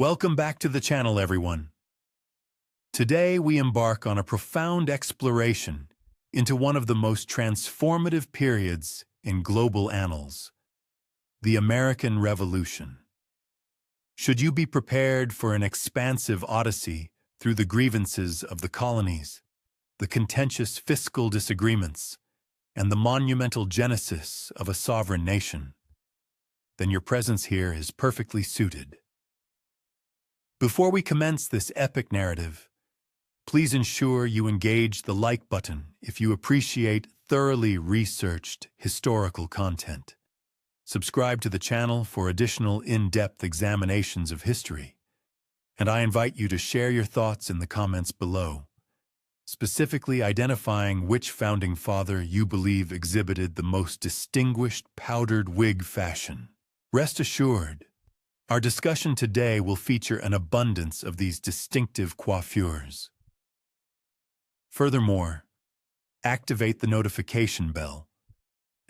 Welcome back to the channel, everyone. Today we embark on a profound exploration into one of the most transformative periods in global annals, the American Revolution. Should you be prepared for an expansive odyssey through the grievances of the colonies, the contentious fiscal disagreements, and the monumental genesis of a sovereign nation, then your presence here is perfectly suited. Before we commence this epic narrative, please ensure you engage the like button if you appreciate thoroughly researched historical content. Subscribe to the channel for additional in-depth examinations of history, and I invite you to share your thoughts in the comments below, specifically identifying which founding father you believe exhibited the most distinguished powdered wig fashion. Rest assured, our discussion today will feature an abundance of these distinctive coiffures. Furthermore, activate the notification bell,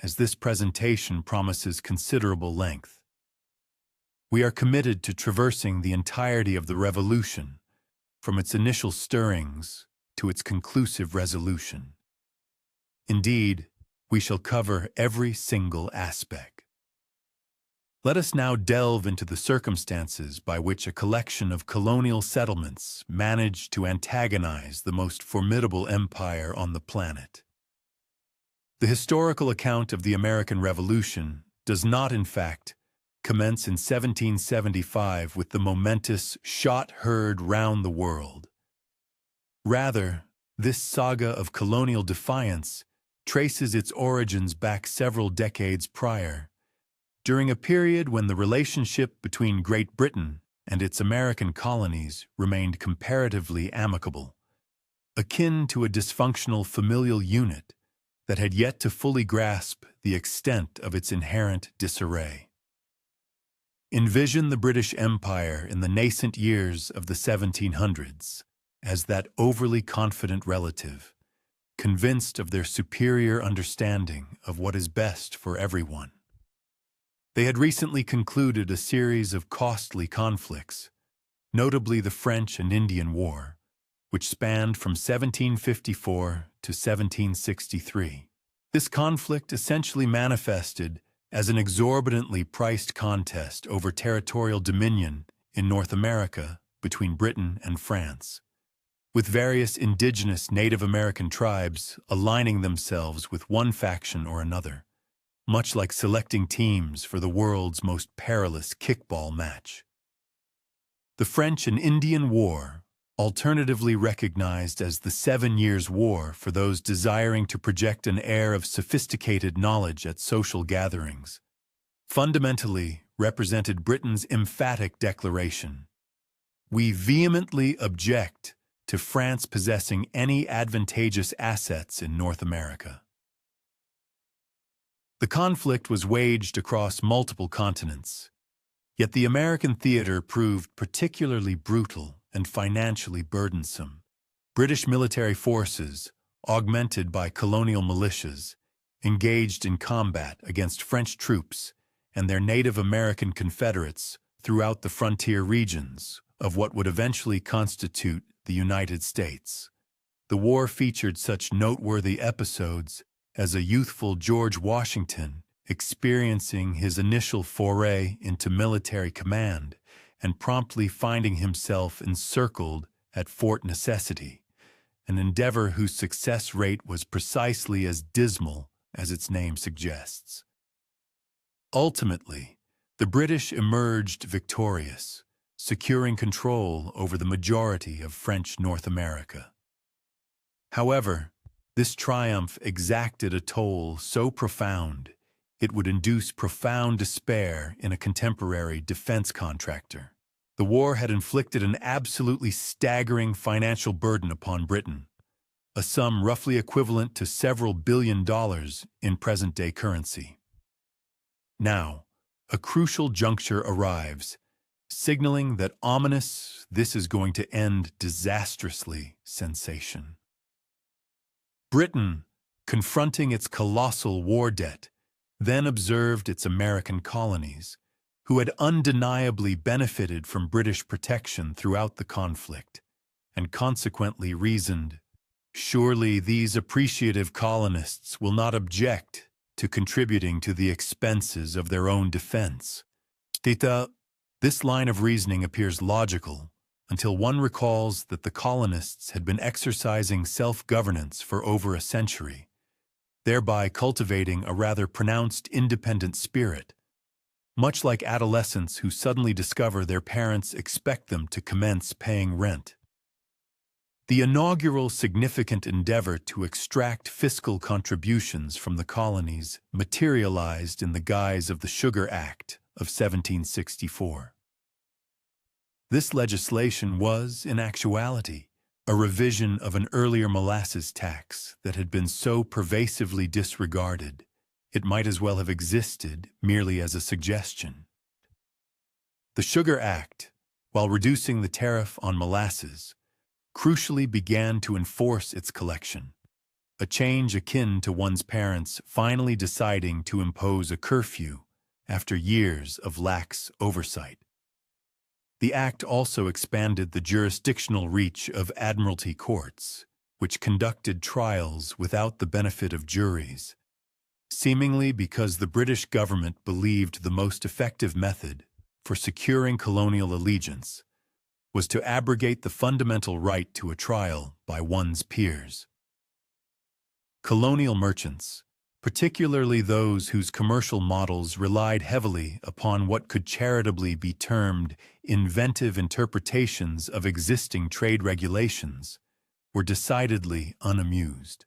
as this presentation promises considerable length. We are committed to traversing the entirety of the revolution, from its initial stirrings to its conclusive resolution. Indeed, we shall cover every single aspect. Let us now delve into the circumstances by which a collection of colonial settlements managed to antagonize the most formidable empire on the planet. The historical account of the American Revolution does not, in fact, commence in 1775 with the momentous shot heard round the world. Rather, this saga of colonial defiance traces its origins back several decades prior, during a period when the relationship between Great Britain and its American colonies remained comparatively amicable, akin to a dysfunctional familial unit that had yet to fully grasp the extent of its inherent disarray. Envision the British Empire in the nascent years of the 1700s as that overly confident relative, convinced of their superior understanding of what is best for everyone. They had recently concluded a series of costly conflicts, notably the French and Indian War, which spanned from 1754 to 1763. This conflict essentially manifested as an exorbitantly priced contest over territorial dominion in North America between Britain and France, with various indigenous Native American tribes aligning themselves with one faction or another, much like selecting teams for the world's most perilous kickball match. The French and Indian War, alternatively recognized as the 7 Years' War for those desiring to project an air of sophisticated knowledge at social gatherings, fundamentally represented Britain's emphatic declaration: "We vehemently object to France possessing any advantageous assets in North America." The conflict was waged across multiple continents, yet the American theater proved particularly brutal and financially burdensome. British military forces, augmented by colonial militias, engaged in combat against French troops and their Native American confederates throughout the frontier regions of what would eventually constitute the United States. The war featured such noteworthy episodes as a youthful George Washington experiencing his initial foray into military command and promptly finding himself encircled at Fort Necessity, an endeavor whose success rate was precisely as dismal as its name suggests. Ultimately, the British emerged victorious, securing control over the majority of French North America. However, this triumph exacted a toll so profound it would induce profound despair in a contemporary defense contractor. The war had inflicted an absolutely staggering financial burden upon Britain, a sum roughly equivalent to several $billion in present-day currency. Now, a crucial juncture arrives, signaling that ominous "this is going to end disastrously" sensation. Britain, confronting its colossal war debt, then observed its American colonies, who had undeniably benefited from British protection throughout the conflict, and consequently reasoned, "Surely these appreciative colonists will not object to contributing to the expenses of their own defense." This line of reasoning appears logical until one recalls that the colonists had been exercising self-governance for over a century, thereby cultivating a rather pronounced independent spirit, much like adolescents who suddenly discover their parents expect them to commence paying rent. The inaugural significant endeavor to extract fiscal contributions from the colonies materialized in the guise of the Sugar Act of 1764. This legislation was, in actuality, a revision of an earlier molasses tax that had been so pervasively disregarded it might as well have existed merely as a suggestion. The Sugar Act, while reducing the tariff on molasses, crucially began to enforce its collection, a change akin to one's parents finally deciding to impose a curfew after years of lax oversight. The act also expanded the jurisdictional reach of admiralty courts, which conducted trials without the benefit of juries, seemingly because the British government believed the most effective method for securing colonial allegiance was to abrogate the fundamental right to a trial by one's peers. Colonial merchants, particularly those whose commercial models relied heavily upon what could charitably be termed inventive interpretations of existing trade regulations, were decidedly unamused.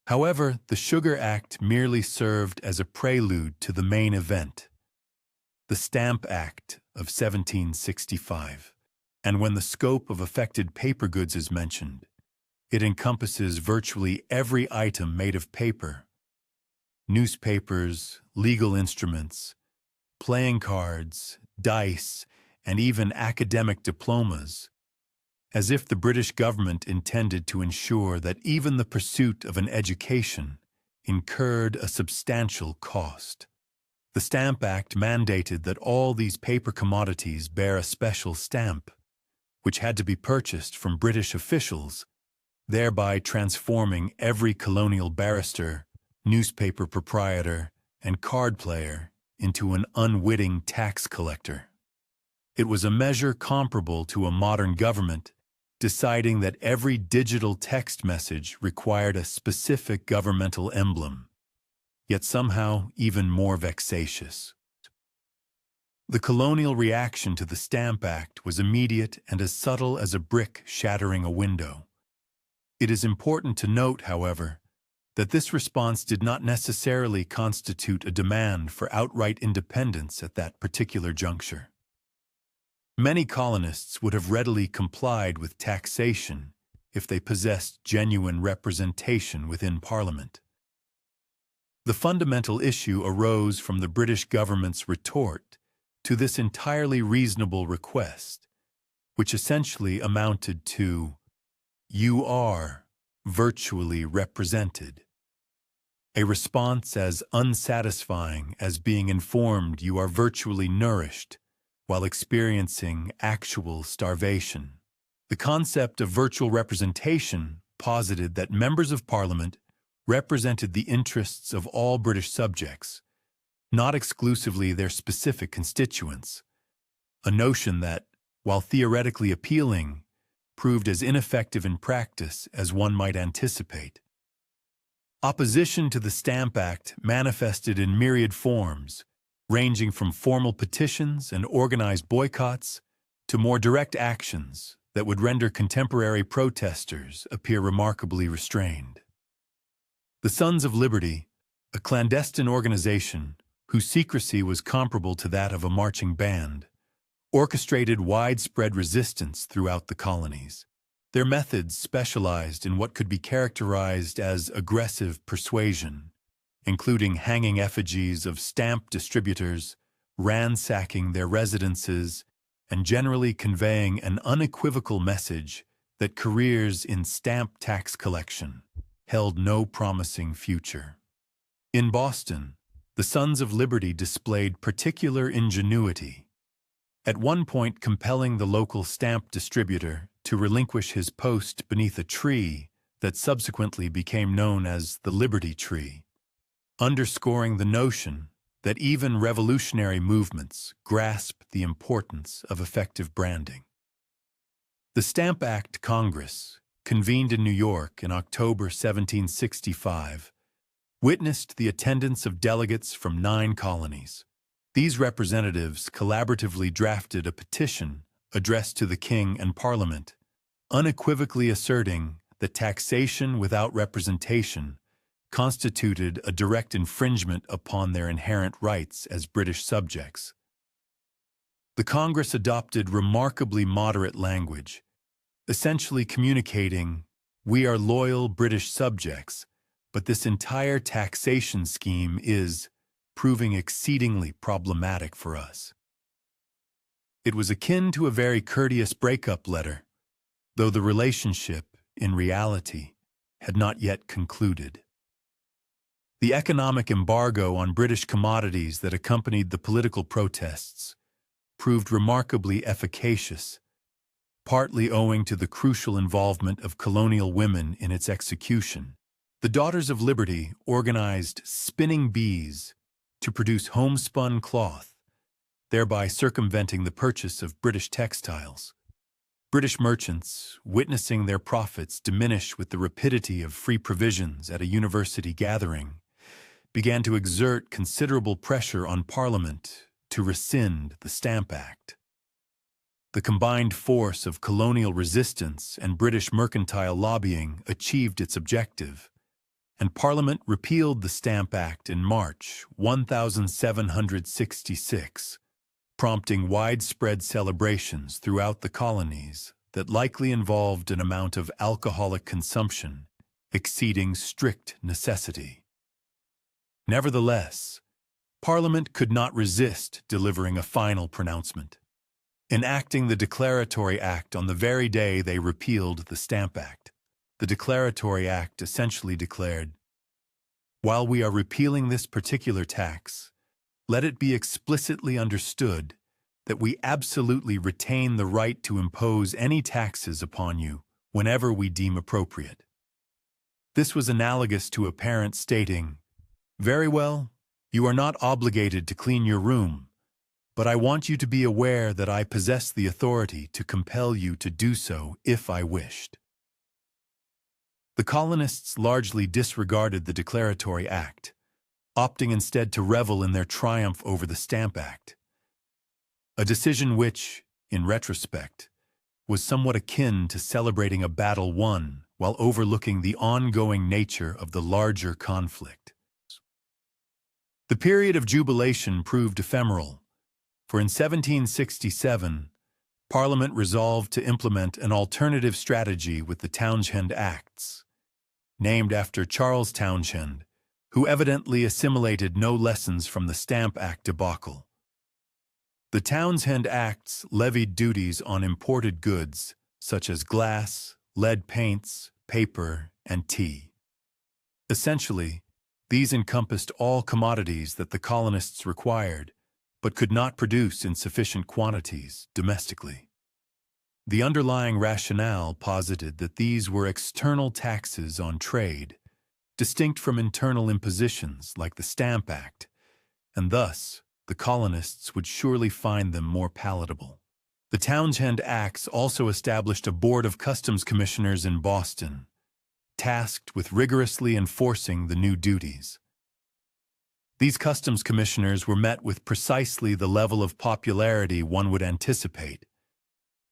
However, the Sugar Act merely served as a prelude to the main event, the Stamp Act of 1765, and when the scope of affected paper goods is mentioned, it encompasses virtually every item made of paper: newspapers, legal instruments, playing cards, dice, and even academic diplomas, as if the British government intended to ensure that even the pursuit of an education incurred a substantial cost. The Stamp Act mandated that all these paper commodities bear a special stamp, which had to be purchased from British officials, thereby transforming every colonial barrister, newspaper proprietor, and card player into an unwitting tax collector. It was a measure comparable to a modern government deciding that every digital text message required a specific governmental emblem, yet somehow even more vexatious. The colonial reaction to the Stamp Act was immediate and as subtle as a brick shattering a window. It is important to note, however, that this response did not necessarily constitute a demand for outright independence at that particular juncture. Many colonists would have readily complied with taxation if they possessed genuine representation within Parliament. The fundamental issue arose from the British government's retort to this entirely reasonable request, which essentially amounted to, "You are virtually represented," a response as unsatisfying as being informed you are virtually nourished while experiencing actual starvation. The concept of virtual representation posited that members of Parliament represented the interests of all British subjects, not exclusively their specific constituents, a notion that, while theoretically appealing, proved as ineffective in practice as one might anticipate. Opposition to the Stamp Act manifested in myriad forms, ranging from formal petitions and organized boycotts to more direct actions that would render contemporary protesters appear remarkably restrained. The Sons of Liberty, a clandestine organization whose secrecy was comparable to that of a marching band, orchestrated widespread resistance throughout the colonies. Their methods specialized in what could be characterized as aggressive persuasion, including hanging effigies of stamp distributors, ransacking their residences, and generally conveying an unequivocal message that careers in stamp tax collection held no promising future. In Boston, the The Sons of Liberty displayed particular ingenuity, at one point compelling the local stamp distributor to relinquish his post beneath a tree that subsequently became known as the Liberty Tree, underscoring the notion that even revolutionary movements grasp the importance of effective branding. The Stamp Act Congress, convened in New York in October 1765, witnessed the attendance of delegates from 9 colonies. These representatives collaboratively drafted a petition addressed to the King and Parliament, unequivocally asserting that taxation without representation constituted a direct infringement upon their inherent rights as British subjects. The Congress adopted remarkably moderate language, essentially communicating, "We are loyal British subjects, but this entire taxation scheme is proving exceedingly problematic for us." It was akin to a very courteous breakup letter, though the relationship, in reality, had not yet concluded. The economic embargo on British commodities that accompanied the political protests proved remarkably efficacious, partly owing to the crucial involvement of colonial women in its execution. The Daughters of Liberty organized spinning bees to produce homespun cloth, thereby circumventing the purchase of British textiles. British merchants, witnessing their profits diminish with the rapidity of free provisions at a university gathering, began to exert considerable pressure on Parliament to rescind the Stamp Act. The combined force of colonial resistance and British mercantile lobbying achieved its objective, and Parliament repealed the Stamp Act in March 1766, prompting widespread celebrations throughout the colonies that likely involved an amount of alcoholic consumption exceeding strict necessity. Nevertheless, Parliament could not resist delivering a final pronouncement, enacting the Declaratory Act on the very day they repealed the Stamp Act. The Declaratory Act essentially declared, "While we are repealing this particular tax, let it be explicitly understood that we absolutely retain the right to impose any taxes upon you whenever we deem appropriate." This was analogous to a parent stating, "Very well, you are not obligated to clean your room, but I want you to be aware that I possess the authority to compel you to do so if I wished." The colonists largely disregarded the Declaratory Act, opting instead to revel in their triumph over the Stamp Act, a decision which, in retrospect, was somewhat akin to celebrating a battle won while overlooking the ongoing nature of the larger conflict. The period of jubilation proved ephemeral, for in 1767, Parliament resolved to implement an alternative strategy with the Townshend Acts, named after Charles Townshend, who evidently assimilated no lessons from the Stamp Act debacle. The Townshend Acts levied duties on imported goods such as glass, lead paints, paper, and tea. Essentially, these encompassed all commodities that the colonists required, but could not produce in sufficient quantities domestically. The underlying rationale posited that these were external taxes on trade, distinct from internal impositions like the Stamp Act, and thus the colonists would surely find them more palatable. The Townshend Acts also established a board of customs commissioners in Boston, tasked with rigorously enforcing the new duties. These customs commissioners were met with precisely the level of popularity one would anticipate,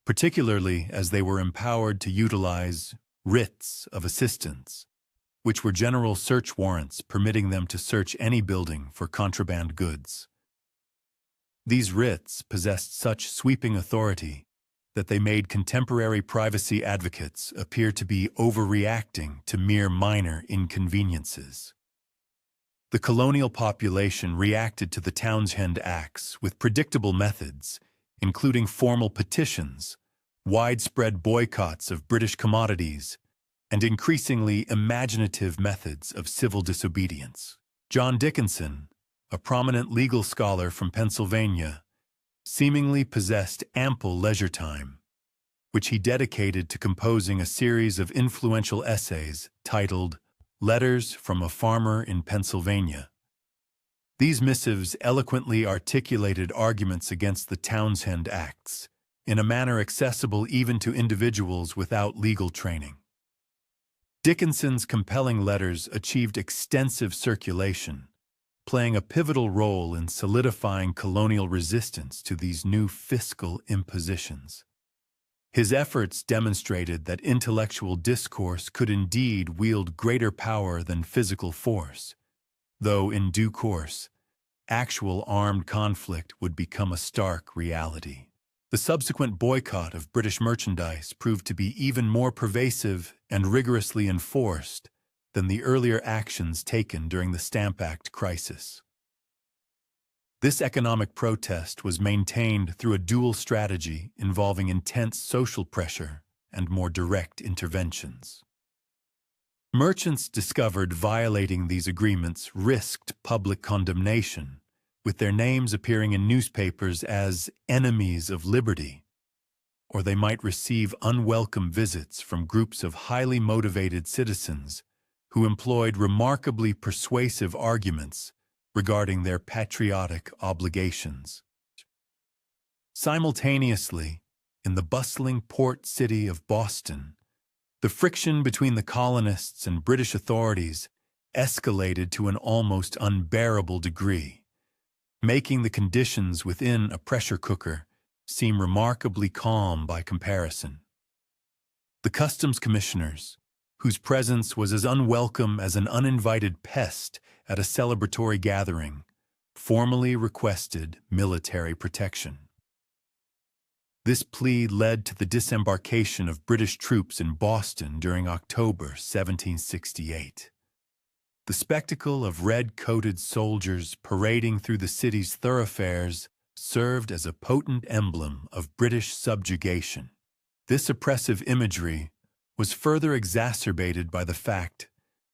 particularly as they were empowered to utilize writs of assistance, which were general search warrants permitting them to search any building for contraband goods. These writs possessed such sweeping authority that they made contemporary privacy advocates appear to be overreacting to mere minor inconveniences. The colonial population reacted to the Townshend Acts with predictable methods, including formal petitions, widespread boycotts of British commodities, and increasingly imaginative methods of civil disobedience. John Dickinson, a prominent legal scholar from Pennsylvania, seemingly possessed ample leisure time, which he dedicated to composing a series of influential essays titled Letters from a Farmer in Pennsylvania. These missives eloquently articulated arguments against the Townshend Acts in a manner accessible even to individuals without legal training. Dickinson's compelling letters achieved extensive circulation, playing a pivotal role in solidifying colonial resistance to these new fiscal impositions. His efforts demonstrated that intellectual discourse could indeed wield greater power than physical force, though in due course, actual armed conflict would become a stark reality. The subsequent boycott of British merchandise proved to be even more pervasive and rigorously enforced than the earlier actions taken during the Stamp Act crisis. This economic protest was maintained through a dual strategy involving intense social pressure and more direct interventions. Merchants discovered violating these agreements risked public condemnation, with their names appearing in newspapers as enemies of liberty, or they might receive unwelcome visits from groups of highly motivated citizens who employed remarkably persuasive arguments regarding their patriotic obligations. Simultaneously, in the bustling port city of Boston, the friction between the colonists and British authorities escalated to an almost unbearable degree, making the conditions within a pressure cooker seem remarkably calm by comparison. The customs commissioners, whose presence was as unwelcome as an uninvited pest at a celebratory gathering, formally requested military protection. This plea led to the disembarkation of British troops in Boston during October 1768. The spectacle of red-coated soldiers parading through the city's thoroughfares served as a potent emblem of British subjugation. This oppressive imagery was further exacerbated by the fact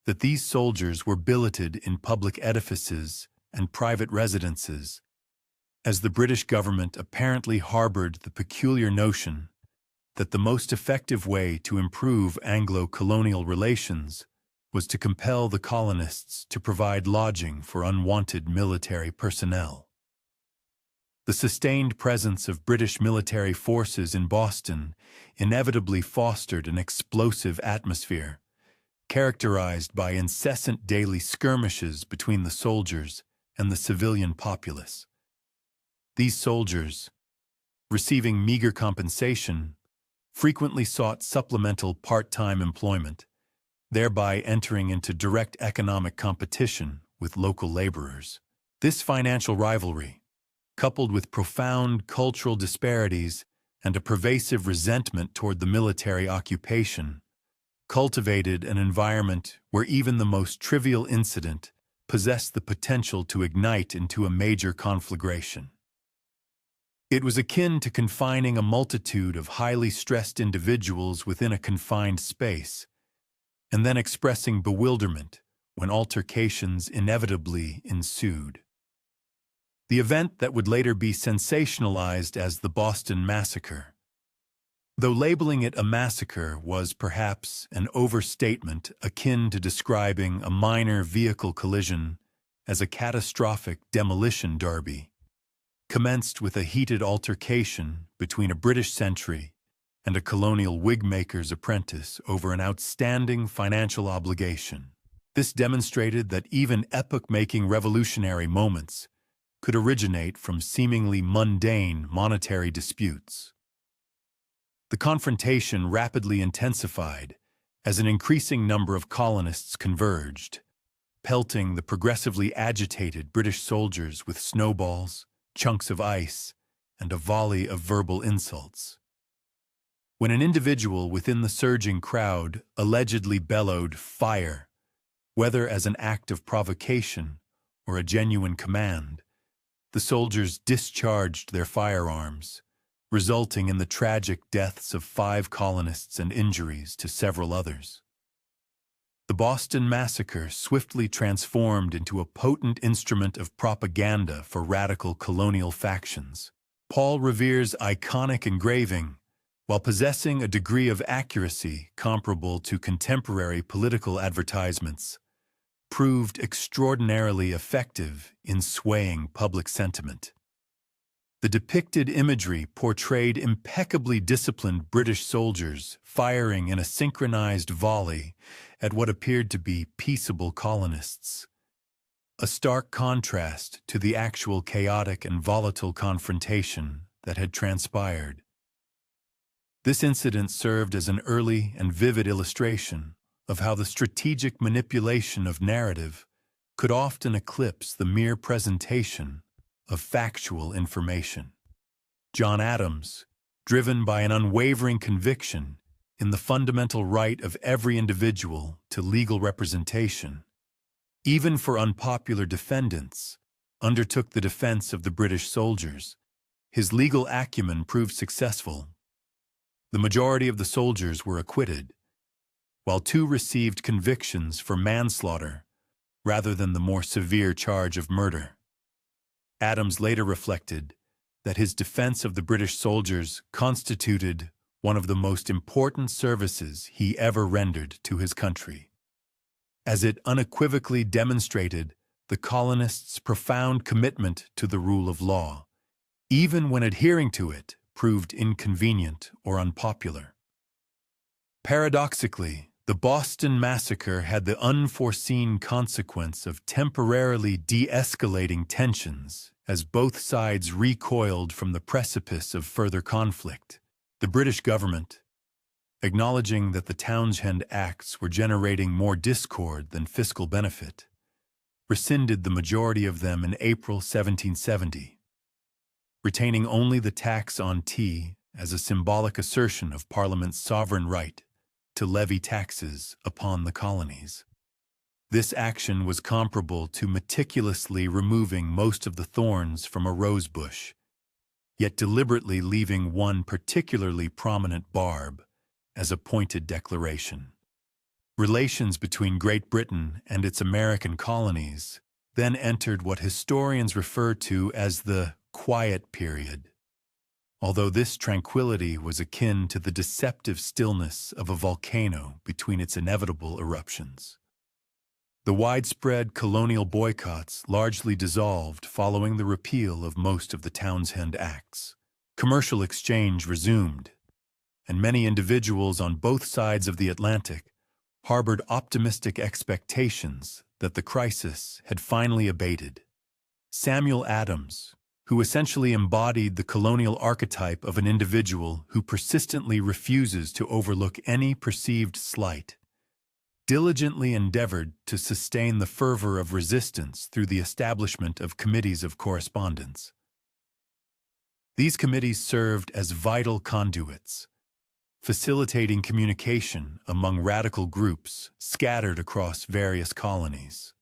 that these soldiers were billeted in public edifices and private residences, as the British government apparently harbored the peculiar notion that the most effective way to improve Anglo-colonial relations was to compel the colonists to provide lodging for unwanted military personnel. The sustained presence of British military forces in Boston inevitably fostered an explosive atmosphere, characterized by incessant daily skirmishes between the soldiers and the civilian populace. These soldiers, receiving meager compensation, frequently sought supplemental part-time employment, thereby entering into direct economic competition with local laborers. This financial rivalry, coupled with profound cultural disparities and a pervasive resentment toward the military occupation, cultivated an environment where even the most trivial incident possessed the potential to ignite into a major conflagration. It was akin to confining a multitude of highly stressed individuals within a confined space, and then expressing bewilderment when altercations inevitably ensued. The event that would later be sensationalized as the Boston Massacre, though labeling it a massacre was perhaps an overstatement akin to describing a minor vehicle collision as a catastrophic demolition derby, commenced with a heated altercation between a British sentry and a colonial wig-maker's apprentice over an outstanding financial obligation. This demonstrated that even epoch-making revolutionary moments could originate from seemingly mundane monetary disputes. The confrontation rapidly intensified as an increasing number of colonists converged, pelting the progressively agitated British soldiers with snowballs, chunks of ice, and a volley of verbal insults. When an individual within the surging crowd allegedly bellowed "fire," whether as an act of provocation or a genuine command, the soldiers discharged their firearms, resulting in the tragic deaths of 5 colonists and injuries to several others. The Boston Massacre swiftly transformed into a potent instrument of propaganda for radical colonial factions. Paul Revere's iconic engraving, while possessing a degree of accuracy comparable to contemporary political advertisements, proved extraordinarily effective in swaying public sentiment. The depicted imagery portrayed impeccably disciplined British soldiers firing in a synchronized volley at what appeared to be peaceable colonists, a stark contrast to the actual chaotic and volatile confrontation that had transpired. This incident served as an early and vivid illustration of how the strategic manipulation of narrative could often eclipse the mere presentation of factual information. John Adams, driven by an unwavering conviction in the fundamental right of every individual to legal representation, even for unpopular defendants, undertook the defense of the British soldiers. His legal acumen proved successful. The majority of the soldiers were acquitted, while 2 received convictions for manslaughter rather than the more severe charge of murder. Adams later reflected that his defense of the British soldiers constituted one of the most important services he ever rendered to his country, as it unequivocally demonstrated the colonists' profound commitment to the rule of law, even when adhering to it proved inconvenient or unpopular. Paradoxically, the Boston Massacre had the unforeseen consequence of temporarily de-escalating tensions as both sides recoiled from the precipice of further conflict. The British government, acknowledging that the Townshend Acts were generating more discord than fiscal benefit, rescinded the majority of them in April 1770, retaining only the tax on tea as a symbolic assertion of Parliament's sovereign right to levy taxes upon the colonies. This action was comparable to meticulously removing most of the thorns from a rose bush, yet deliberately leaving one particularly prominent barb as a pointed declaration. Relations between Great Britain and its American colonies then entered what historians refer to as the Quiet Period, although this tranquility was akin to the deceptive stillness of a volcano between its inevitable eruptions. The widespread colonial boycotts largely dissolved following the repeal of most of the Townshend Acts. Commercial exchange resumed, and many individuals on both sides of the Atlantic harbored optimistic expectations that the crisis had finally abated. Samuel Adams, who essentially embodied the colonial archetype of an individual who persistently refuses to overlook any perceived slight, diligently endeavored to sustain the fervor of resistance through the establishment of committees of correspondence. These committees served as vital conduits, facilitating communication among radical groups scattered across various colonies.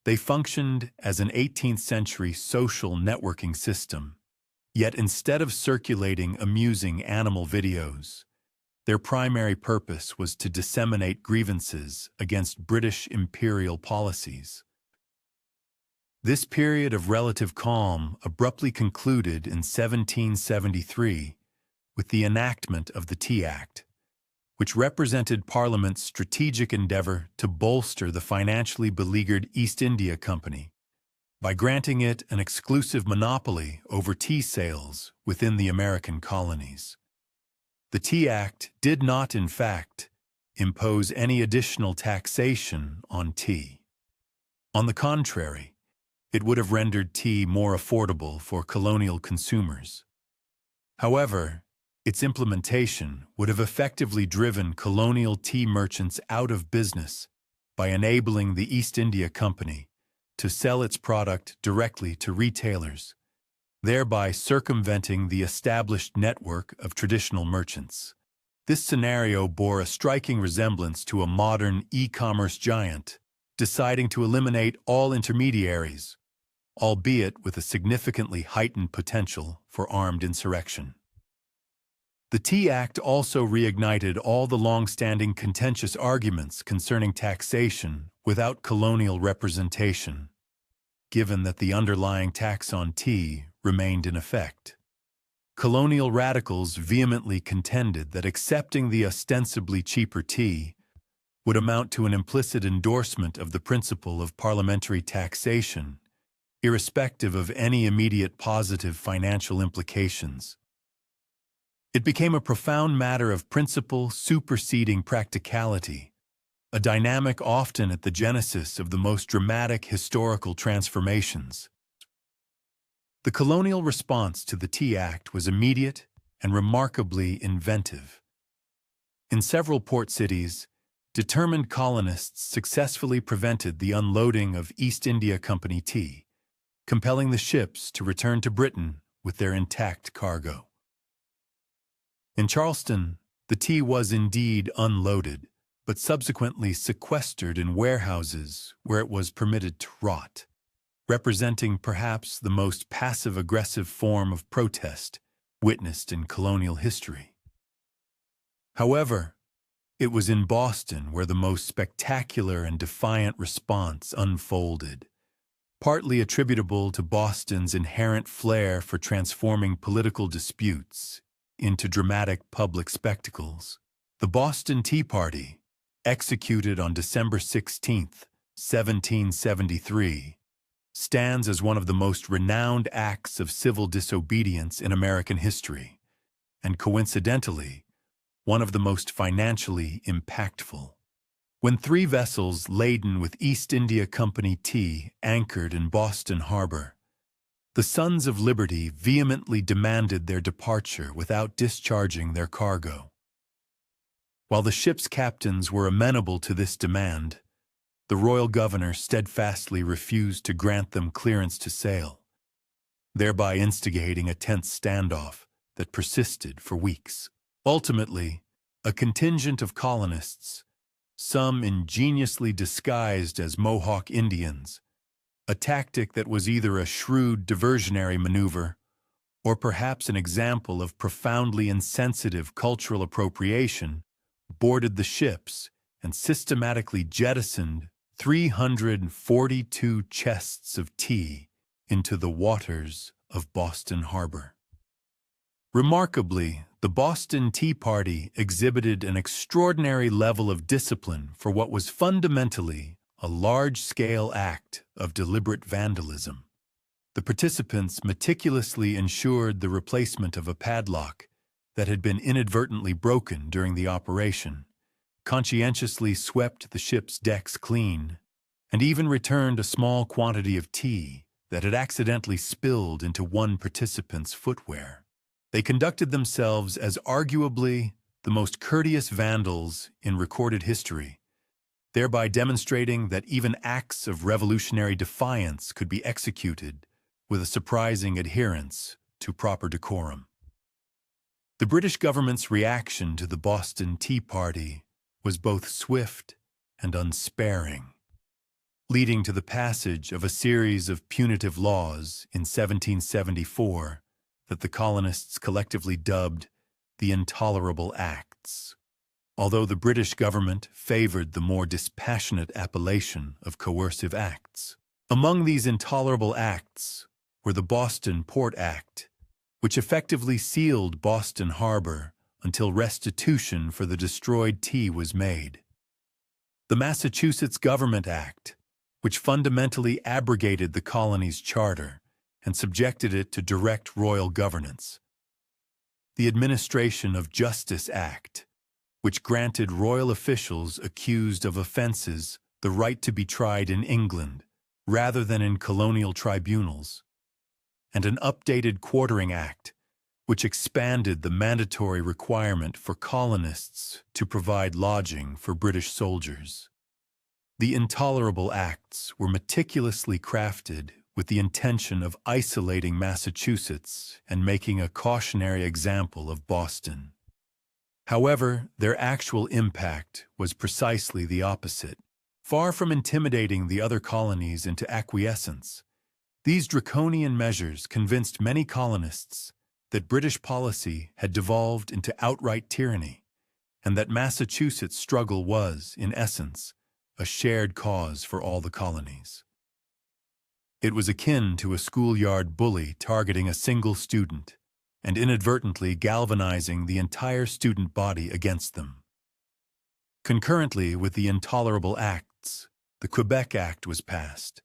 They functioned as an 18th-century social networking system, yet instead of circulating amusing animal videos, their primary purpose was to disseminate grievances against British imperial policies. This period of relative calm abruptly concluded in 1773 with the enactment of the Tea Act, which represented Parliament's strategic endeavor to bolster the financially beleaguered East India Company by granting it an exclusive monopoly over tea sales within the American colonies. The Tea Act did not, in fact, impose any additional taxation on tea. On the contrary, it would have rendered tea more affordable for colonial consumers. However, its implementation would have effectively driven colonial tea merchants out of business by enabling the East India Company to sell its product directly to retailers, thereby circumventing the established network of traditional merchants. This scenario bore a striking resemblance to a modern e-commerce giant deciding to eliminate all intermediaries, albeit with a significantly heightened potential for armed insurrection. The Tea Act also reignited all the long-standing contentious arguments concerning taxation without colonial representation, given that the underlying tax on tea remained in effect. Colonial radicals vehemently contended that accepting the ostensibly cheaper tea would amount to an implicit endorsement of the principle of parliamentary taxation, irrespective of any immediate positive financial implications. It became a profound matter of principle superseding practicality, a dynamic often at the genesis of the most dramatic historical transformations. The colonial response to the Tea Act was immediate and remarkably inventive. In several port cities, determined colonists successfully prevented the unloading of East India Company tea, compelling the ships to return to Britain with their intact cargo. In Charleston, the tea was indeed unloaded, but subsequently sequestered in warehouses where it was permitted to rot, representing perhaps the most passive-aggressive form of protest witnessed in colonial history. However, it was in Boston where the most spectacular and defiant response unfolded, partly attributable to Boston's inherent flair for transforming political disputes into dramatic public spectacles. The Boston Tea Party, executed on December 16, 1773, stands as one of the most renowned acts of civil disobedience in American history, and coincidentally, one of the most financially impactful. When 3 vessels laden with East India Company tea anchored in Boston Harbor, the Sons of Liberty vehemently demanded their departure without discharging their cargo. While the ship's captains were amenable to this demand, the royal governor steadfastly refused to grant them clearance to sail, thereby instigating a tense standoff that persisted for weeks. Ultimately, a contingent of colonists, some ingeniously disguised as Mohawk Indians, a tactic that was either a shrewd diversionary maneuver or perhaps an example of profoundly insensitive cultural appropriation, boarded the ships and systematically jettisoned 342 chests of tea into the waters of Boston Harbor. Remarkably, the Boston Tea Party exhibited an extraordinary level of discipline for what was fundamentally a large-scale act of deliberate vandalism. The participants meticulously ensured the replacement of a padlock that had been inadvertently broken during the operation, conscientiously swept the ship's decks clean, and even returned a small quantity of tea that had accidentally spilled into one participant's footwear. They conducted themselves as arguably the most courteous vandals in recorded history, thereby demonstrating that even acts of revolutionary defiance could be executed with a surprising adherence to proper decorum. The British government's reaction to the Boston Tea Party was both swift and unsparing, leading to the passage of a series of punitive laws in 1774 that the colonists collectively dubbed the Intolerable Acts, although the British government favored the more dispassionate appellation of coercive acts. Among these intolerable acts were the Boston Port Act, which effectively sealed Boston Harbor until restitution for the destroyed tea was made. The Massachusetts Government Act, which fundamentally abrogated the colony's charter and subjected it to direct royal governance. The Administration of Justice Act, which granted royal officials accused of offenses the right to be tried in England rather than in colonial tribunals, and an updated Quartering Act, which expanded the mandatory requirement for colonists to provide lodging for British soldiers. The Intolerable Acts were meticulously crafted with the intention of isolating Massachusetts and making a cautionary example of Boston. However, their actual impact was precisely the opposite. Far from intimidating the other colonies into acquiescence, these draconian measures convinced many colonists that British policy had devolved into outright tyranny, and that Massachusetts' struggle was, in essence, a shared cause for all the colonies. It was akin to a schoolyard bully targeting a single student and inadvertently galvanizing the entire student body against them. Concurrently with the intolerable acts, the Quebec Act was passed,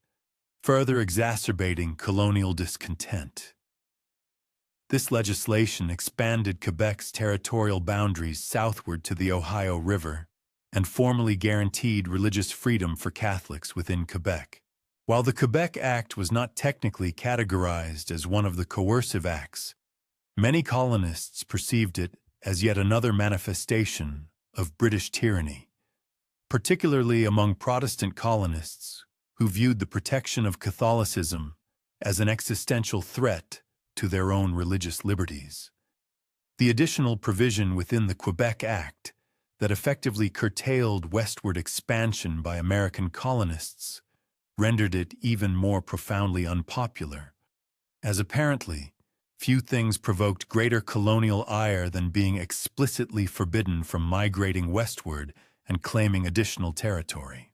further exacerbating colonial discontent. This legislation expanded Quebec's territorial boundaries southward to the Ohio River and formally guaranteed religious freedom for Catholics within Quebec. While the Quebec Act was not technically categorized as one of the coercive acts, many colonists perceived it as yet another manifestation of British tyranny, particularly among Protestant colonists who viewed the protection of Catholicism as an existential threat to their own religious liberties. The additional provision within the Quebec Act that effectively curtailed westward expansion by American colonists rendered it even more profoundly unpopular, as apparently few things provoked greater colonial ire than being explicitly forbidden from migrating westward and claiming additional territory.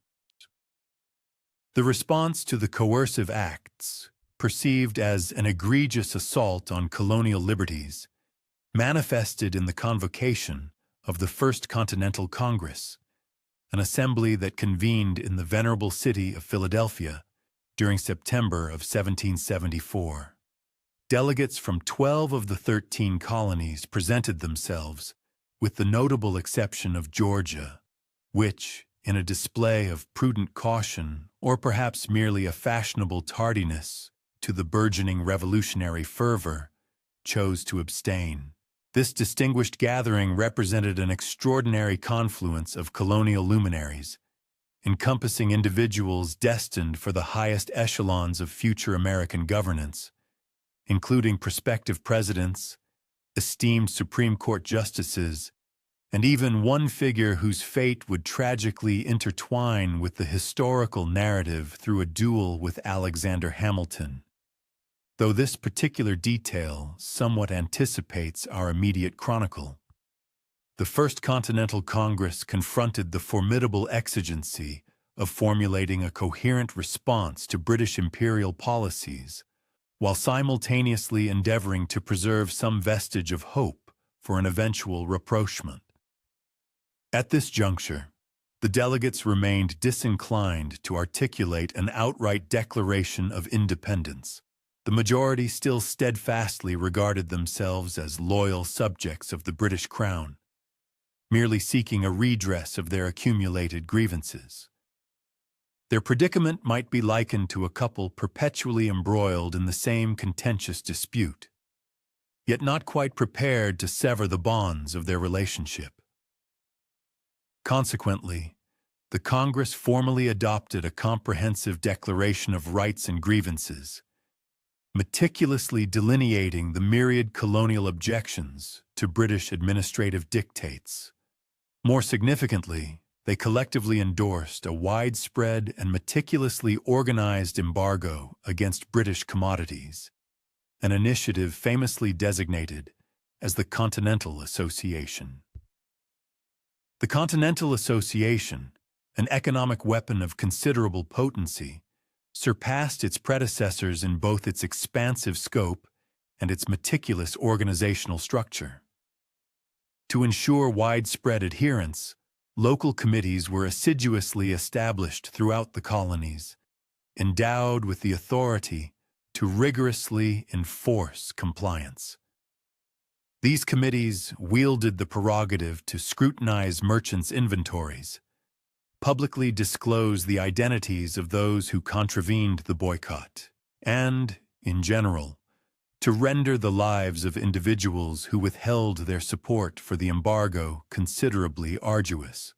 The response to the coercive acts, perceived as an egregious assault on colonial liberties, manifested in the convocation of the First Continental Congress, an assembly that convened in the venerable city of Philadelphia during September of 1774. Delegates from 12 of the 13 colonies presented themselves, with the notable exception of Georgia, which, in a display of prudent caution or perhaps merely a fashionable tardiness to the burgeoning revolutionary fervor, chose to abstain. This distinguished gathering represented an extraordinary confluence of colonial luminaries, encompassing individuals destined for the highest echelons of future American governance, including prospective presidents, esteemed Supreme Court justices, and even one figure whose fate would tragically intertwine with the historical narrative through a duel with Alexander Hamilton. Though this particular detail somewhat anticipates our immediate chronicle. The First Continental Congress confronted the formidable exigency of formulating a coherent response to British imperial policies, while simultaneously endeavoring to preserve some vestige of hope for an eventual rapprochement. At this juncture, the delegates remained disinclined to articulate an outright declaration of independence. The majority still steadfastly regarded themselves as loyal subjects of the British Crown, merely seeking a redress of their accumulated grievances. Their predicament might be likened to a couple perpetually embroiled in the same contentious dispute, yet not quite prepared to sever the bonds of their relationship. Consequently, the Congress formally adopted a comprehensive declaration of rights and grievances, meticulously delineating the myriad colonial objections to British administrative dictates. More significantly, they collectively endorsed a widespread and meticulously organized embargo against British commodities, an initiative famously designated as the Continental Association. The Continental Association, an economic weapon of considerable potency, surpassed its predecessors in both its expansive scope and its meticulous organizational structure. To ensure widespread adherence, local committees were assiduously established throughout the colonies, endowed with the authority to rigorously enforce compliance. These committees wielded the prerogative to scrutinize merchants' inventories, publicly disclose the identities of those who contravened the boycott, and, in general, to render the lives of individuals who withheld their support for the embargo considerably arduous.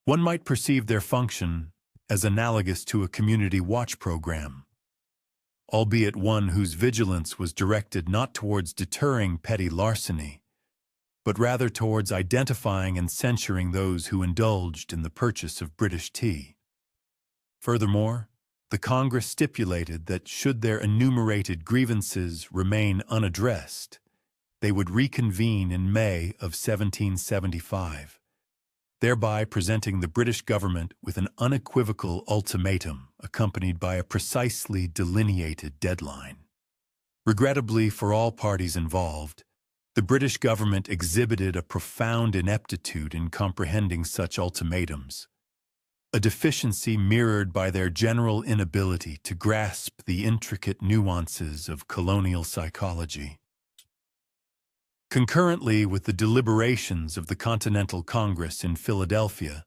One might perceive their function as analogous to a community watch program, albeit one whose vigilance was directed not towards deterring petty larceny, but rather towards identifying and censuring those who indulged in the purchase of British tea. Furthermore, the Congress stipulated that should their enumerated grievances remain unaddressed, they would reconvene in May of 1775, thereby presenting the British government with an unequivocal ultimatum accompanied by a precisely delineated deadline. Regrettably for all parties involved, the British government exhibited a profound ineptitude in comprehending such ultimatums, a deficiency mirrored by their general inability to grasp the intricate nuances of colonial psychology. Concurrently with the deliberations of the Continental Congress in Philadelphia,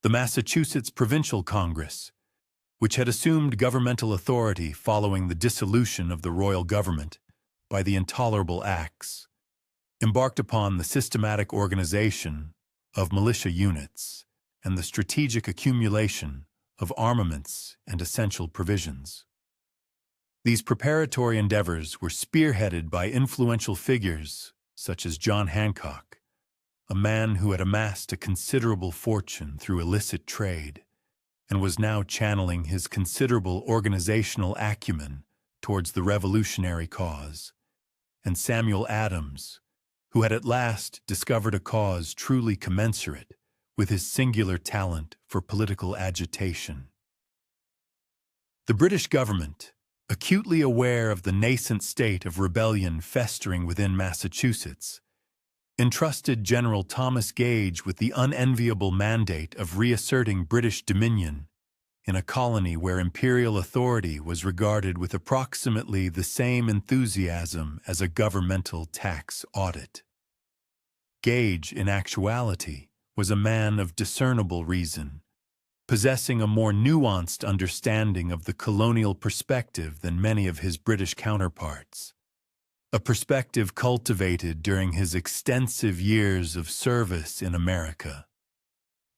the Massachusetts Provincial Congress, which had assumed governmental authority following the dissolution of the royal government by the Intolerable Acts, embarked upon the systematic organization of militia units and the strategic accumulation of armaments and essential provisions. These preparatory endeavors were spearheaded by influential figures such as John Hancock, a man who had amassed a considerable fortune through illicit trade and was now channeling his considerable organizational acumen towards the revolutionary cause, and Samuel Adams, who had at last discovered a cause truly commensurate with his singular talent for political agitation. The British government, acutely aware of the nascent state of rebellion festering within Massachusetts, entrusted General Thomas Gage with the unenviable mandate of reasserting British dominion in a colony where imperial authority was regarded with approximately the same enthusiasm as a governmental tax audit. Gage, in actuality, was a man of discernible reason, possessing a more nuanced understanding of the colonial perspective than many of his British counterparts, a perspective cultivated during his extensive years of service in America,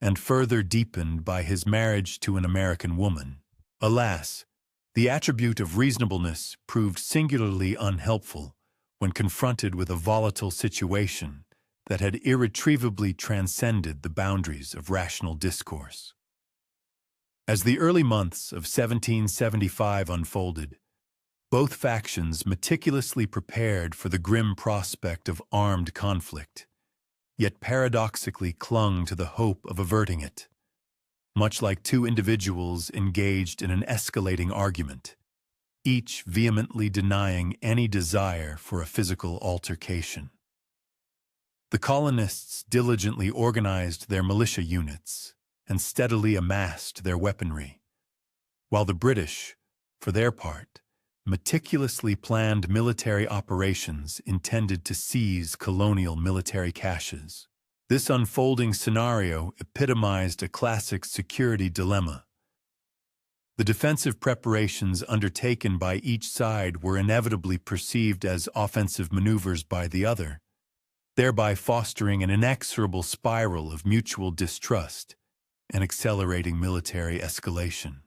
and further deepened by his marriage to an American woman. Alas, the attribute of reasonableness proved singularly unhelpful when confronted with a volatile situation that had irretrievably transcended the boundaries of rational discourse. As the early months of 1775 unfolded, both factions meticulously prepared for the grim prospect of armed conflict, yet paradoxically clung to the hope of averting it, much like two individuals engaged in an escalating argument, each vehemently denying any desire for a physical altercation. The colonists diligently organized their militia units and steadily amassed their weaponry, while the British, for their part, meticulously planned military operations intended to seize colonial military caches. This unfolding scenario epitomized a classic security dilemma. The defensive preparations undertaken by each side were inevitably perceived as offensive maneuvers by the other, thereby fostering an inexorable spiral of mutual distrust and accelerating military escalation.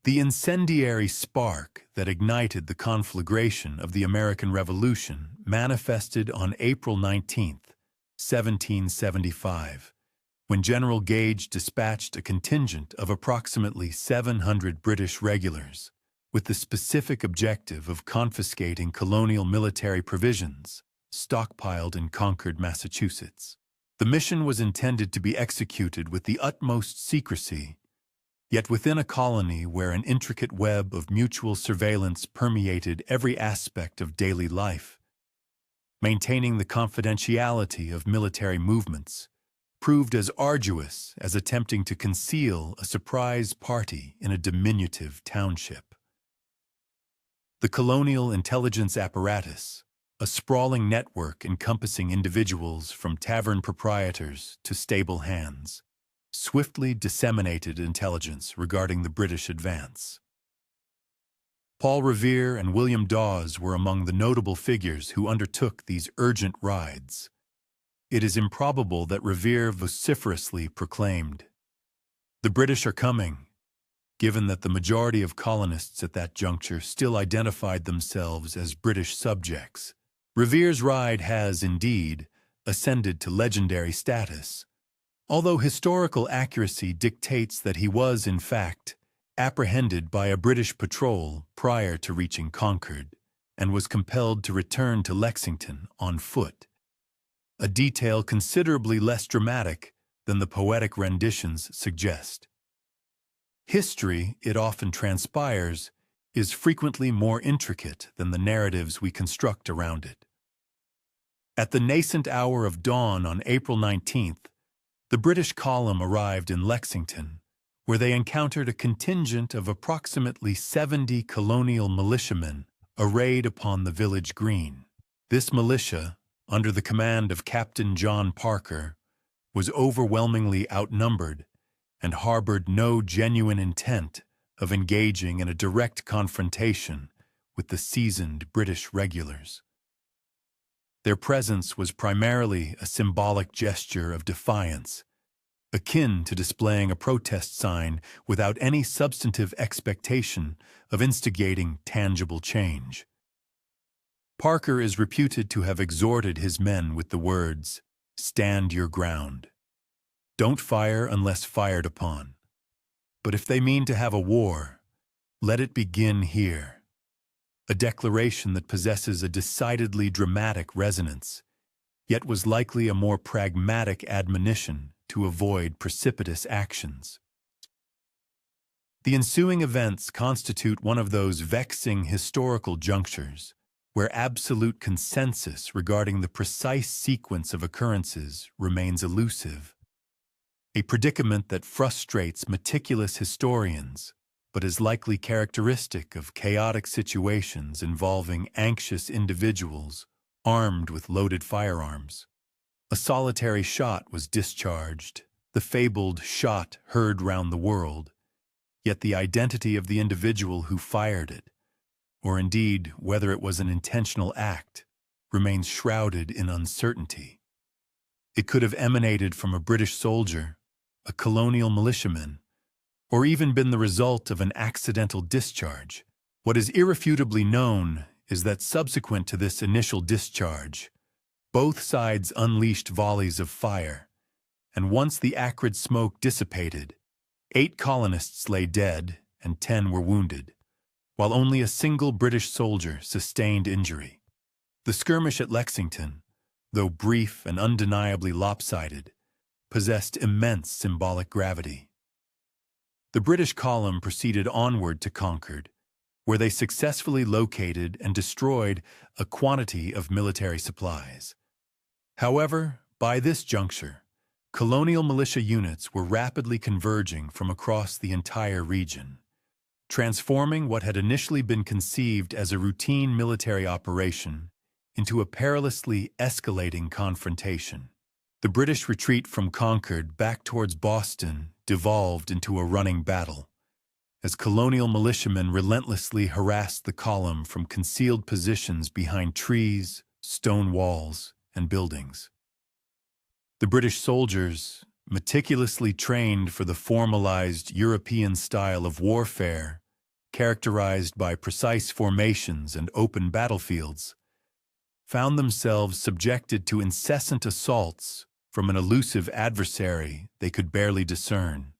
The incendiary spark that ignited the conflagration of the American Revolution manifested on April 19, 1775, when General Gage dispatched a contingent of approximately 700 British regulars with the specific objective of confiscating colonial military provisions stockpiled in Concord, Massachusetts. The mission was intended to be executed with the utmost secrecy, yet within a colony where an intricate web of mutual surveillance permeated every aspect of daily life. Maintaining the confidentiality of military movements proved as arduous as attempting to conceal a surprise party in a diminutive township. The colonial intelligence apparatus, a sprawling network encompassing individuals from tavern proprietors to stable hands, swiftly disseminated intelligence regarding the British advance. Paul Revere and William Dawes were among the notable figures who undertook these urgent rides. It is improbable that Revere vociferously proclaimed, "The British are coming," given that the majority of colonists at that juncture still identified themselves as British subjects. Revere's ride has, indeed, ascended to legendary status, although historical accuracy dictates that he was, in fact, apprehended by a British patrol prior to reaching Concord, and was compelled to return to Lexington on foot, a detail considerably less dramatic than the poetic renditions suggest. History, it often transpires, is frequently more intricate than the narratives we construct around it. At the nascent hour of dawn on April 19th, the British column arrived in Lexington, where they encountered a contingent of approximately 70 colonial militiamen arrayed upon the village green. This militia, under the command of Captain John Parker, was overwhelmingly outnumbered and harbored no genuine intent of engaging in a direct confrontation with the seasoned British regulars. Their presence was primarily a symbolic gesture of defiance, akin to displaying a protest sign without any substantive expectation of instigating tangible change. Parker is reputed to have exhorted his men with the words, "Stand your ground. Don't fire unless fired upon. But if they mean to have a war, let it begin here." A declaration that possesses a decidedly dramatic resonance, yet was likely a more pragmatic admonition to avoid precipitous actions. The ensuing events constitute one of those vexing historical junctures where absolute consensus regarding the precise sequence of occurrences remains elusive, a predicament that frustrates meticulous historians, but is likely characteristic of chaotic situations involving anxious individuals armed with loaded firearms. A solitary shot was discharged, the fabled shot heard round the world, yet the identity of the individual who fired it, or indeed whether it was an intentional act, remains shrouded in uncertainty. It could have emanated from a British soldier, a colonial militiaman, or even been the result of an accidental discharge. What is irrefutably known is that subsequent to this initial discharge, both sides unleashed volleys of fire, and once the acrid smoke dissipated, 8 colonists lay dead and 10 were wounded, while only a single British soldier sustained injury. The skirmish at Lexington, though brief and undeniably lopsided, possessed immense symbolic gravity. The British column proceeded onward to Concord, where they successfully located and destroyed a quantity of military supplies. However, by this juncture, colonial militia units were rapidly converging from across the entire region, transforming what had initially been conceived as a routine military operation into a perilously escalating confrontation. The British retreat from Concord back towards Boston devolved into a running battle, as colonial militiamen relentlessly harassed the column from concealed positions behind trees, stone walls, and buildings. The British soldiers, meticulously trained for the formalized European style of warfare, characterized by precise formations and open battlefields, found themselves subjected to incessant assaults from an elusive adversary they could barely discern.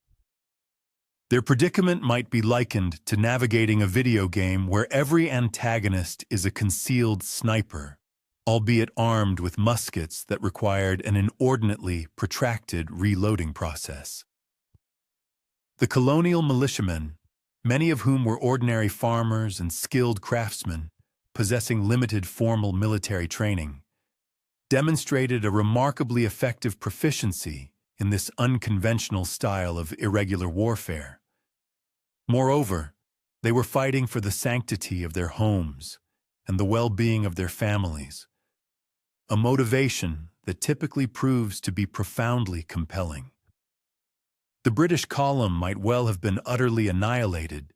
Their predicament might be likened to navigating a video game where every antagonist is a concealed sniper, albeit armed with muskets that required an inordinately protracted reloading process. The colonial militiamen, many of whom were ordinary farmers and skilled craftsmen, possessing limited formal military training, demonstrated a remarkably effective proficiency in this unconventional style of irregular warfare. Moreover, they were fighting for the sanctity of their homes and the well-being of their families, a motivation that typically proves to be profoundly compelling. The British column might well have been utterly annihilated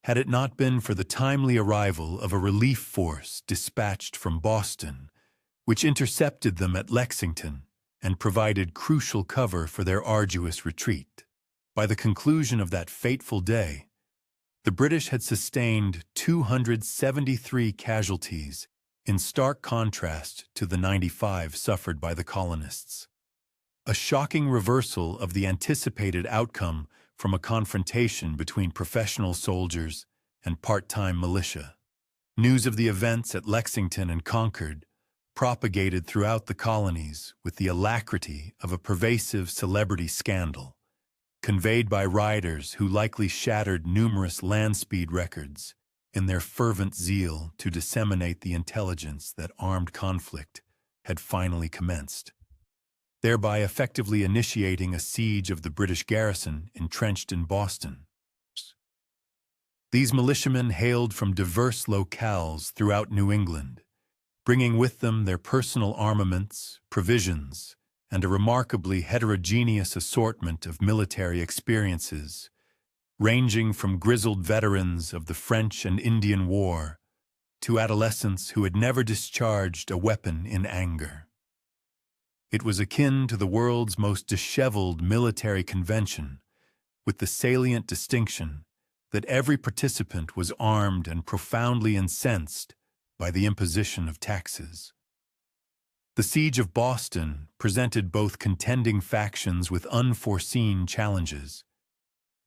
had it not been for the timely arrival of a relief force dispatched from Boston, which intercepted them at Lexington and provided crucial cover for their arduous retreat. By the conclusion of that fateful day, the British had sustained 273 casualties, in stark contrast to the 95 suffered by the colonists. A shocking reversal of the anticipated outcome from a confrontation between professional soldiers and part-time militia. News of the events at Lexington and Concord propagated throughout the colonies with the alacrity of a pervasive celebrity scandal, conveyed by riders who likely shattered numerous land speed records in their fervent zeal to disseminate the intelligence that armed conflict had finally commenced, thereby effectively initiating a siege of the British garrison entrenched in Boston. These militiamen hailed from diverse locales throughout New England, bringing with them their personal armaments, provisions, and a remarkably heterogeneous assortment of military experiences, ranging from grizzled veterans of the French and Indian War to adolescents who had never discharged a weapon in anger. It was akin to the world's most disheveled military convention, with the salient distinction that every participant was armed and profoundly incensed by the imposition of taxes. The siege of Boston presented both contending factions with unforeseen challenges.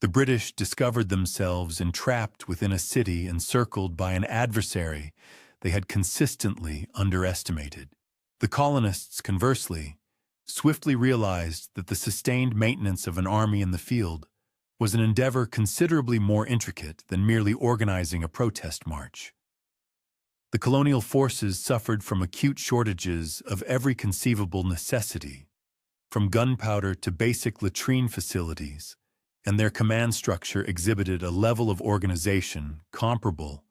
The British discovered themselves entrapped within a city encircled by an adversary they had consistently underestimated. The colonists, conversely, swiftly realized that the sustained maintenance of an army in the field was an endeavor considerably more intricate than merely organizing a protest march. The colonial forces suffered from acute shortages of every conceivable necessity, from gunpowder to basic latrine facilities, and their command structure exhibited a level of organization comparable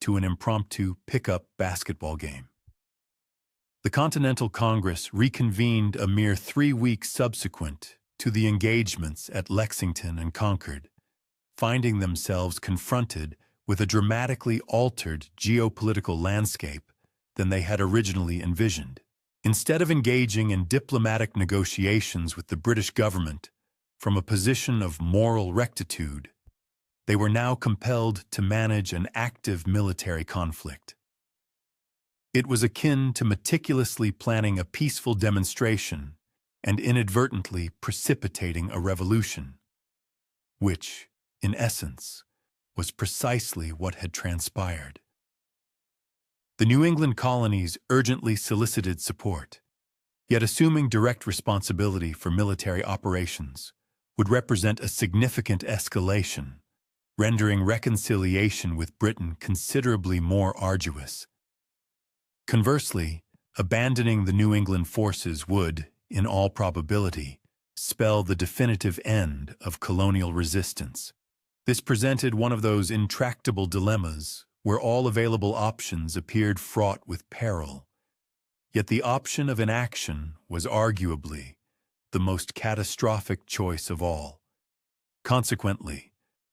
to an impromptu pickup basketball game. The Continental Congress reconvened a mere 3 weeks subsequent to the engagements at Lexington and Concord, finding themselves confronted with a dramatically altered geopolitical landscape than they had originally envisioned. Instead of engaging in diplomatic negotiations with the British government from a position of moral rectitude, they were now compelled to manage an active military conflict. It was akin to meticulously planning a peaceful demonstration and inadvertently precipitating a revolution, which, in essence, was precisely what had transpired. The New England colonies urgently solicited support, yet assuming direct responsibility for military operations would represent a significant escalation, rendering reconciliation with Britain considerably more arduous. Conversely, abandoning the New England forces would, in all probability, spell the definitive end of colonial resistance. This presented one of those intractable dilemmas where all available options appeared fraught with peril, yet the option of inaction was arguably the most catastrophic choice of all. Consequently,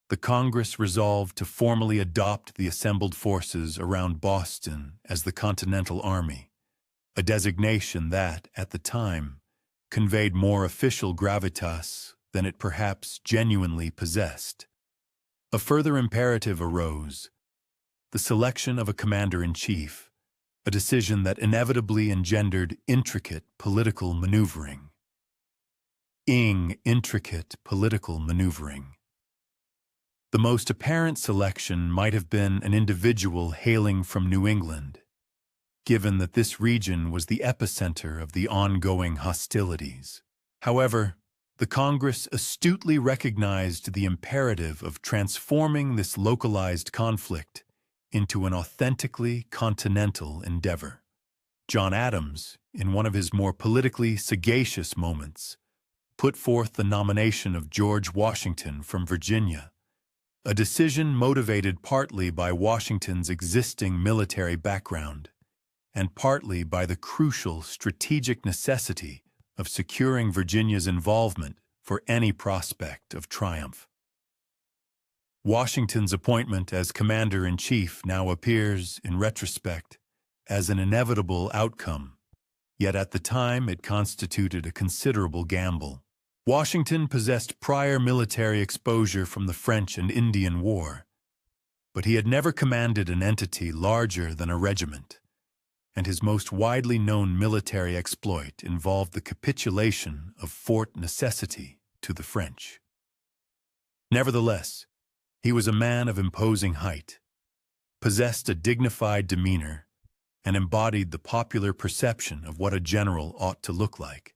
the Congress resolved to formally adopt the assembled forces around Boston as the Continental Army, a designation that, at the time, conveyed more official gravitas than it perhaps genuinely possessed. A further imperative arose: the selection of a commander-in-chief, a decision that inevitably engendered intricate political maneuvering. Intricate political maneuvering. The most apparent selection might have been an individual hailing from New England, given that this region was the epicenter of the ongoing hostilities. However, the Congress astutely recognized the imperative of transforming this localized conflict into an authentically continental endeavor. John Adams, in one of his more politically sagacious moments, put forth the nomination of George Washington from Virginia, a decision motivated partly by Washington's existing military background and partly by the crucial strategic necessity of securing Virginia's involvement for any prospect of triumph. Washington's appointment as commander-in-chief now appears, in retrospect, as an inevitable outcome, yet at the time it constituted a considerable gamble. Washington possessed prior military exposure from the French and Indian War, but he had never commanded an entity larger than a regiment, and his most widely known military exploit involved the capitulation of Fort Necessity to the French. Nevertheless, he was a man of imposing height, possessed a dignified demeanor, and embodied the popular perception of what a general ought to look like,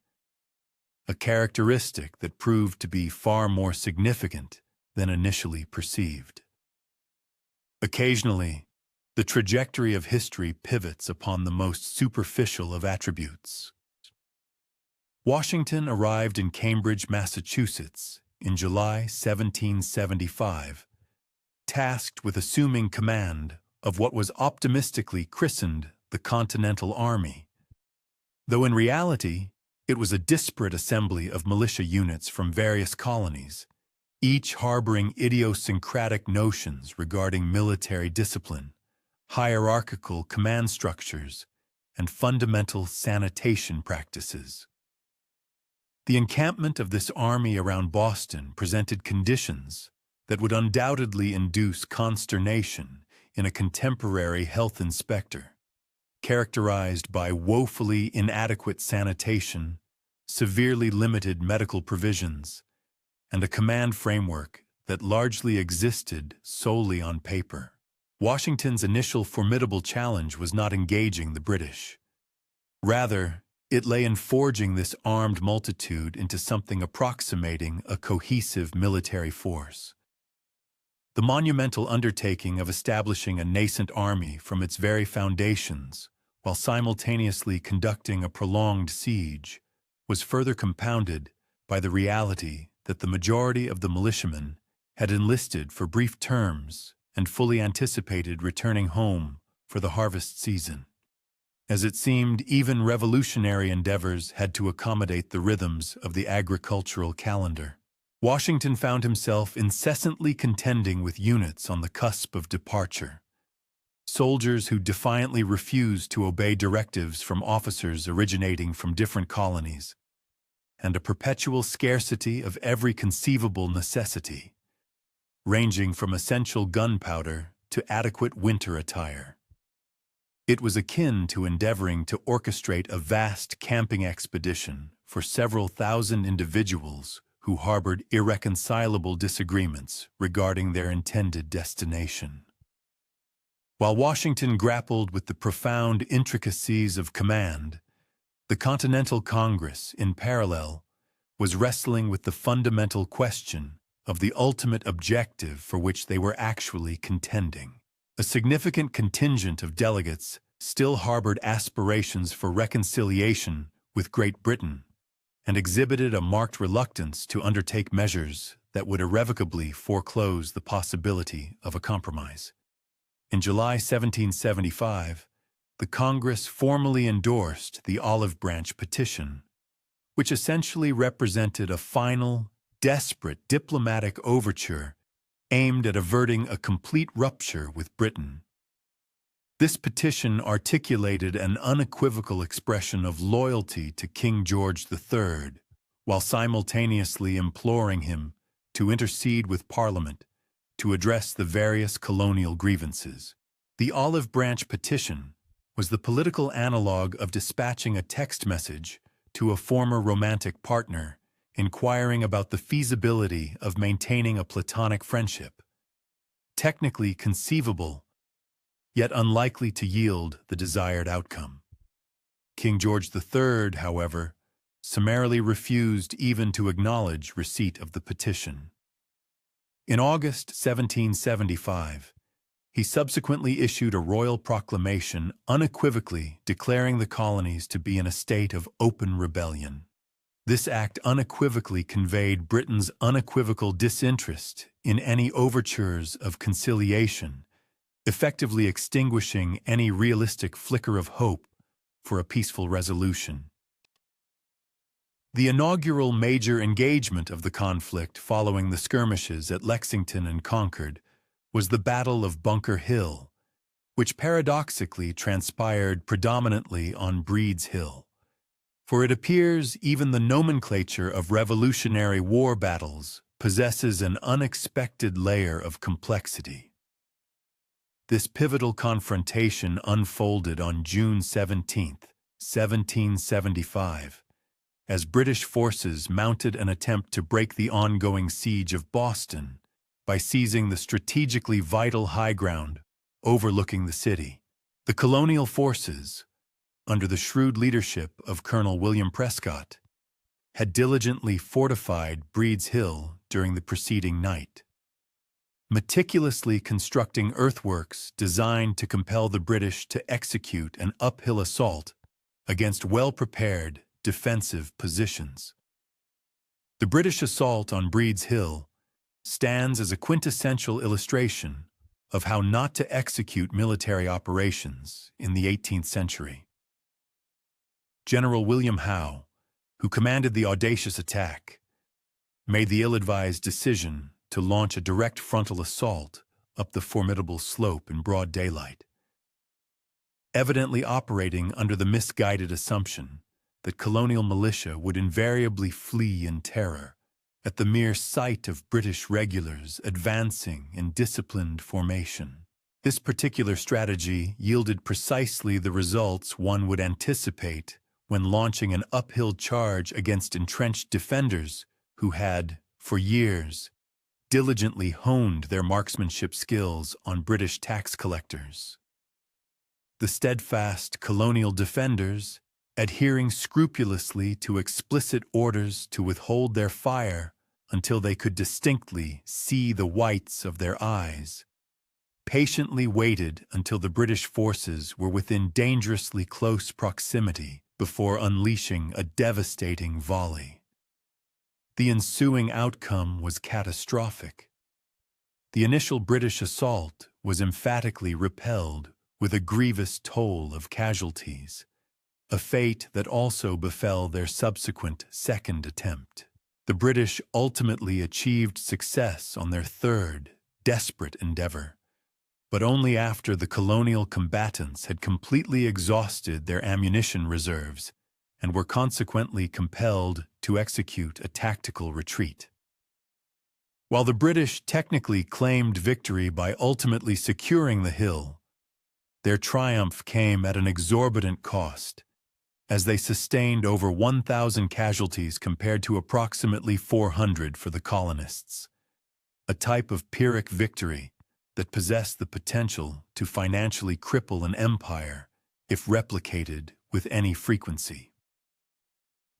a characteristic that proved to be far more significant than initially perceived. Occasionally, the trajectory of history pivots upon the most superficial of attributes. Washington arrived in Cambridge, Massachusetts, in July 1775, tasked with assuming command of what was optimistically christened the Continental Army, though in reality it was a disparate assembly of militia units from various colonies, each harboring idiosyncratic notions regarding military discipline, hierarchical command structures, and fundamental sanitation practices. The encampment of this army around Boston presented conditions that would undoubtedly induce consternation in a contemporary health inspector, characterized by woefully inadequate sanitation, severely limited medical provisions, and a command framework that largely existed solely on paper. Washington's initial formidable challenge was not engaging the British. Rather, it lay in forging this armed multitude into something approximating a cohesive military force. The monumental undertaking of establishing a nascent army from its very foundations, while simultaneously conducting a prolonged siege, was further compounded by the reality that the majority of the militiamen had enlisted for brief terms and fully anticipated returning home for the harvest season. As it seemed, even revolutionary endeavors had to accommodate the rhythms of the agricultural calendar. Washington found himself incessantly contending with units on the cusp of departure, soldiers who defiantly refused to obey directives from officers originating from different colonies, and a perpetual scarcity of every conceivable necessity, ranging from essential gunpowder to adequate winter attire. It was akin to endeavoring to orchestrate a vast camping expedition for several thousand individuals who harbored irreconcilable disagreements regarding their intended destination. While Washington grappled with the profound intricacies of command, the Continental Congress, in parallel, was wrestling with the fundamental question of the ultimate objective for which they were actually contending. A significant contingent of delegates still harbored aspirations for reconciliation with Great Britain and exhibited a marked reluctance to undertake measures that would irrevocably foreclose the possibility of a compromise. In July 1775, the Congress formally endorsed the Olive Branch Petition, which essentially represented a final, desperate diplomatic overture aimed at averting a complete rupture with Britain. This petition articulated an unequivocal expression of loyalty to King George III, while simultaneously imploring him to intercede with Parliament to address the various colonial grievances. The Olive Branch Petition was the political analog of dispatching a text message to a former romantic partner, inquiring about the feasibility of maintaining a platonic friendship. Technically conceivable, yet unlikely to yield the desired outcome. King George III, however, summarily refused even to acknowledge receipt of the petition. In August 1775, he subsequently issued a royal proclamation unequivocally declaring the colonies to be in a state of open rebellion. This act unequivocally conveyed Britain's unequivocal disinterest in any overtures of conciliation, effectively extinguishing any realistic flicker of hope for a peaceful resolution. The inaugural major engagement of the conflict following the skirmishes at Lexington and Concord was the Battle of Bunker Hill, which paradoxically transpired predominantly on Breed's Hill. For it appears even the nomenclature of Revolutionary War battles possesses an unexpected layer of complexity. This pivotal confrontation unfolded on June 17, 1775, as British forces mounted an attempt to break the ongoing siege of Boston by seizing the strategically vital high ground overlooking the city. The colonial forces, under the shrewd leadership of Colonel William Prescott, had diligently fortified Breed's Hill during the preceding night, meticulously constructing earthworks designed to compel the British to execute an uphill assault against well-prepared defensive positions. The British assault on Breed's Hill stands as a quintessential illustration of how not to execute military operations in the 18th century. General William Howe, who commanded the audacious attack, made the ill-advised decision to launch a direct frontal assault up the formidable slope in broad daylight, evidently operating under the misguided assumption that colonial militia would invariably flee in terror at the mere sight of British regulars advancing in disciplined formation. This particular strategy yielded precisely the results one would anticipate when launching an uphill charge against entrenched defenders who had, for years, diligently honed their marksmanship skills on British tax collectors. The steadfast colonial defenders, adhering scrupulously to explicit orders to withhold their fire until they could distinctly see the whites of their eyes, patiently waited until the British forces were within dangerously close proximity before unleashing a devastating volley. The ensuing outcome was catastrophic. The initial British assault was emphatically repelled with a grievous toll of casualties, a fate that also befell their subsequent second attempt. The British ultimately achieved success on their third, desperate endeavor, but only after the colonial combatants had completely exhausted their ammunition reserves and were consequently compelled to execute a tactical retreat. While the British technically claimed victory by ultimately securing the hill, their triumph came at an exorbitant cost, as they sustained over 1,000 casualties compared to approximately 400 for the colonists, a type of Pyrrhic victory that possessed the potential to financially cripple an empire if replicated with any frequency.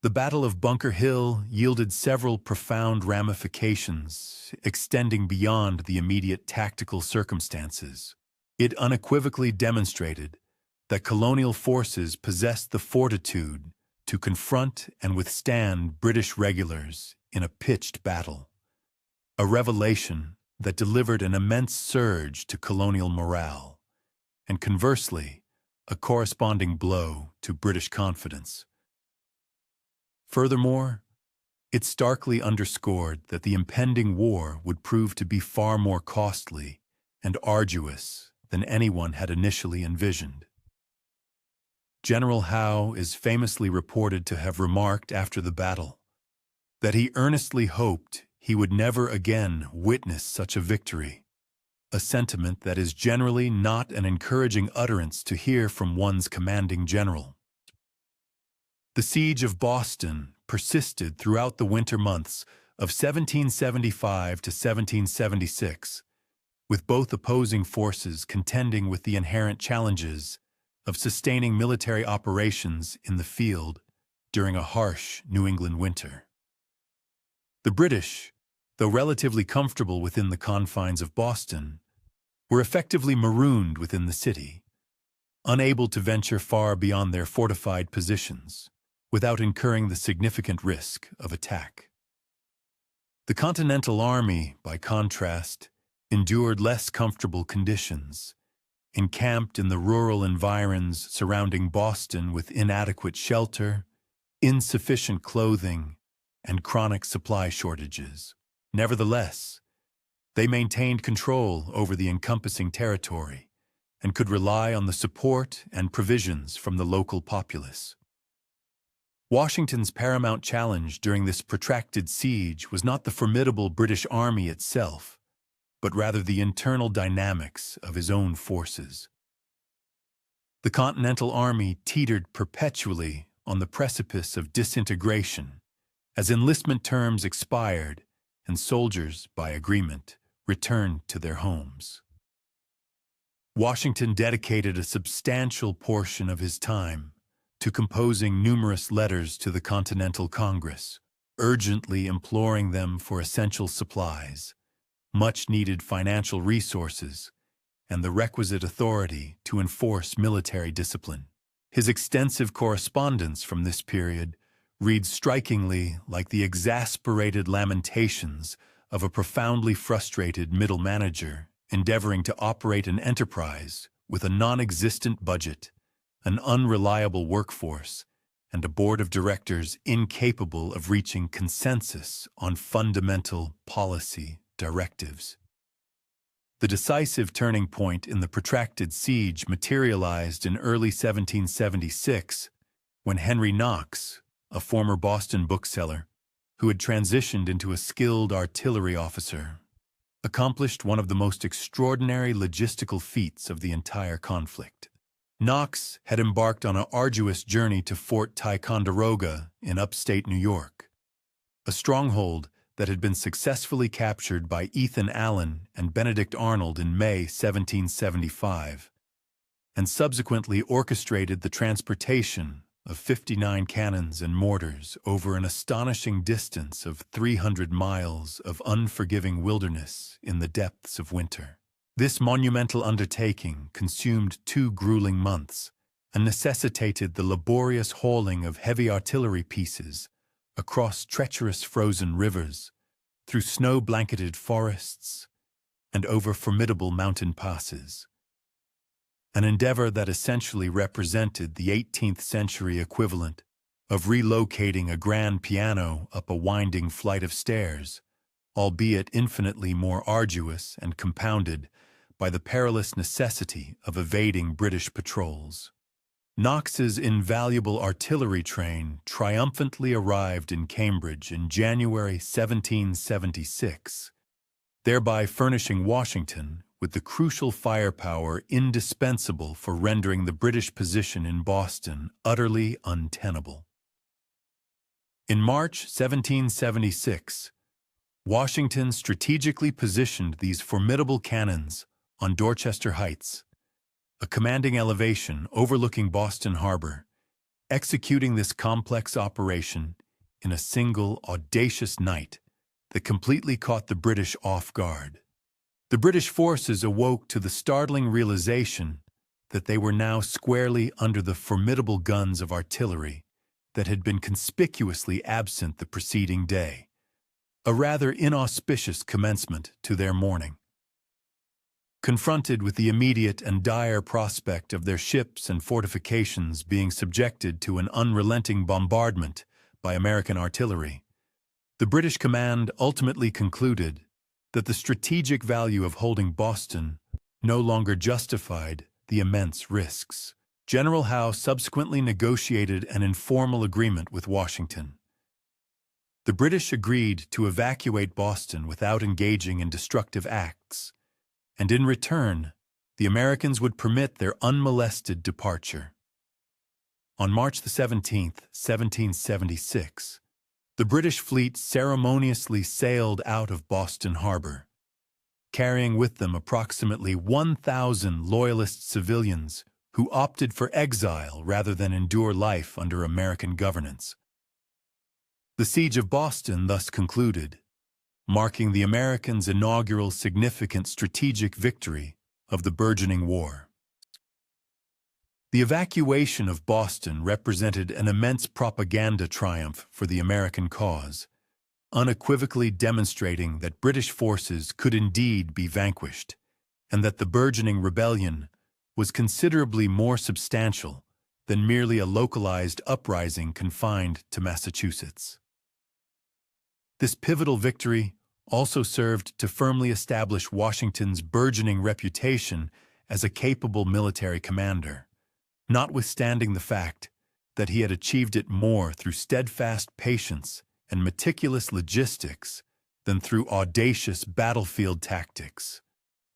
The Battle of Bunker Hill yielded several profound ramifications extending beyond the immediate tactical circumstances. It unequivocally demonstrated that colonial forces possessed the fortitude to confront and withstand British regulars in a pitched battle, a revelation that delivered an immense surge to colonial morale, and conversely, a corresponding blow to British confidence. Furthermore, it starkly underscored that the impending war would prove to be far more costly and arduous than anyone had initially envisioned. General Howe is famously reported to have remarked after the battle that he earnestly hoped he would never again witness such a victory, a sentiment that is generally not an encouraging utterance to hear from one's commanding general. The siege of Boston persisted throughout the winter months of 1775 to 1776, with both opposing forces contending with the inherent challenges of sustaining military operations in the field during a harsh New England winter. The British, though relatively comfortable within the confines of Boston, were effectively marooned within the city, unable to venture far beyond their fortified positions without incurring the significant risk of attack. The Continental Army, by contrast, endured less comfortable conditions, encamped in the rural environs surrounding Boston with inadequate shelter, insufficient clothing, and chronic supply shortages. Nevertheless, they maintained control over the encompassing territory and could rely on the support and provisions from the local populace. Washington's paramount challenge during this protracted siege was not the formidable British Army itself, but rather the internal dynamics of his own forces. The Continental Army teetered perpetually on the precipice of disintegration as enlistment terms expired and soldiers, by agreement, returned to their homes. Washington dedicated a substantial portion of his time to composing numerous letters to the Continental Congress, urgently imploring them for essential supplies, much-needed financial resources, and the requisite authority to enforce military discipline. His extensive correspondence from this period reads strikingly like the exasperated lamentations of a profoundly frustrated middle manager endeavoring to operate an enterprise with a non-existent budget, an unreliable workforce, and a board of directors incapable of reaching consensus on fundamental policy directives. The decisive turning point in the protracted siege materialized in early 1776 when Henry Knox, a former Boston bookseller who had transitioned into a skilled artillery officer, accomplished one of the most extraordinary logistical feats of the entire conflict. Knox had embarked on an arduous journey to Fort Ticonderoga in upstate New York, a stronghold that had been successfully captured by Ethan Allen and Benedict Arnold in May 1775, and subsequently orchestrated the transportation of 59 cannons and mortars over an astonishing distance of 300 miles of unforgiving wilderness in the depths of winter. This monumental undertaking consumed 2 grueling months and necessitated the laborious hauling of heavy artillery pieces across treacherous frozen rivers, through snow-blanketed forests, and over formidable mountain passes. An endeavor that essentially represented the 18th century equivalent of relocating a grand piano up a winding flight of stairs, albeit infinitely more arduous and compounded by the perilous necessity of evading British patrols. Knox's invaluable artillery train triumphantly arrived in Cambridge in January 1776, thereby furnishing Washington with the crucial firepower indispensable for rendering the British position in Boston utterly untenable. In March 1776, Washington strategically positioned these formidable cannons on Dorchester Heights, a commanding elevation overlooking Boston Harbor, executing this complex operation in a single audacious night that completely caught the British off guard. The British forces awoke to the startling realization that they were now squarely under the formidable guns of artillery that had been conspicuously absent the preceding day, a rather inauspicious commencement to their morning. Confronted with the immediate and dire prospect of their ships and fortifications being subjected to an unrelenting bombardment by American artillery, the British command ultimately concluded that the strategic value of holding Boston no longer justified the immense risks. General Howe subsequently negotiated an informal agreement with Washington. The British agreed to evacuate Boston without engaging in destructive acts, and in return, the Americans would permit their unmolested departure. On March 17, 1776, the British fleet ceremoniously sailed out of Boston Harbor, carrying with them approximately 1,000 Loyalist civilians who opted for exile rather than endure life under American governance. The Siege of Boston thus concluded, marking the Americans' inaugural significant strategic victory of the burgeoning war. The evacuation of Boston represented an immense propaganda triumph for the American cause, unequivocally demonstrating that British forces could indeed be vanquished, and that the burgeoning rebellion was considerably more substantial than merely a localized uprising confined to Massachusetts. This pivotal victory also served to firmly establish Washington's burgeoning reputation as a capable military commander, notwithstanding the fact that he had achieved it more through steadfast patience and meticulous logistics than through audacious battlefield tactics.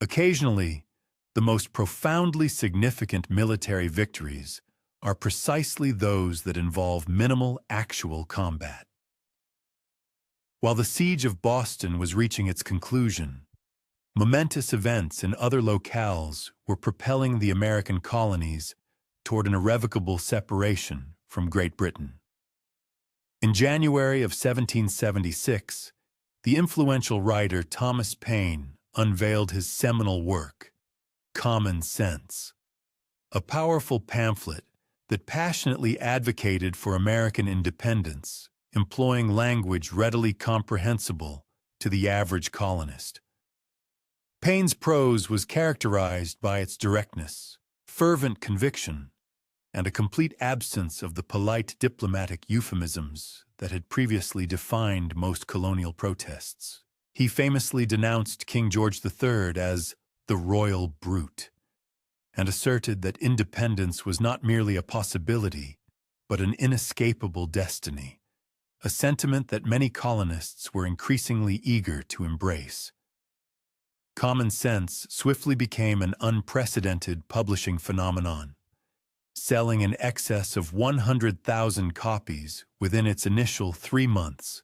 Occasionally, the most profoundly significant military victories are precisely those that involve minimal actual combat. While the siege of Boston was reaching its conclusion, Momentous events in other locales were propelling the American colonies toward an irrevocable separation from Great Britain. In January of 1776, the influential writer Thomas Paine unveiled his seminal work, Common Sense, a powerful pamphlet that passionately advocated for American independence, employing language readily comprehensible to the average colonist. Paine's prose was characterized by its directness, fervent conviction, and a complete absence of the polite diplomatic euphemisms that had previously defined most colonial protests. He famously denounced King George III as the royal brute, and asserted that independence was not merely a possibility, but an inescapable destiny, a sentiment that many colonists were increasingly eager to embrace. Common Sense swiftly became an unprecedented publishing phenomenon, selling in excess of 100,000 copies within its initial 3 months,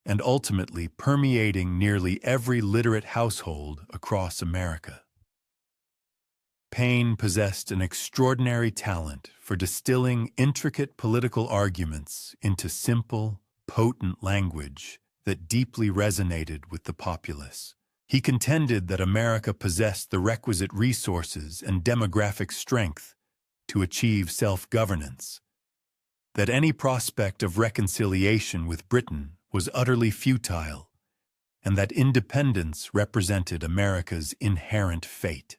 and ultimately permeating nearly every literate household across America. Paine possessed an extraordinary talent for distilling intricate political arguments into simple, potent language that deeply resonated with the populace. He contended that America possessed the requisite resources and demographic strength to achieve self-governance, that any prospect of reconciliation with Britain was utterly futile, and that independence represented America's inherent fate.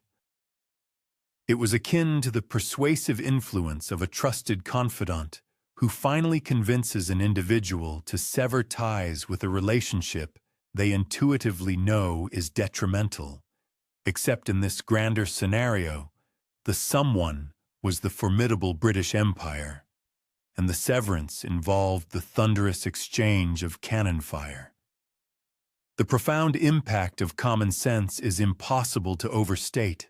It was akin to the persuasive influence of a trusted confidant who finally convinces an individual to sever ties with a relationship they intuitively know is detrimental, except in this grander scenario, the someone was the formidable British Empire, and the severance involved the thunderous exchange of cannon fire. The profound impact of Common Sense is impossible to overstate.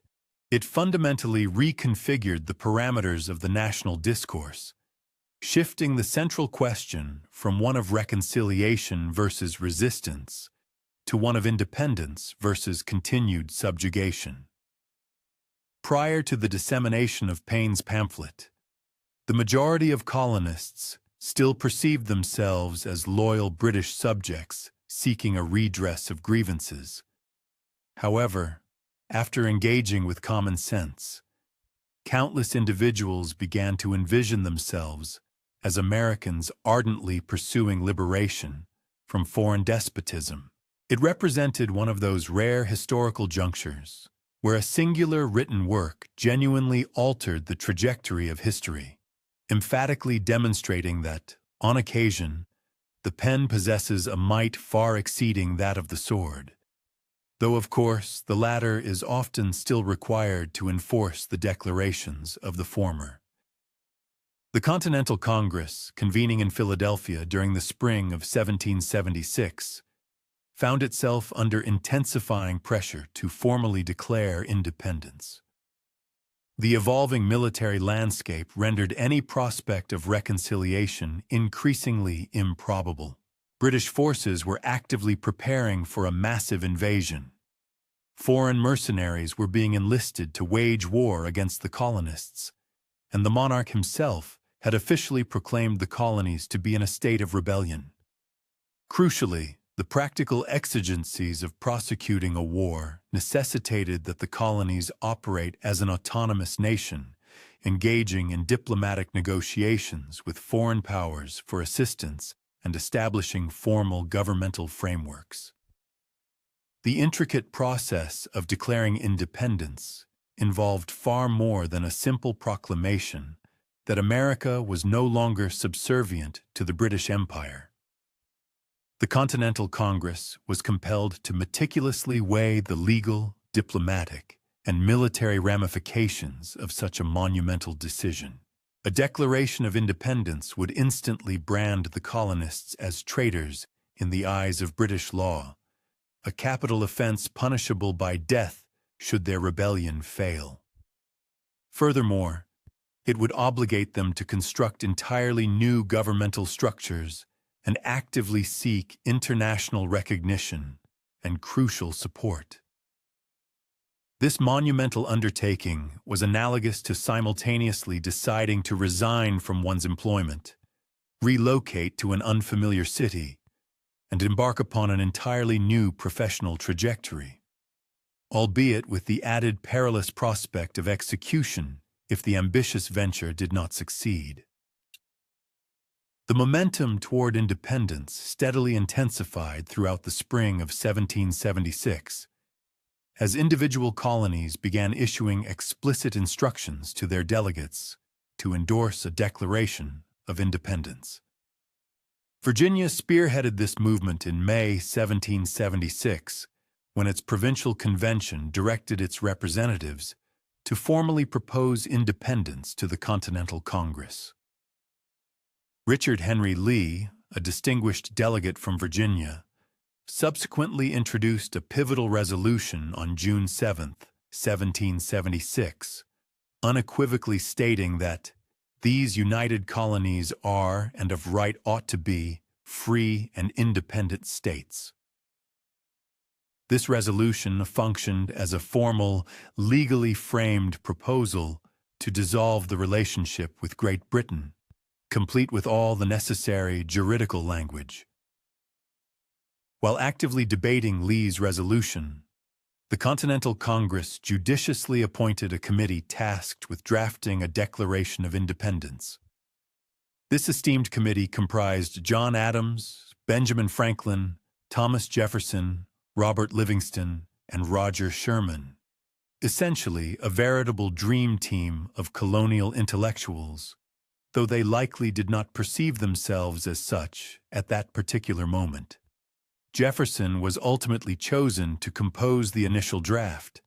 It fundamentally reconfigured the parameters of the national discourse, shifting the central question from one of reconciliation versus resistance to one of independence versus continued subjugation. Prior to the dissemination of Paine's pamphlet, the majority of colonists still perceived themselves as loyal British subjects seeking a redress of grievances. However, after engaging with Common Sense, countless individuals began to envision themselves as Americans ardently pursuing liberation from foreign despotism. It represented one of those rare historical junctures where a singular written work genuinely altered the trajectory of history, emphatically demonstrating that, on occasion, the pen possesses a might far exceeding that of the sword, though of course the latter is often still required to enforce the declarations of the former. The Continental Congress, convening in Philadelphia during the spring of 1776, found itself under intensifying pressure to formally declare independence. The evolving military landscape rendered any prospect of reconciliation increasingly improbable. British forces were actively preparing for a massive invasion. Foreign mercenaries were being enlisted to wage war against the colonists, and the monarch himself had officially proclaimed the colonies to be in a state of rebellion. Crucially, the practical exigencies of prosecuting a war necessitated that the colonies operate as an autonomous nation, engaging in diplomatic negotiations with foreign powers for assistance and establishing formal governmental frameworks. The intricate process of declaring independence involved far more than a simple proclamation that America was no longer subservient to the British Empire. The Continental Congress was compelled to meticulously weigh the legal, diplomatic, and military ramifications of such a monumental decision. A declaration of independence would instantly brand the colonists as traitors in the eyes of British law, a capital offense punishable by death should their rebellion fail. Furthermore, it would obligate them to construct entirely new governmental structures and actively seek international recognition and crucial support. This monumental undertaking was analogous to simultaneously deciding to resign from one's employment, relocate to an unfamiliar city, and embark upon an entirely new professional trajectory, albeit with the added perilous prospect of execution if the ambitious venture did not succeed. The momentum toward independence steadily intensified throughout the spring of 1776, as individual colonies began issuing explicit instructions to their delegates to endorse a declaration of independence. Virginia spearheaded this movement in May 1776, when its provincial convention directed its representatives to formally propose independence to the Continental Congress. Richard Henry Lee, a distinguished delegate from Virginia, subsequently introduced a pivotal resolution on June 7, 1776, unequivocally stating that these united colonies are, and of right ought to be, free and independent states. This resolution functioned as a formal, legally framed proposal to dissolve the relationship with Great Britain, complete with all the necessary juridical language. While actively debating Lee's resolution, the Continental Congress judiciously appointed a committee tasked with drafting a Declaration of Independence. This esteemed committee comprised John Adams, Benjamin Franklin, Thomas Jefferson, Robert Livingston, and Roger Sherman, essentially a veritable dream team of colonial intellectuals, though they likely did not perceive themselves as such at that particular moment. Jefferson was ultimately chosen to compose the initial draft,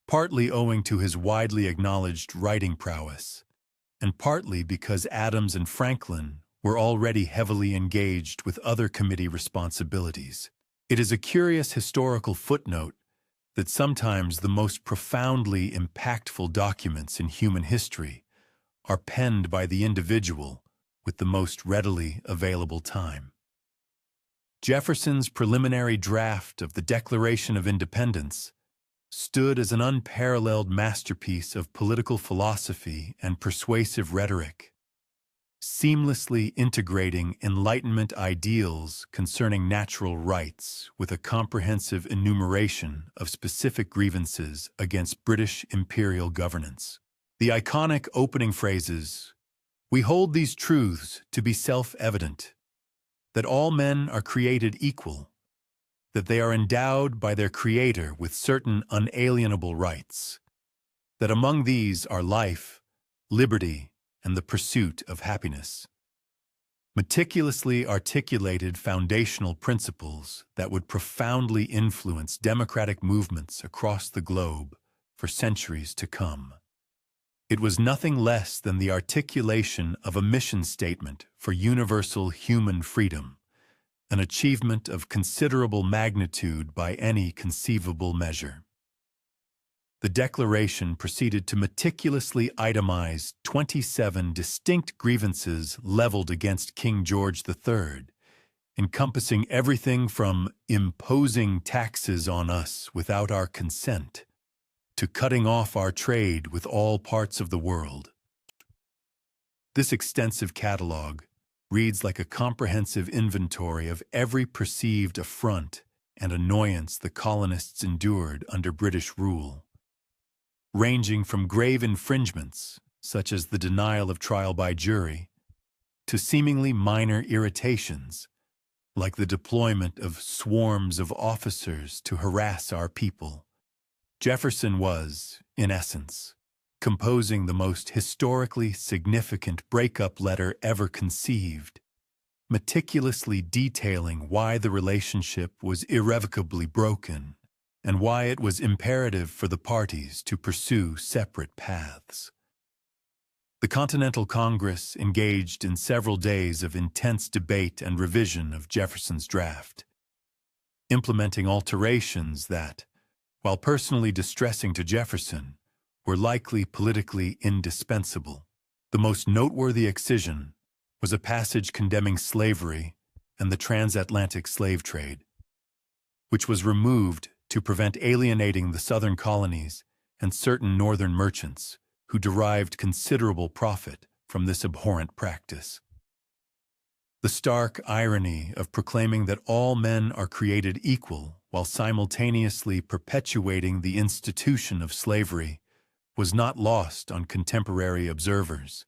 partly owing to his widely acknowledged writing prowess, and partly because Adams and Franklin were already heavily engaged with other committee responsibilities. It is a curious historical footnote that sometimes the most profoundly impactful documents in human history are penned by the individual with the most readily available time. Jefferson's preliminary draft of the Declaration of Independence stood as an unparalleled masterpiece of political philosophy and persuasive rhetoric, seamlessly integrating Enlightenment ideals concerning natural rights with a comprehensive enumeration of specific grievances against British imperial governance. The iconic opening phrases, "We hold these truths to be self-evident, that all men are created equal, that they are endowed by their Creator with certain unalienable rights, that among these are life, liberty, and the pursuit of happiness," meticulously articulated foundational principles that would profoundly influence democratic movements across the globe for centuries to come. It was nothing less than the articulation of a mission statement for universal human freedom, an achievement of considerable magnitude by any conceivable measure. The Declaration proceeded to meticulously itemize 27 distinct grievances leveled against King George III, encompassing everything from imposing taxes on us without our consent to cutting off our trade with all parts of the world. This extensive catalog reads like a comprehensive inventory of every perceived affront and annoyance the colonists endured under British rule, ranging from grave infringements, such as the denial of trial by jury, to seemingly minor irritations, like the deployment of swarms of officers to harass our people. Jefferson was, in essence, composing the most historically significant breakup letter ever conceived, meticulously detailing why the relationship was irrevocably broken and why it was imperative for the parties to pursue separate paths. The Continental Congress engaged in several days of intense debate and revision of Jefferson's draft, implementing alterations that, while personally distressing to Jefferson, were likely politically indispensable. The most noteworthy excision was a passage condemning slavery and the transatlantic slave trade, which was removed to prevent alienating the southern colonies and certain northern merchants who derived considerable profit from this abhorrent practice. The stark irony of proclaiming that all men are created equal while simultaneously perpetuating the institution of slavery was not lost on contemporary observers,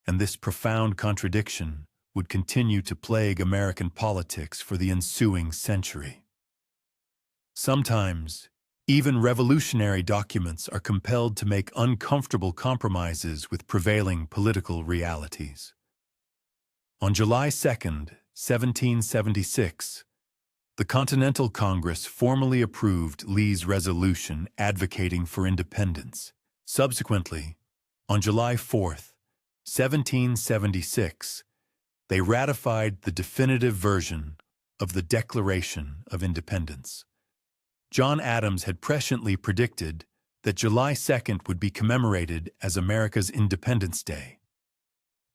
and this profound contradiction would continue to plague American politics for the ensuing century. Sometimes, even revolutionary documents are compelled to make uncomfortable compromises with prevailing political realities. On July 2, 1776, the Continental Congress formally approved Lee's resolution advocating for independence. Subsequently, on July 4, 1776, they ratified the definitive version of the Declaration of Independence. John Adams had presciently predicted that July 2nd would be commemorated as America's Independence Day.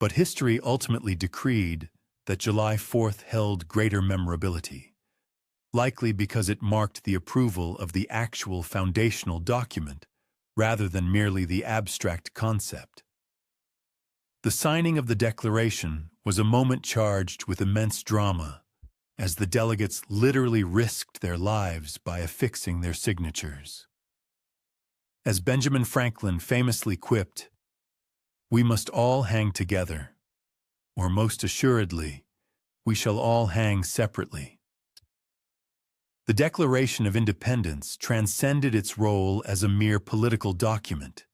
But history ultimately decreed that July 4th held greater memorability, likely because it marked the approval of the actual foundational document rather than merely the abstract concept. The signing of the Declaration was a moment charged with immense drama, as the delegates literally risked their lives by affixing their signatures. As Benjamin Franklin famously quipped, "We must all hang together, or most assuredly, we shall all hang separately." The Declaration of Independence transcended its role as a mere political document.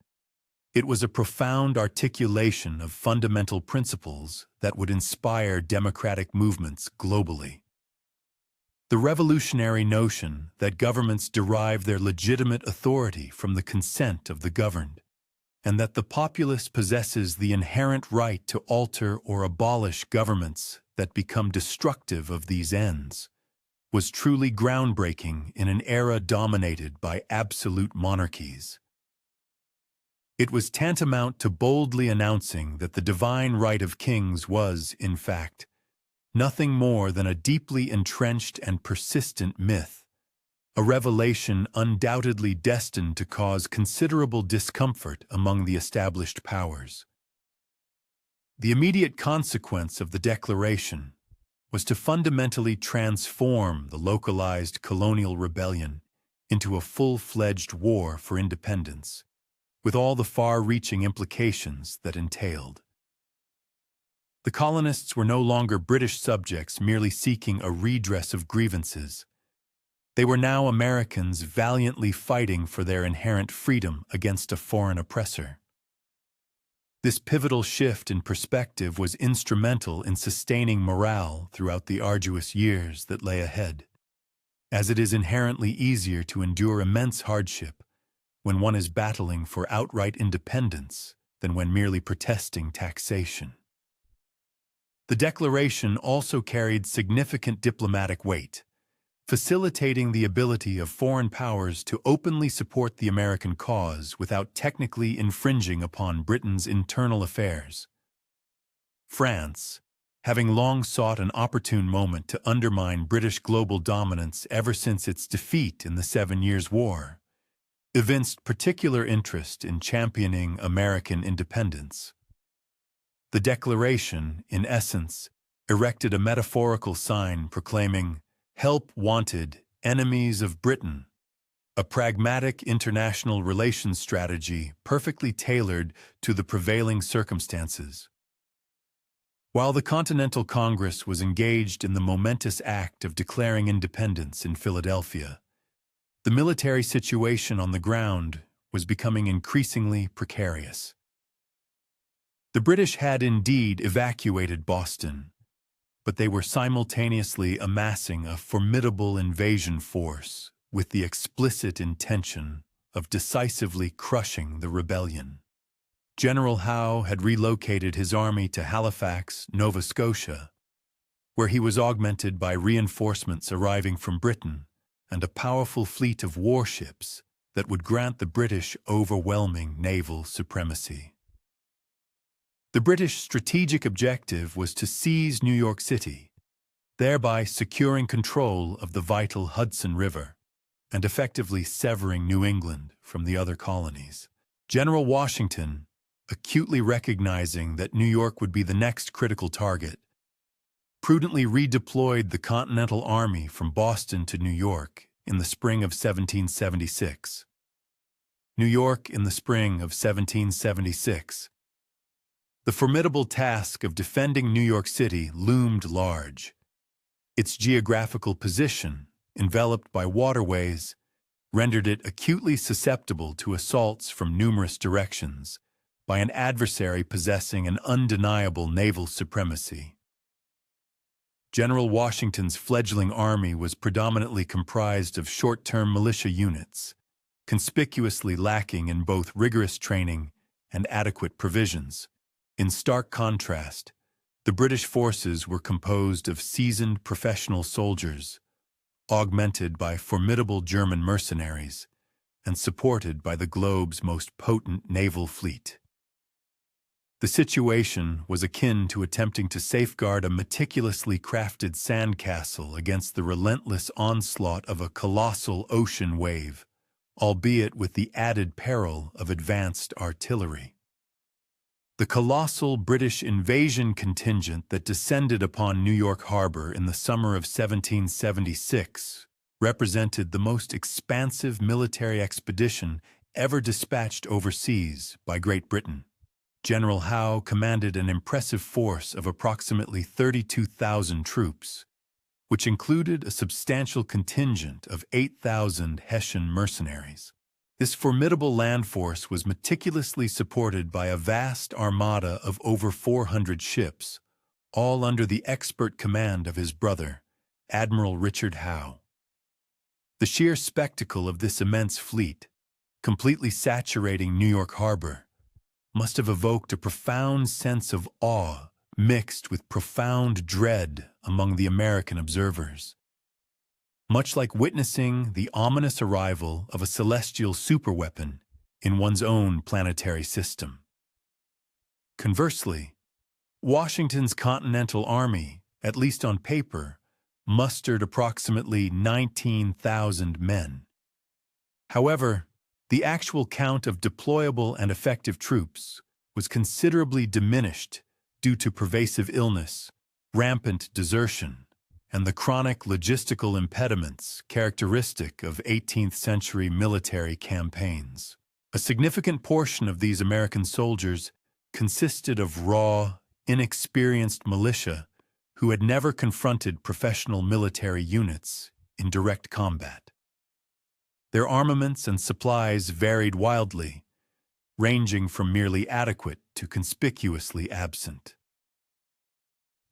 It was a profound articulation of fundamental principles that would inspire democratic movements globally. The revolutionary notion that governments derive their legitimate authority from the consent of the governed, and that the populace possesses the inherent right to alter or abolish governments that become destructive of these ends, was truly groundbreaking in an era dominated by absolute monarchies. It was tantamount to boldly announcing that the divine right of kings was, in fact, nothing more than a deeply entrenched and persistent myth, a revelation undoubtedly destined to cause considerable discomfort among the established powers. The immediate consequence of the Declaration was to fundamentally transform the localized colonial rebellion into a full-fledged war for independence, with all the far-reaching implications that entailed. The colonists were no longer British subjects merely seeking a redress of grievances. They were now Americans valiantly fighting for their inherent freedom against a foreign oppressor. This pivotal shift in perspective was instrumental in sustaining morale throughout the arduous years that lay ahead, as it is inherently easier to endure immense hardship when one is battling for outright independence than when merely protesting taxation. The Declaration also carried significant diplomatic weight, facilitating the ability of foreign powers to openly support the American cause without technically infringing upon Britain's internal affairs. France, having long sought an opportune moment to undermine British global dominance ever since its defeat in the 7 Years' War, evinced particular interest in championing American independence. The Declaration, in essence, erected a metaphorical sign proclaiming, "Help wanted, enemies of Britain," a pragmatic international relations strategy perfectly tailored to the prevailing circumstances. While the Continental Congress was engaged in the momentous act of declaring independence in Philadelphia, the military situation on the ground was becoming increasingly precarious. The British had indeed evacuated Boston, but they were simultaneously amassing a formidable invasion force with the explicit intention of decisively crushing the rebellion. General Howe had relocated his army to Halifax, Nova Scotia, where he was augmented by reinforcements arriving from Britain and a powerful fleet of warships that would grant the British overwhelming naval supremacy. The British strategic objective was to seize New York City, thereby securing control of the vital Hudson River, and effectively severing New England from the other colonies. General Washington, acutely recognizing that New York would be the next critical target, prudently redeployed the Continental Army from Boston to New York in the spring of 1776. New York in the spring of 1776. The formidable task of defending New York City loomed large. Its geographical position, enveloped by waterways, rendered it acutely susceptible to assaults from numerous directions by an adversary possessing an undeniable naval supremacy. General Washington's fledgling army was predominantly comprised of short-term militia units, conspicuously lacking in both rigorous training and adequate provisions. In stark contrast, the British forces were composed of seasoned professional soldiers, augmented by formidable German mercenaries, and supported by the globe's most potent naval fleet. The situation was akin to attempting to safeguard a meticulously crafted sandcastle against the relentless onslaught of a colossal ocean wave, albeit with the added peril of advanced artillery. The colossal British invasion contingent that descended upon New York Harbor in the summer of 1776 represented the most expansive military expedition ever dispatched overseas by Great Britain. General Howe commanded an impressive force of approximately 32,000 troops, which included a substantial contingent of 8,000 Hessian mercenaries. This formidable land force was meticulously supported by a vast armada of over 400 ships, all under the expert command of his brother, Admiral Richard Howe. The sheer spectacle of this immense fleet, completely saturating New York Harbor, must have evoked a profound sense of awe mixed with profound dread among the American observers. Much like witnessing the ominous arrival of a celestial superweapon in one's own planetary system. Conversely, Washington's Continental Army, at least on paper, mustered approximately 19,000 men. However, the actual count of deployable and effective troops was considerably diminished due to pervasive illness, rampant desertion, and the chronic logistical impediments characteristic of 18th-century military campaigns. A significant portion of these American soldiers consisted of raw, inexperienced militia who had never confronted professional military units in direct combat. Their armaments and supplies varied wildly, ranging from merely adequate to conspicuously absent.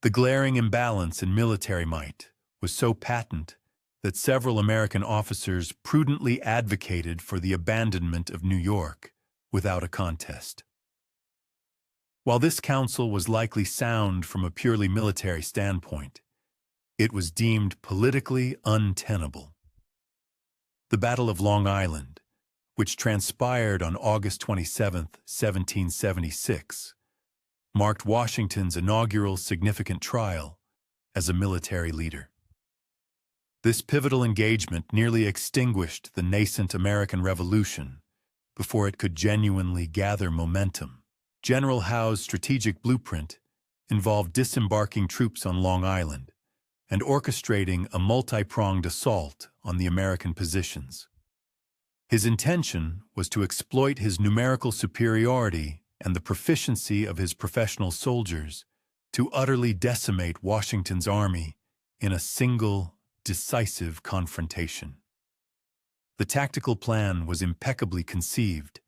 The glaring imbalance in military might was so patent that several American officers prudently advocated for the abandonment of New York without a contest. While this counsel was likely sound from a purely military standpoint, it was deemed politically untenable. The Battle of Long Island, which transpired on August 27, 1776, marked Washington's inaugural significant trial as a military leader. This pivotal engagement nearly extinguished the nascent American Revolution before it could genuinely gather momentum. General Howe's strategic blueprint involved disembarking troops on Long Island and orchestrating a multi-pronged assault on the American positions. His intention was to exploit his numerical superiority and the proficiency of his professional soldiers to utterly decimate Washington's army in a single, decisive confrontation. The tactical plan was impeccably conceived,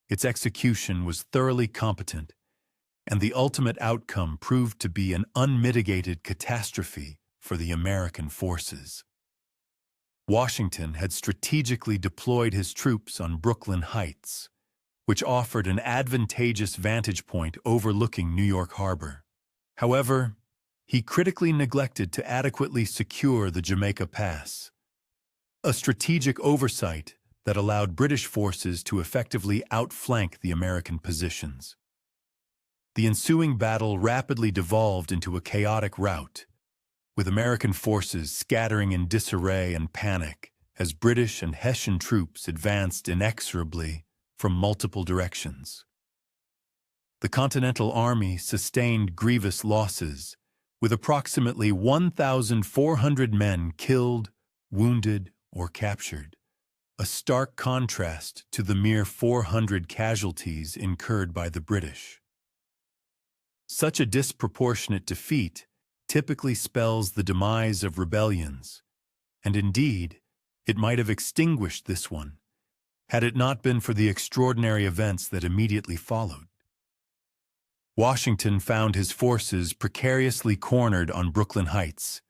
its execution was thoroughly competent, and the ultimate outcome proved to be an unmitigated catastrophe for the American forces. Washington had strategically deployed his troops on Brooklyn Heights, which offered an advantageous vantage point overlooking New York Harbor. However, he critically neglected to adequately secure the Jamaica Pass, a strategic oversight that allowed British forces to effectively outflank the American positions. The ensuing battle rapidly devolved into a chaotic rout, with American forces scattering in disarray and panic as British and Hessian troops advanced inexorably from multiple directions. The Continental Army sustained grievous losses, with approximately 1,400 men killed, wounded, or captured, a stark contrast to the mere 400 casualties incurred by the British. Such a disproportionate defeat typically spells the demise of rebellions, and indeed, it might have extinguished this one, had it not been for the extraordinary events that immediately followed. Washington found his forces precariously cornered on Brooklyn Heights,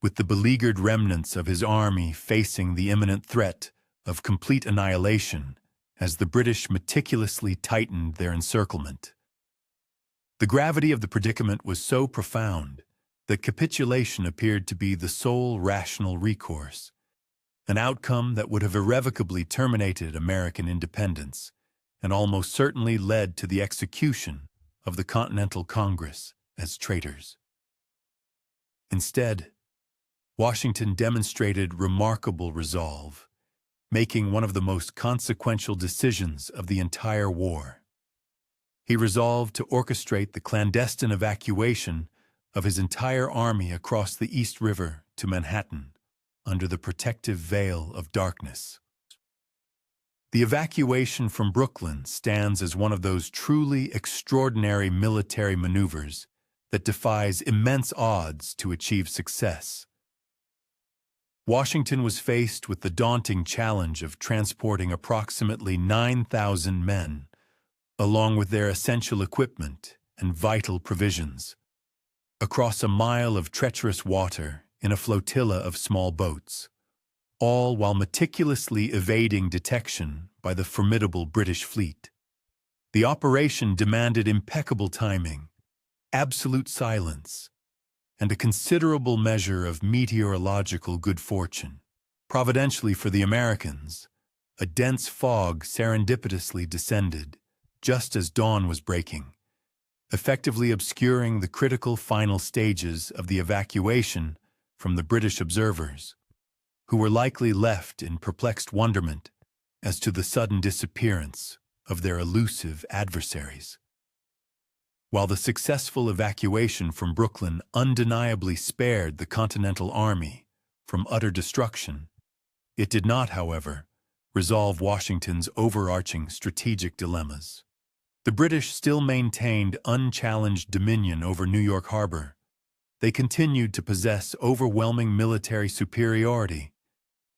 with the beleaguered remnants of his army facing the imminent threat of complete annihilation as the British meticulously tightened their encirclement. The gravity of the predicament was so profound that capitulation appeared to be the sole rational recourse, an outcome that would have irrevocably terminated American independence and almost certainly led to the execution of the Continental Congress as traitors. Instead, Washington demonstrated remarkable resolve, making one of the most consequential decisions of the entire war. He resolved to orchestrate the clandestine evacuation of his entire army across the East River to Manhattan under the protective veil of darkness. The evacuation from Brooklyn stands as one of those truly extraordinary military maneuvers that defies immense odds to achieve success. Washington was faced with the daunting challenge of transporting approximately 9,000 men, along with their essential equipment and vital provisions, across a mile of treacherous water in a flotilla of small boats, all while meticulously evading detection by the formidable British fleet. The operation demanded impeccable timing, absolute silence, and a considerable measure of meteorological good fortune. Providentially for the Americans, a dense fog serendipitously descended just as dawn was breaking, effectively obscuring the critical final stages of the evacuation from the British observers, who were likely left in perplexed wonderment as to the sudden disappearance of their elusive adversaries. While the successful evacuation from Brooklyn undeniably spared the Continental Army from utter destruction, it did not, however, resolve Washington's overarching strategic dilemmas. The British still maintained unchallenged dominion over New York Harbor. They continued to possess overwhelming military superiority,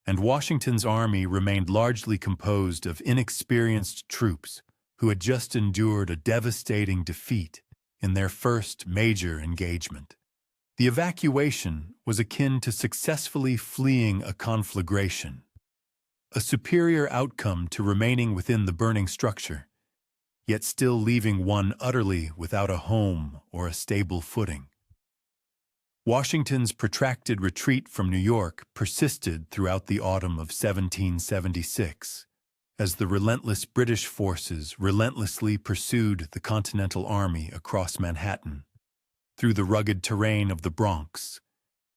and Washington's army remained largely composed of inexperienced troops who had just endured a devastating defeat in their first major engagement. The evacuation was akin to successfully fleeing a conflagration, a superior outcome to remaining within the burning structure, yet still leaving one utterly without a home or a stable footing. Washington's protracted retreat from New York persisted throughout the autumn of 1776, as the relentless British forces relentlessly pursued the Continental Army across Manhattan, through the rugged terrain of the Bronx,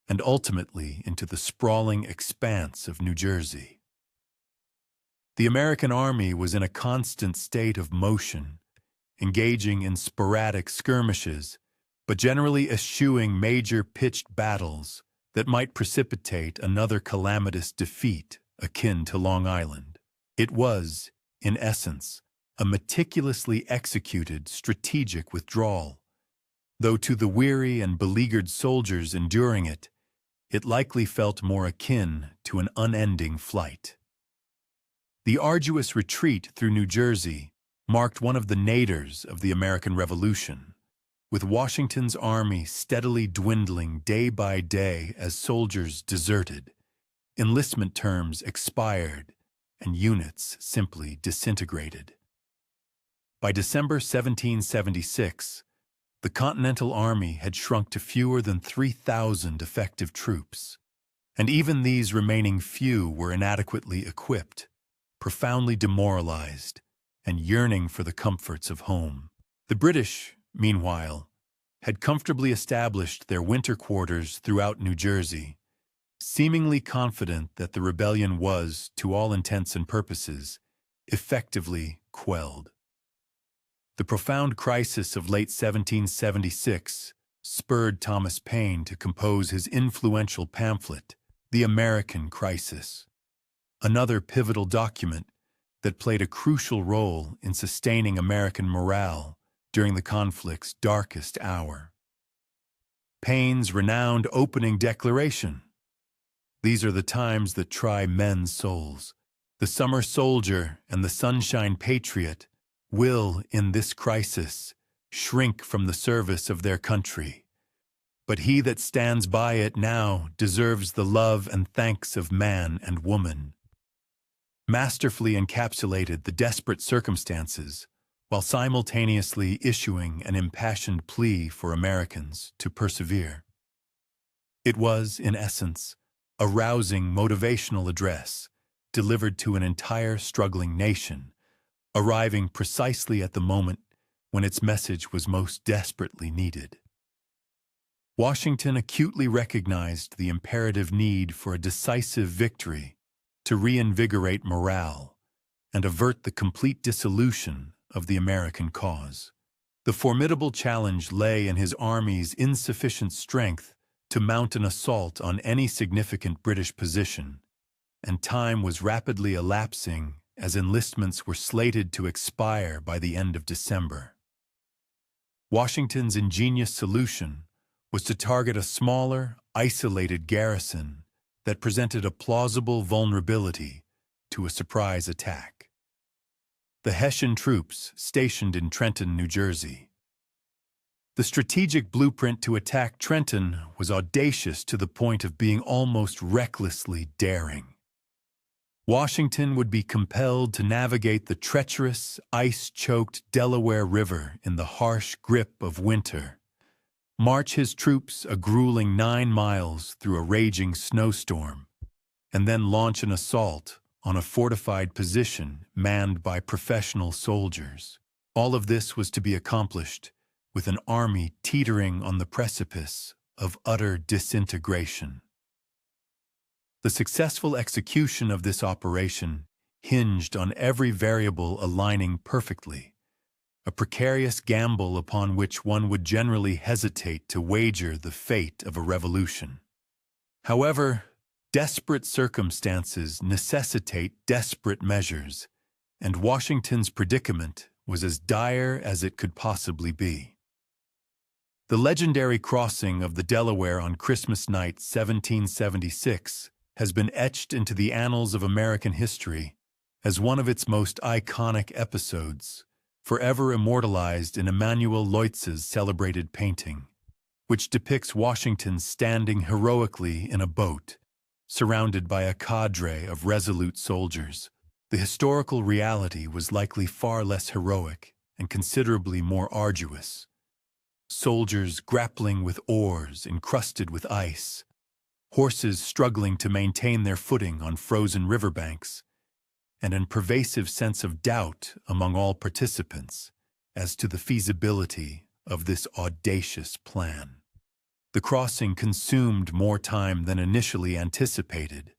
and ultimately into the sprawling expanse of New Jersey. The American army was in a constant state of motion, engaging in sporadic skirmishes, but generally eschewing major pitched battles that might precipitate another calamitous defeat akin to Long Island. It was, in essence, a meticulously executed strategic withdrawal, though to the weary and beleaguered soldiers enduring it, it likely felt more akin to an unending flight. The arduous retreat through New Jersey marked one of the nadirs of the American Revolution, with Washington's army steadily dwindling day by day as soldiers deserted, enlistment terms expired, and units simply disintegrated. By December 1776, the Continental Army had shrunk to fewer than 3,000 effective troops, and even these remaining few were inadequately equipped, profoundly demoralized, and yearning for the comforts of home. The British, meanwhile, had comfortably established their winter quarters throughout New Jersey, seemingly confident that the rebellion was, to all intents and purposes, effectively quelled. The profound crisis of late 1776 spurred Thomas Paine to compose his influential pamphlet, The American Crisis, another pivotal document that played a crucial role in sustaining American morale during the conflict's darkest hour. Paine's renowned opening declaration. These are the times that try men's souls. The summer soldier and the sunshine patriot will, in this crisis, shrink from the service of their country. But he that stands by it now deserves the love and thanks of man and woman. Masterfully encapsulated the desperate circumstances, while simultaneously issuing an impassioned plea for Americans to persevere. It was, in essence, a rousing motivational address delivered to an entire struggling nation, arriving precisely at the moment when its message was most desperately needed. Washington acutely recognized the imperative need for a decisive victory to reinvigorate morale and avert the complete dissolution of the American cause. The formidable challenge lay in his army's insufficient strength to mount an assault on any significant British position, and time was rapidly elapsing as enlistments were slated to expire by the end of December. Washington's ingenious solution was to target a smaller, isolated garrison that presented a plausible vulnerability to a surprise attack. The Hessian troops stationed in Trenton, New Jersey. The strategic blueprint to attack Trenton was audacious to the point of being almost recklessly daring. Washington would be compelled to navigate the treacherous, ice-choked Delaware River in the harsh grip of winter, march his troops a grueling 9 miles through a raging snowstorm, and then launch an assault on a fortified position manned by professional soldiers. All of this was to be accomplished with an army teetering on the precipice of utter disintegration. The successful execution of this operation hinged on every variable aligning perfectly, a precarious gamble upon which one would generally hesitate to wager the fate of a revolution. However, desperate circumstances necessitate desperate measures, and Washington's predicament was as dire as it could possibly be. The legendary crossing of the Delaware on Christmas night 1776 has been etched into the annals of American history as one of its most iconic episodes, forever immortalized in Emanuel Lewitz's celebrated painting, which depicts Washington standing heroically in a boat, surrounded by a cadre of resolute soldiers. The historical reality was likely far less heroic and considerably more arduous. Soldiers grappling with oars encrusted with ice, horses struggling to maintain their footing on frozen riverbanks, and a pervasive sense of doubt among all participants as to the feasibility of this audacious plan. The crossing consumed more time than initially anticipated,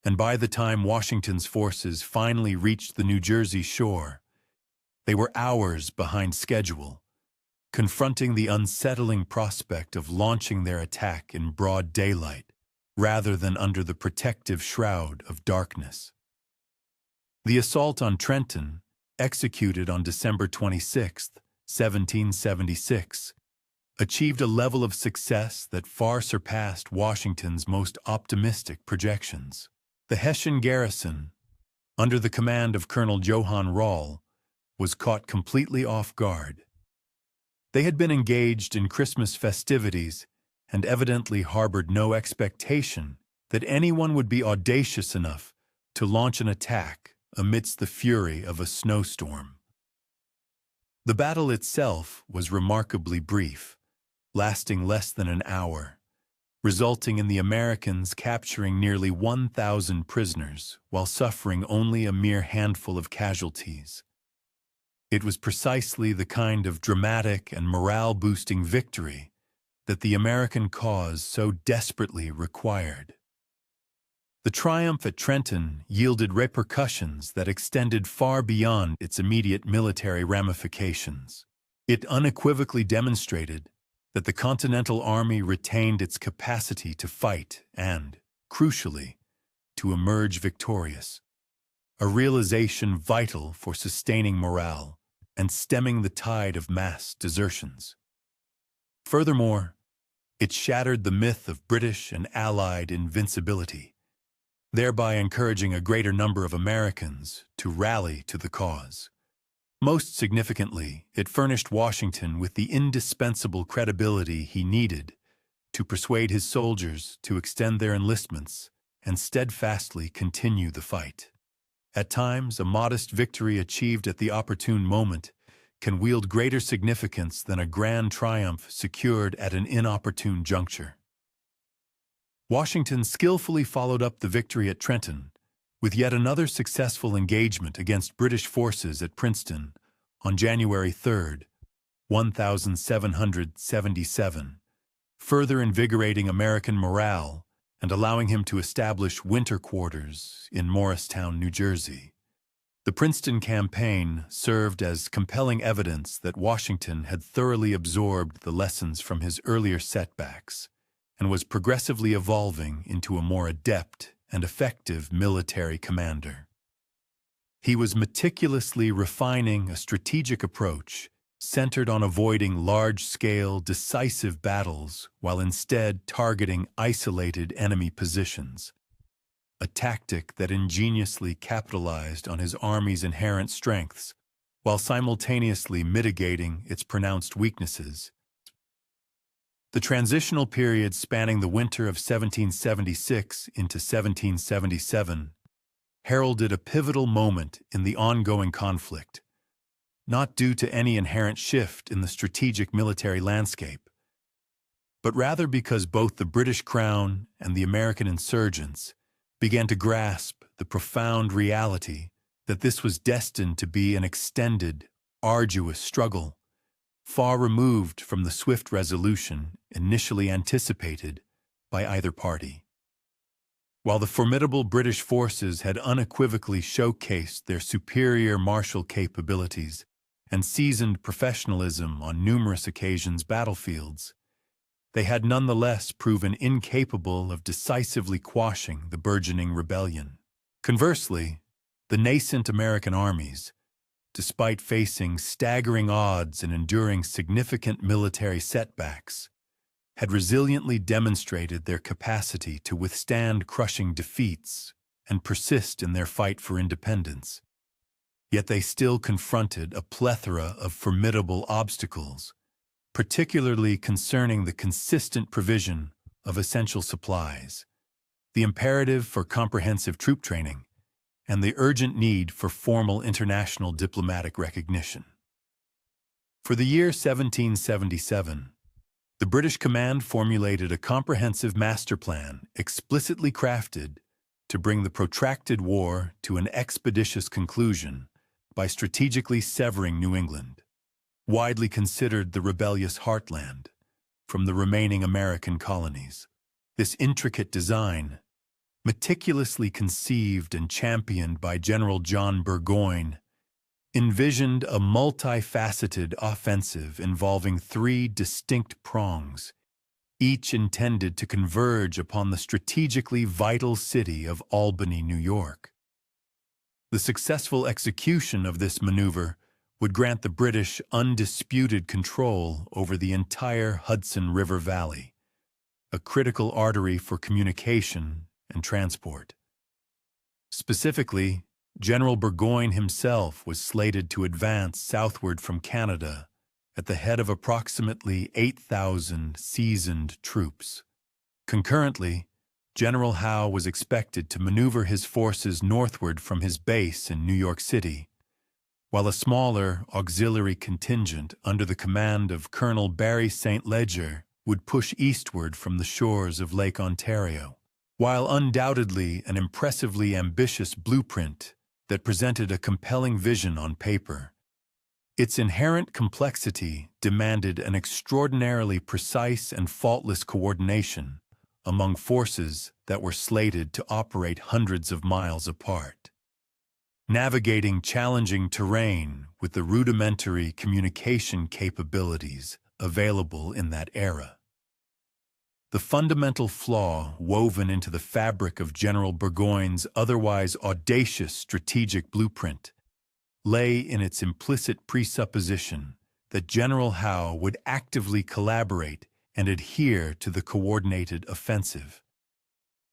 and by the time Washington's forces finally reached the New Jersey shore, they were hours behind schedule, confronting the unsettling prospect of launching their attack in broad daylight rather than under the protective shroud of darkness. The assault on Trenton, executed on December 26, 1776, achieved a level of success that far surpassed Washington's most optimistic projections. The Hessian garrison, under the command of Colonel Johann Rall, was caught completely off guard. They had been engaged in Christmas festivities and evidently harbored no expectation that anyone would be audacious enough to launch an attack amidst the fury of a snowstorm. The battle itself was remarkably brief, lasting less than an hour, resulting in the Americans capturing nearly 1,000 prisoners while suffering only a mere handful of casualties. It was precisely the kind of dramatic and morale-boosting victory that the American cause so desperately required. The triumph at Trenton yielded repercussions that extended far beyond its immediate military ramifications. It unequivocally demonstrated that the Continental Army retained its capacity to fight and, crucially, to emerge victorious, a realization vital for sustaining morale and stemming the tide of mass desertions. Furthermore, it shattered the myth of British and Allied invincibility, thereby encouraging a greater number of Americans to rally to the cause. Most significantly, it furnished Washington with the indispensable credibility he needed to persuade his soldiers to extend their enlistments and steadfastly continue the fight. At times, a modest victory achieved at the opportune moment can wield greater significance than a grand triumph secured at an inopportune juncture. Washington skillfully followed up the victory at Trenton with yet another successful engagement against British forces at Princeton on January 3, 1777, further invigorating American morale and allowing him to establish winter quarters in Morristown, New Jersey. The Princeton campaign served as compelling evidence that Washington had thoroughly absorbed the lessons from his earlier setbacks and was progressively evolving into a more adept and effective military commander. He was meticulously refining a strategic approach centered on avoiding large-scale, decisive battles while instead targeting isolated enemy positions, a tactic that ingeniously capitalized on his army's inherent strengths while simultaneously mitigating its pronounced weaknesses. The transitional period spanning the winter of 1776 into 1777 heralded a pivotal moment in the ongoing conflict, not due to any inherent shift in the strategic military landscape, but rather because both the British Crown and the American insurgents began to grasp the profound reality that this was destined to be an extended, arduous struggle, far removed from the swift resolution initially anticipated by either party. While the formidable British forces had unequivocally showcased their superior martial capabilities and seasoned professionalism on numerous occasions battlefields, they had nonetheless proven incapable of decisively quashing the burgeoning rebellion. Conversely, the nascent American armies, despite facing staggering odds and enduring significant military setbacks, had resiliently demonstrated their capacity to withstand crushing defeats and persist in their fight for independence. Yet they still confronted a plethora of formidable obstacles, particularly concerning the consistent provision of essential supplies, the imperative for comprehensive troop training, and the urgent need for formal international diplomatic recognition. For the year 1777, the British command formulated a comprehensive master plan explicitly crafted to bring the protracted war to an expeditious conclusion by strategically severing New England, widely considered the rebellious heartland, from the remaining American colonies. This intricate design, meticulously conceived and championed by General John Burgoyne, envisioned a multifaceted offensive involving three distinct prongs, each intended to converge upon the strategically vital city of Albany, New York. The successful execution of this maneuver would grant the British undisputed control over the entire Hudson River Valley, a critical artery for communication and transport. Specifically, General Burgoyne himself was slated to advance southward from Canada at the head of approximately 8,000 seasoned troops. Concurrently, General Howe was expected to maneuver his forces northward from his base in New York City, while a smaller auxiliary contingent under the command of Colonel Barry St. Leger would push eastward from the shores of Lake Ontario. While undoubtedly an impressively ambitious blueprint that presented a compelling vision on paper, its inherent complexity demanded an extraordinarily precise and faultless coordination among forces that were slated to operate hundreds of miles apart. Navigating challenging terrain with the rudimentary communication capabilities available in that era. The fundamental flaw woven into the fabric of General Burgoyne's otherwise audacious strategic blueprint lay in its implicit presupposition that General Howe would actively collaborate and adhere to the coordinated offensive.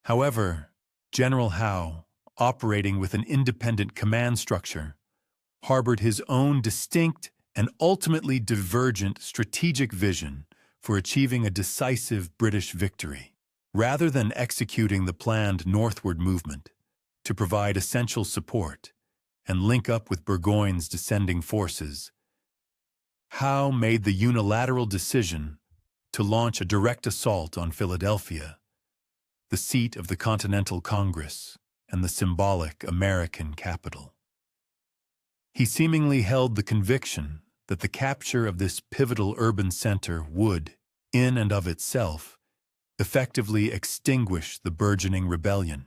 However, General Howe, operating with an independent command structure, harbored his own distinct and ultimately divergent strategic vision for achieving a decisive British victory. Rather than executing the planned northward movement to provide essential support and link up with Burgoyne's descending forces, Howe made the unilateral decision to launch a direct assault on Philadelphia, the seat of the Continental Congress and the symbolic American capital. He seemingly held the conviction that the capture of this pivotal urban center would, in and of itself, effectively extinguish the burgeoning rebellion.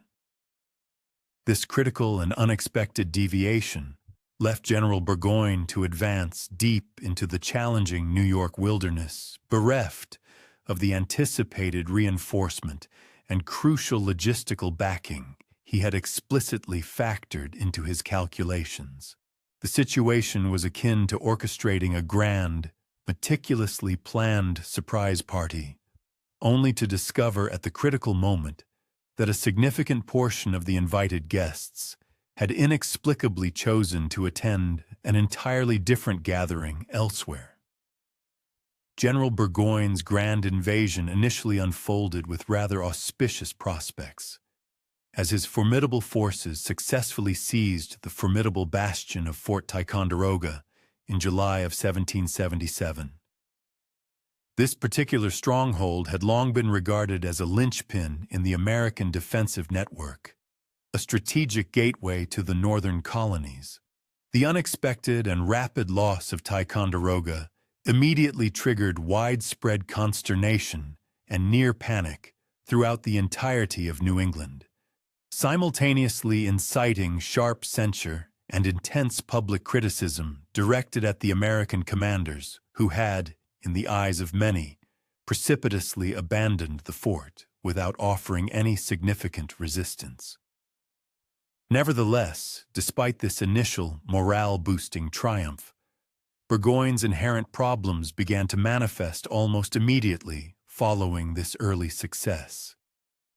This critical and unexpected deviation left General Burgoyne to advance deep into the challenging New York wilderness, bereft of the anticipated reinforcement and crucial logistical backing he had explicitly factored into his calculations. The situation was akin to orchestrating a grand, meticulously planned surprise party, only to discover at the critical moment that a significant portion of the invited guests had inexplicably chosen to attend an entirely different gathering elsewhere. General Burgoyne's grand invasion initially unfolded with rather auspicious prospects, as his formidable forces successfully seized the formidable bastion of Fort Ticonderoga in July of 1777. This particular stronghold had long been regarded as a linchpin in the American defensive network, a strategic gateway to the northern colonies. The unexpected and rapid loss of Ticonderoga immediately triggered widespread consternation and near panic throughout the entirety of New England, simultaneously inciting sharp censure and intense public criticism directed at the American commanders who had, in the eyes of many, precipitously abandoned the fort without offering any significant resistance. Nevertheless, despite this initial morale-boosting triumph, Burgoyne's inherent problems began to manifest almost immediately following this early success.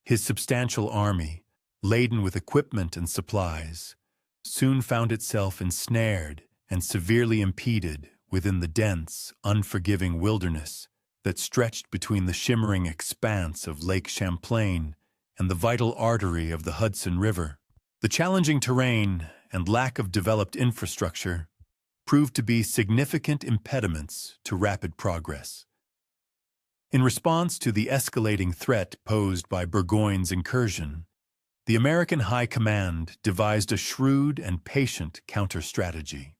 His substantial army, laden with equipment and supplies, soon found itself ensnared and severely impeded within the dense, unforgiving wilderness that stretched between the shimmering expanse of Lake Champlain and the vital artery of the Hudson River. The challenging terrain and lack of developed infrastructure proved to be significant impediments to rapid progress. In response to the escalating threat posed by Burgoyne's incursion, the American High Command devised a shrewd and patient counter-strategy.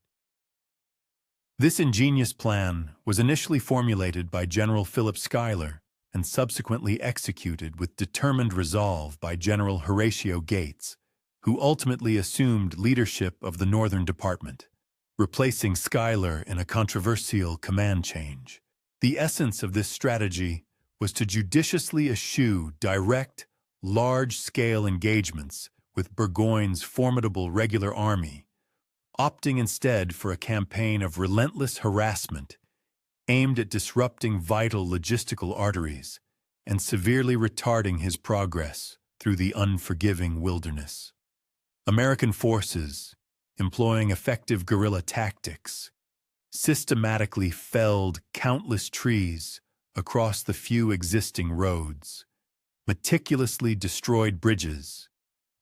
This ingenious plan was initially formulated by General Philip Schuyler and subsequently executed with determined resolve by General Horatio Gates, who ultimately assumed leadership of the Northern Department, replacing Schuyler in a controversial command change. The essence of this strategy was to judiciously eschew direct, large-scale engagements with Burgoyne's formidable regular army, opting instead for a campaign of relentless harassment aimed at disrupting vital logistical arteries and severely retarding his progress through the unforgiving wilderness. American forces, employing effective guerrilla tactics, systematically felled countless trees across the few existing roads, meticulously destroyed bridges,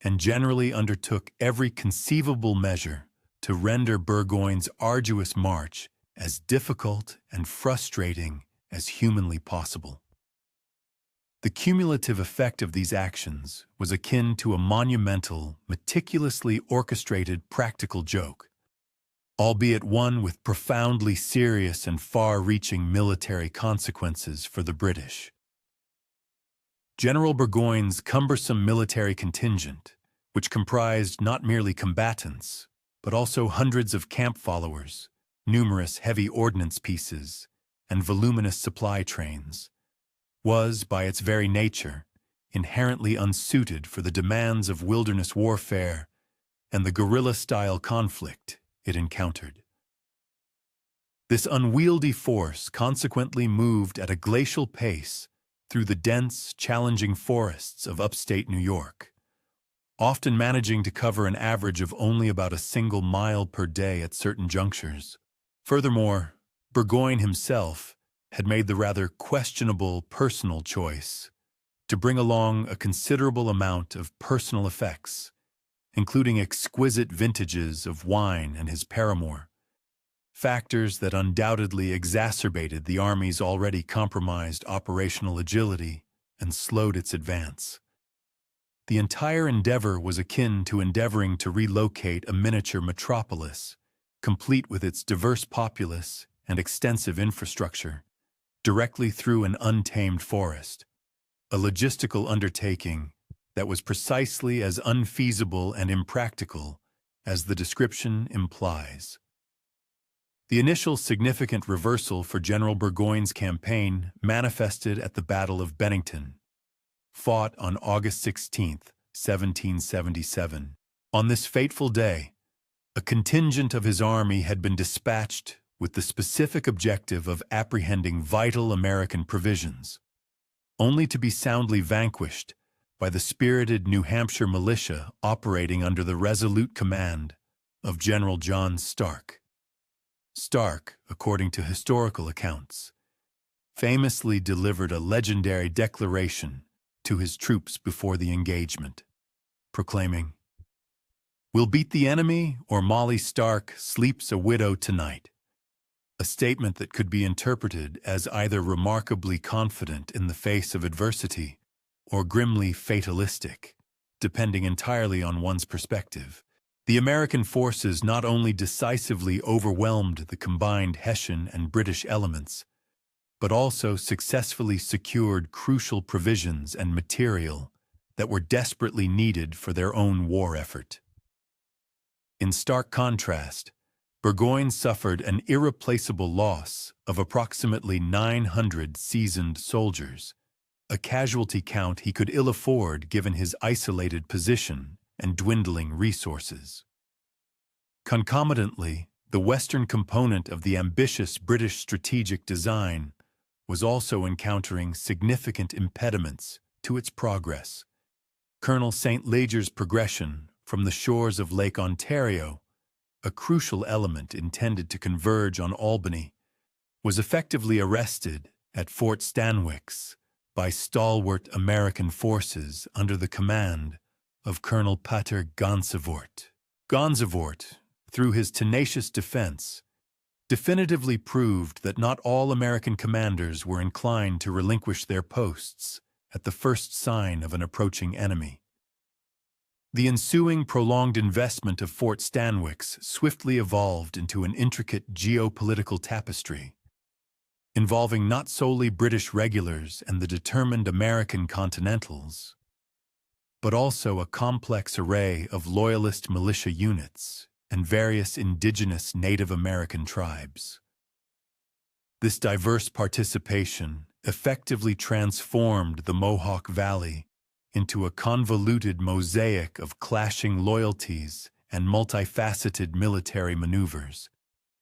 and generally undertook every conceivable measure to render Burgoyne's arduous march as difficult and frustrating as humanly possible. The cumulative effect of these actions was akin to a monumental, meticulously orchestrated practical joke, albeit one with profoundly serious and far-reaching military consequences for the British. General Burgoyne's cumbersome military contingent, which comprised not merely combatants, but also hundreds of camp followers, numerous heavy ordnance pieces, and voluminous supply trains, was, by its very nature, inherently unsuited for the demands of wilderness warfare and the guerrilla-style conflict it encountered. This unwieldy force consequently moved at a glacial pace through the dense, challenging forests of upstate New York, often managing to cover an average of only about a single mile per day at certain junctures. Furthermore, Burgoyne himself had made the rather questionable personal choice to bring along a considerable amount of personal effects, including exquisite vintages of wine and his paramour, factors that undoubtedly exacerbated the Army's already compromised operational agility and slowed its advance. The entire endeavor was akin to endeavoring to relocate a miniature metropolis, complete with its diverse populace and extensive infrastructure, directly through an untamed forest, a logistical undertaking that was precisely as unfeasible and impractical as the description implies. The initial significant reversal for General Burgoyne's campaign manifested at the Battle of Bennington, fought on August 16, 1777. On this fateful day, a contingent of his army had been dispatched with the specific objective of apprehending vital American provisions, only to be soundly vanquished by the spirited New Hampshire militia operating under the resolute command of General John Stark. Stark, according to historical accounts, famously delivered a legendary declaration to his troops before the engagement, proclaiming, "We'll beat the enemy, or Molly Stark sleeps a widow tonight," a statement that could be interpreted as either remarkably confident in the face of adversity or grimly fatalistic, depending entirely on one's perspective. The American forces not only decisively overwhelmed the combined Hessian and British elements, but also successfully secured crucial provisions and material that were desperately needed for their own war effort. In stark contrast, Burgoyne suffered an irreplaceable loss of approximately 900 seasoned soldiers, a casualty count he could ill afford given his isolated position and dwindling resources. Concomitantly, the western component of the ambitious British strategic design was also encountering significant impediments to its progress. Colonel St. Leger's progression from the shores of Lake Ontario, a crucial element intended to converge on Albany, was effectively arrested at Fort Stanwix by stalwart American forces under the command of Colonel Pater Gansevoort. Gansevoort, through his tenacious defense, definitively proved that not all American commanders were inclined to relinquish their posts at the first sign of an approaching enemy. The ensuing prolonged investment of Fort Stanwix swiftly evolved into an intricate geopolitical tapestry, involving not solely British regulars and the determined American Continentals, but also a complex array of loyalist militia units and various indigenous Native American tribes. This diverse participation effectively transformed the Mohawk Valley into a convoluted mosaic of clashing loyalties and multifaceted military maneuvers,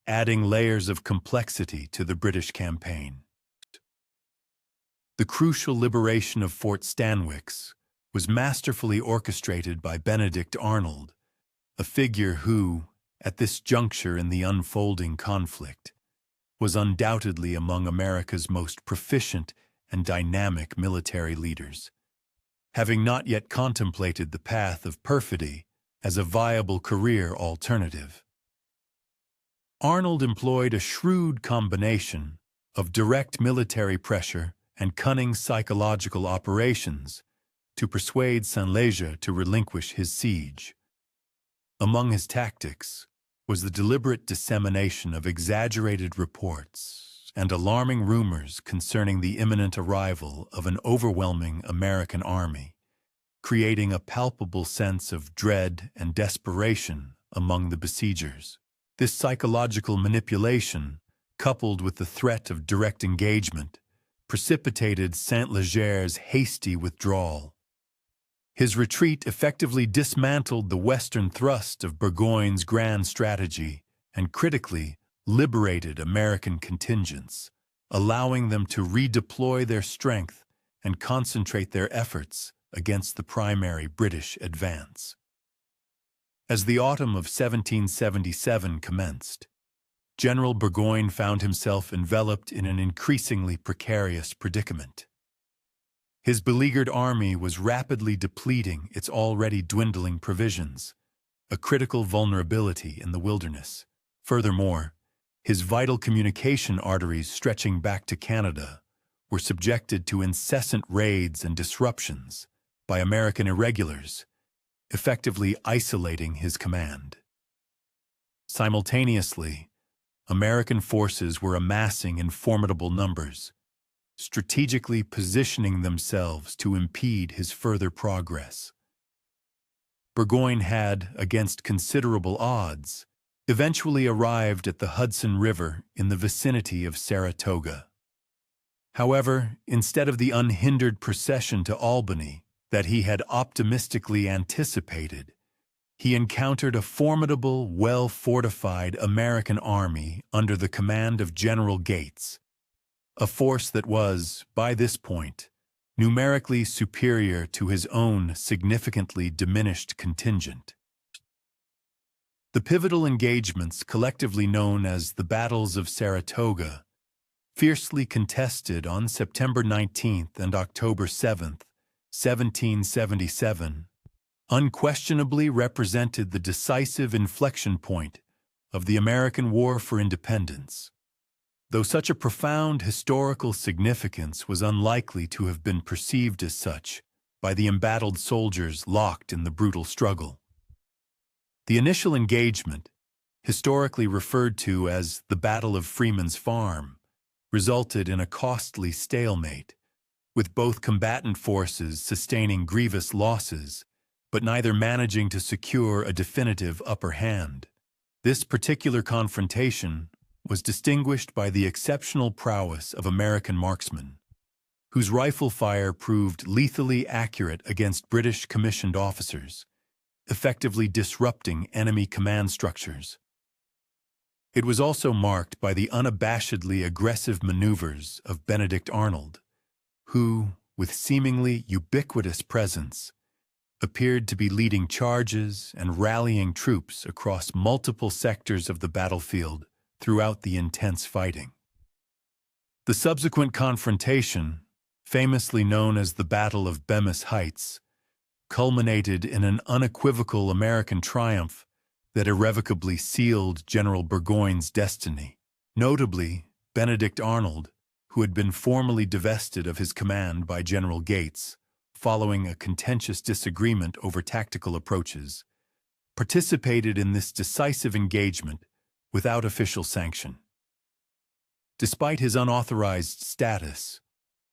adding layers of complexity to the British campaign. The crucial liberation of Fort Stanwix was masterfully orchestrated by Benedict Arnold, a figure who, at this juncture in the unfolding conflict, was undoubtedly among America's most proficient and dynamic military leaders, having not yet contemplated the path of perfidy as a viable career alternative. Arnold employed a shrewd combination of direct military pressure and cunning psychological operations to persuade Saint-Léger to relinquish his siege. Among his tactics was the deliberate dissemination of exaggerated reports and alarming rumors concerning the imminent arrival of an overwhelming American army, creating a palpable sense of dread and desperation among the besiegers. This psychological manipulation, coupled with the threat of direct engagement, precipitated Saint-Leger's hasty withdrawal. His retreat effectively dismantled the western thrust of Burgoyne's grand strategy and critically liberated American contingents, allowing them to redeploy their strength and concentrate their efforts against the primary British advance. As the autumn of 1777 commenced, General Burgoyne found himself enveloped in an increasingly precarious predicament. His beleaguered army was rapidly depleting its already dwindling provisions, a critical vulnerability in the wilderness. Furthermore, his vital communication arteries stretching back to Canada were subjected to incessant raids and disruptions by American irregulars, effectively isolating his command. Simultaneously, American forces were amassing in formidable numbers, strategically positioning themselves to impede his further progress. Burgoyne had, against considerable odds, eventually arrived at the Hudson River in the vicinity of Saratoga. However, instead of the unhindered procession to Albany that he had optimistically anticipated, he encountered a formidable, well-fortified American army under the command of General Gates, a force that was, by this point, numerically superior to his own significantly diminished contingent. The pivotal engagements, collectively known as the Battles of Saratoga, fiercely contested on September 19th and October 7th, 1777, unquestionably represented the decisive inflection point of the American War for Independence. Though such a profound historical significance was unlikely to have been perceived as such by the embattled soldiers locked in the brutal struggle. The initial engagement, historically referred to as the Battle of Freeman's Farm, resulted in a costly stalemate, with both combatant forces sustaining grievous losses, but neither managing to secure a definitive upper hand. This particular confrontation was distinguished by the exceptional prowess of American marksmen, whose rifle fire proved lethally accurate against British commissioned officers, effectively disrupting enemy command structures. It was also marked by the unabashedly aggressive maneuvers of Benedict Arnold, who, with seemingly ubiquitous presence, appeared to be leading charges and rallying troops across multiple sectors of the battlefield throughout the intense fighting. The subsequent confrontation, famously known as the Battle of Bemis Heights, culminated in an unequivocal American triumph that irrevocably sealed General Burgoyne's destiny. Notably, Benedict Arnold, who had been formally divested of his command by General Gates, following a contentious disagreement over tactical approaches, participated in this decisive engagement without official sanction. Despite his unauthorized status,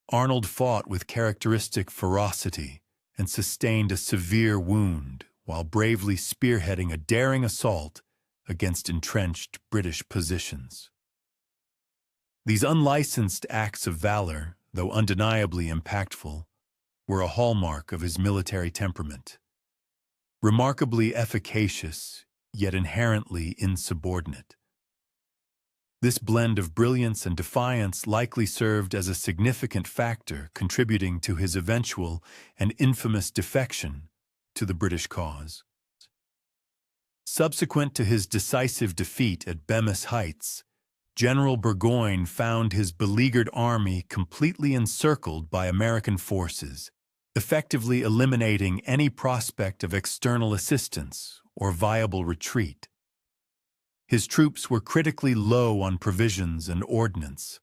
Arnold fought with characteristic ferocity and sustained a severe wound while bravely spearheading a daring assault against entrenched British positions. These unlicensed acts of valor, though undeniably impactful, were a hallmark of his military temperament. Remarkably efficacious, yet inherently insubordinate. This blend of brilliance and defiance likely served as a significant factor contributing to his eventual and infamous defection to the British cause. Subsequent to his decisive defeat at Bemis Heights, General Burgoyne found his beleaguered army completely encircled by American forces, effectively eliminating any prospect of external assistance or viable retreat. His troops were critically low on provisions and ordnance,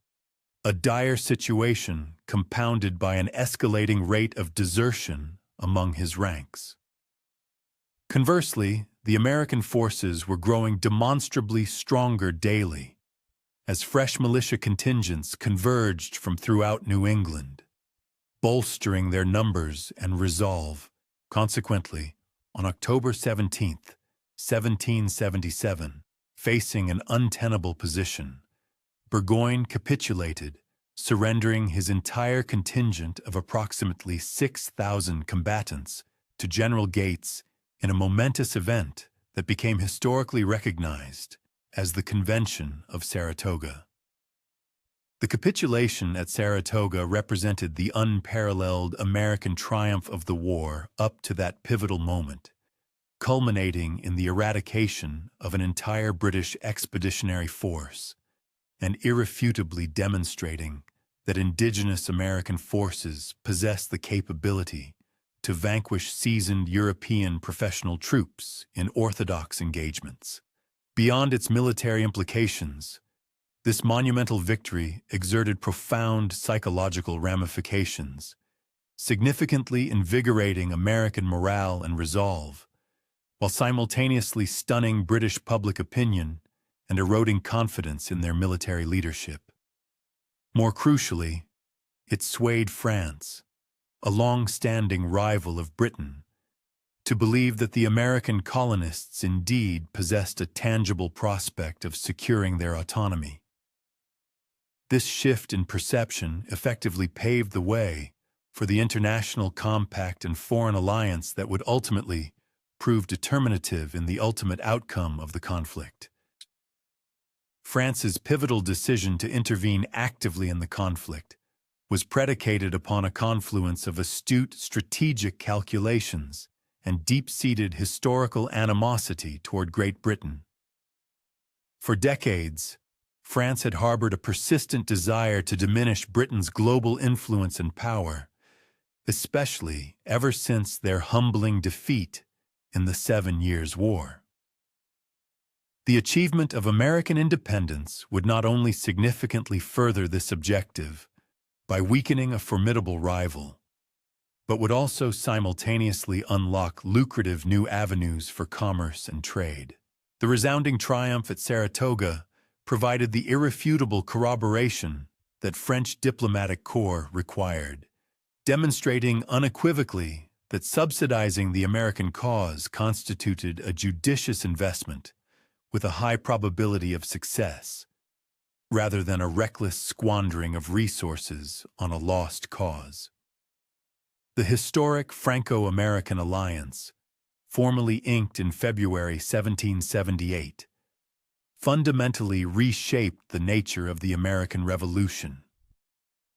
a dire situation compounded by an escalating rate of desertion among his ranks. Conversely, the American forces were growing demonstrably stronger daily, as fresh militia contingents converged from throughout New England, bolstering their numbers and resolve. Consequently, on October 17, 1777, facing an untenable position, Burgoyne capitulated, surrendering his entire contingent of approximately 6,000 combatants to General Gates in a momentous event that became historically recognized as the Convention of Saratoga. The capitulation at Saratoga represented the unparalleled American triumph of the war up to that pivotal moment, culminating in the eradication of an entire British expeditionary force, and irrefutably demonstrating that indigenous American forces possess the capability to vanquish seasoned European professional troops in orthodox engagements. Beyond its military implications, this monumental victory exerted profound psychological ramifications, significantly invigorating American morale and resolve, while simultaneously stunning British public opinion and eroding confidence in their military leadership. More crucially, it swayed France, a long-standing rival of Britain, to believe that the American colonists indeed possessed a tangible prospect of securing their autonomy. This shift in perception effectively paved the way for the international compact and foreign alliance that would ultimately prove determinative in the ultimate outcome of the conflict. France's pivotal decision to intervene actively in the conflict was predicated upon a confluence of astute strategic calculations and deep-seated historical animosity toward Great Britain. For decades, France had harbored a persistent desire to diminish Britain's global influence and power, especially ever since their humbling defeat in the 7 Years' War. The achievement of American independence would not only significantly further this objective by weakening a formidable rival, but would also simultaneously unlock lucrative new avenues for commerce and trade. The resounding triumph at Saratoga provided the irrefutable corroboration that French diplomatic corps required, demonstrating unequivocally that subsidizing the American cause constituted a judicious investment with a high probability of success, rather than a reckless squandering of resources on a lost cause. The historic Franco-American alliance, formally inked in February 1778, fundamentally reshaped the nature of the American Revolution,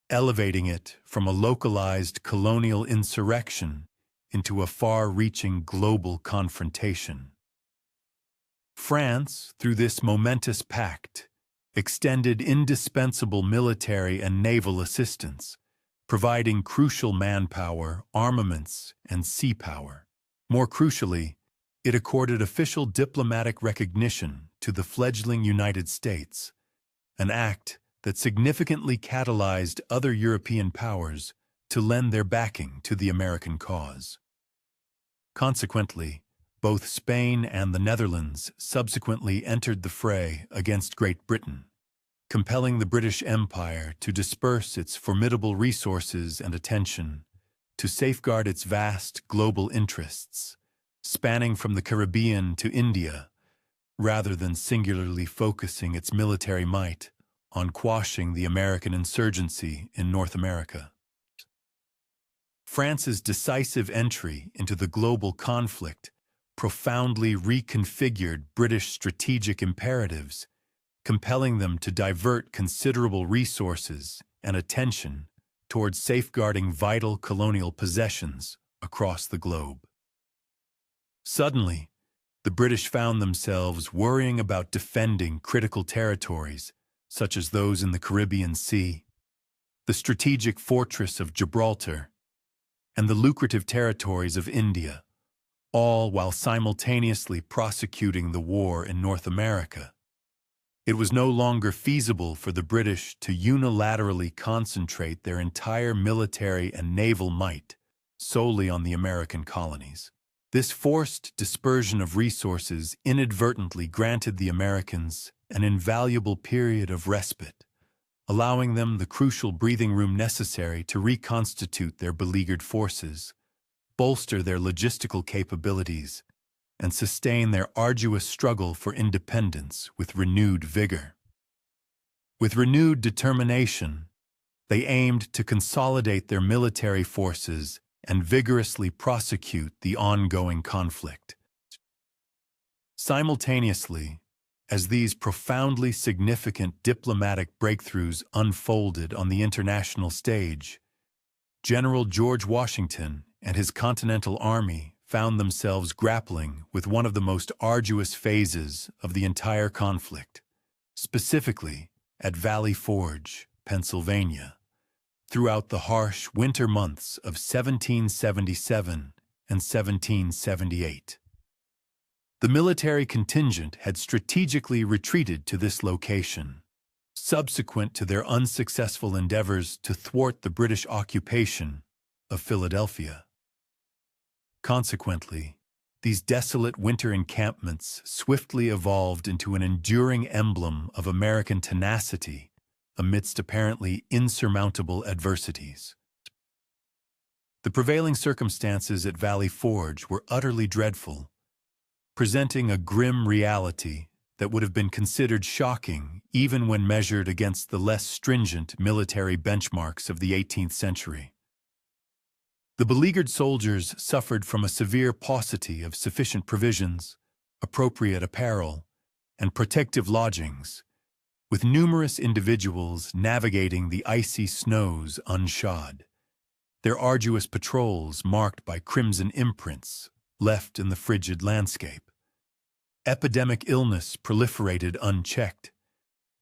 elevating it from a localized colonial insurrection into a far-reaching global confrontation. France, through this momentous pact, extended indispensable military and naval assistance, providing crucial manpower, armaments, and sea power. More crucially, it accorded official diplomatic recognition to the fledgling United States, an act that significantly catalyzed other European powers to lend their backing to the American cause. Consequently, both Spain and the Netherlands subsequently entered the fray against Great Britain, compelling the British Empire to disperse its formidable resources and attention to safeguard its vast global interests, spanning from the Caribbean to India, rather than singularly focusing its military might on quashing the American insurgency in North America. France's decisive entry into the global conflict profoundly reconfigured British strategic imperatives, compelling them to divert considerable resources and attention towards safeguarding vital colonial possessions across the globe. Suddenly, the British found themselves worrying about defending critical territories, such as those in the Caribbean Sea, the strategic fortress of Gibraltar, and the lucrative territories of India, all while simultaneously prosecuting the war in North America. It was no longer feasible for the British to unilaterally concentrate their entire military and naval might solely on the American colonies. This forced dispersion of resources inadvertently granted the Americans an invaluable period of respite, allowing them the crucial breathing room necessary to reconstitute their beleaguered forces, bolster their logistical capabilities, and sustain their arduous struggle for independence with renewed vigor. With renewed determination, they aimed to consolidate their military forces and vigorously prosecute the ongoing conflict. Simultaneously, as these profoundly significant diplomatic breakthroughs unfolded on the international stage, General George Washington and his Continental Army found themselves grappling with one of the most arduous phases of the entire conflict, specifically at Valley Forge, Pennsylvania, throughout the harsh winter months of 1777 and 1778. The military contingent had strategically retreated to this location, subsequent to their unsuccessful endeavors to thwart the British occupation of Philadelphia. Consequently, these desolate winter encampments swiftly evolved into an enduring emblem of American tenacity amidst apparently insurmountable adversities. The prevailing circumstances at Valley Forge were utterly dreadful, presenting a grim reality that would have been considered shocking even when measured against the less stringent military benchmarks of the 18th century. The beleaguered soldiers suffered from a severe paucity of sufficient provisions, appropriate apparel, and protective lodgings, with numerous individuals navigating the icy snows unshod, their arduous patrols marked by crimson imprints left in the frigid landscape. Epidemic illness proliferated unchecked,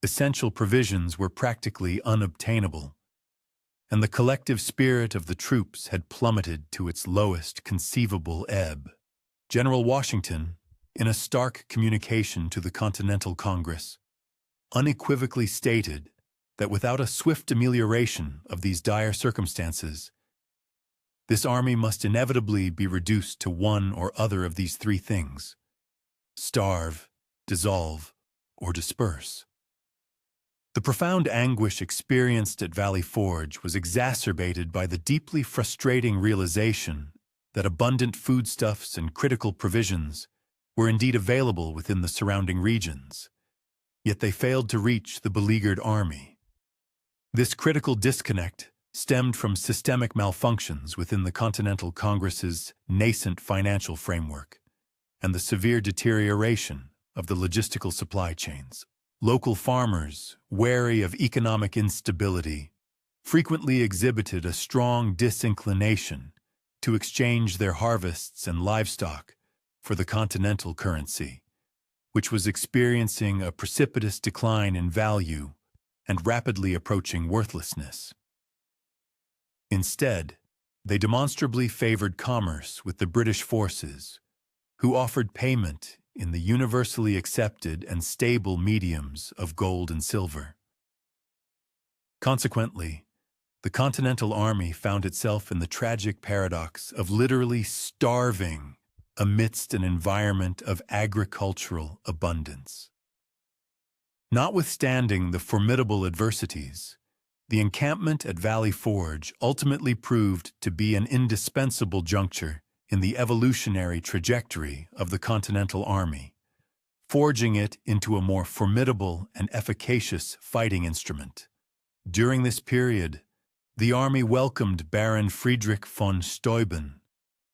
essential provisions were practically unobtainable, and the collective spirit of the troops had plummeted to its lowest conceivable ebb. General Washington, in a stark communication to the Continental Congress, unequivocally stated that without a swift amelioration of these dire circumstances, this army must inevitably be reduced to one or other of these three things: starve, dissolve, or disperse. The profound anguish experienced at Valley Forge was exacerbated by the deeply frustrating realization that abundant foodstuffs and critical provisions were indeed available within the surrounding regions, yet they failed to reach the beleaguered army. This critical disconnect stemmed from systemic malfunctions within the Continental Congress's nascent financial framework and the severe deterioration of the logistical supply chains. Local farmers, wary of economic instability, frequently exhibited a strong disinclination to exchange their harvests and livestock for the continental currency, which was experiencing a precipitous decline in value and rapidly approaching worthlessness. Instead, they demonstrably favored commerce with the British forces, who offered payment in the universally accepted and stable mediums of gold and silver. Consequently, the Continental Army found itself in the tragic paradox of literally starving amidst an environment of agricultural abundance. Notwithstanding the formidable adversities, the encampment at Valley Forge ultimately proved to be an indispensable juncture in the evolutionary trajectory of the Continental Army, forging it into a more formidable and efficacious fighting instrument. During this period, the army welcomed Baron Friedrich von Steuben,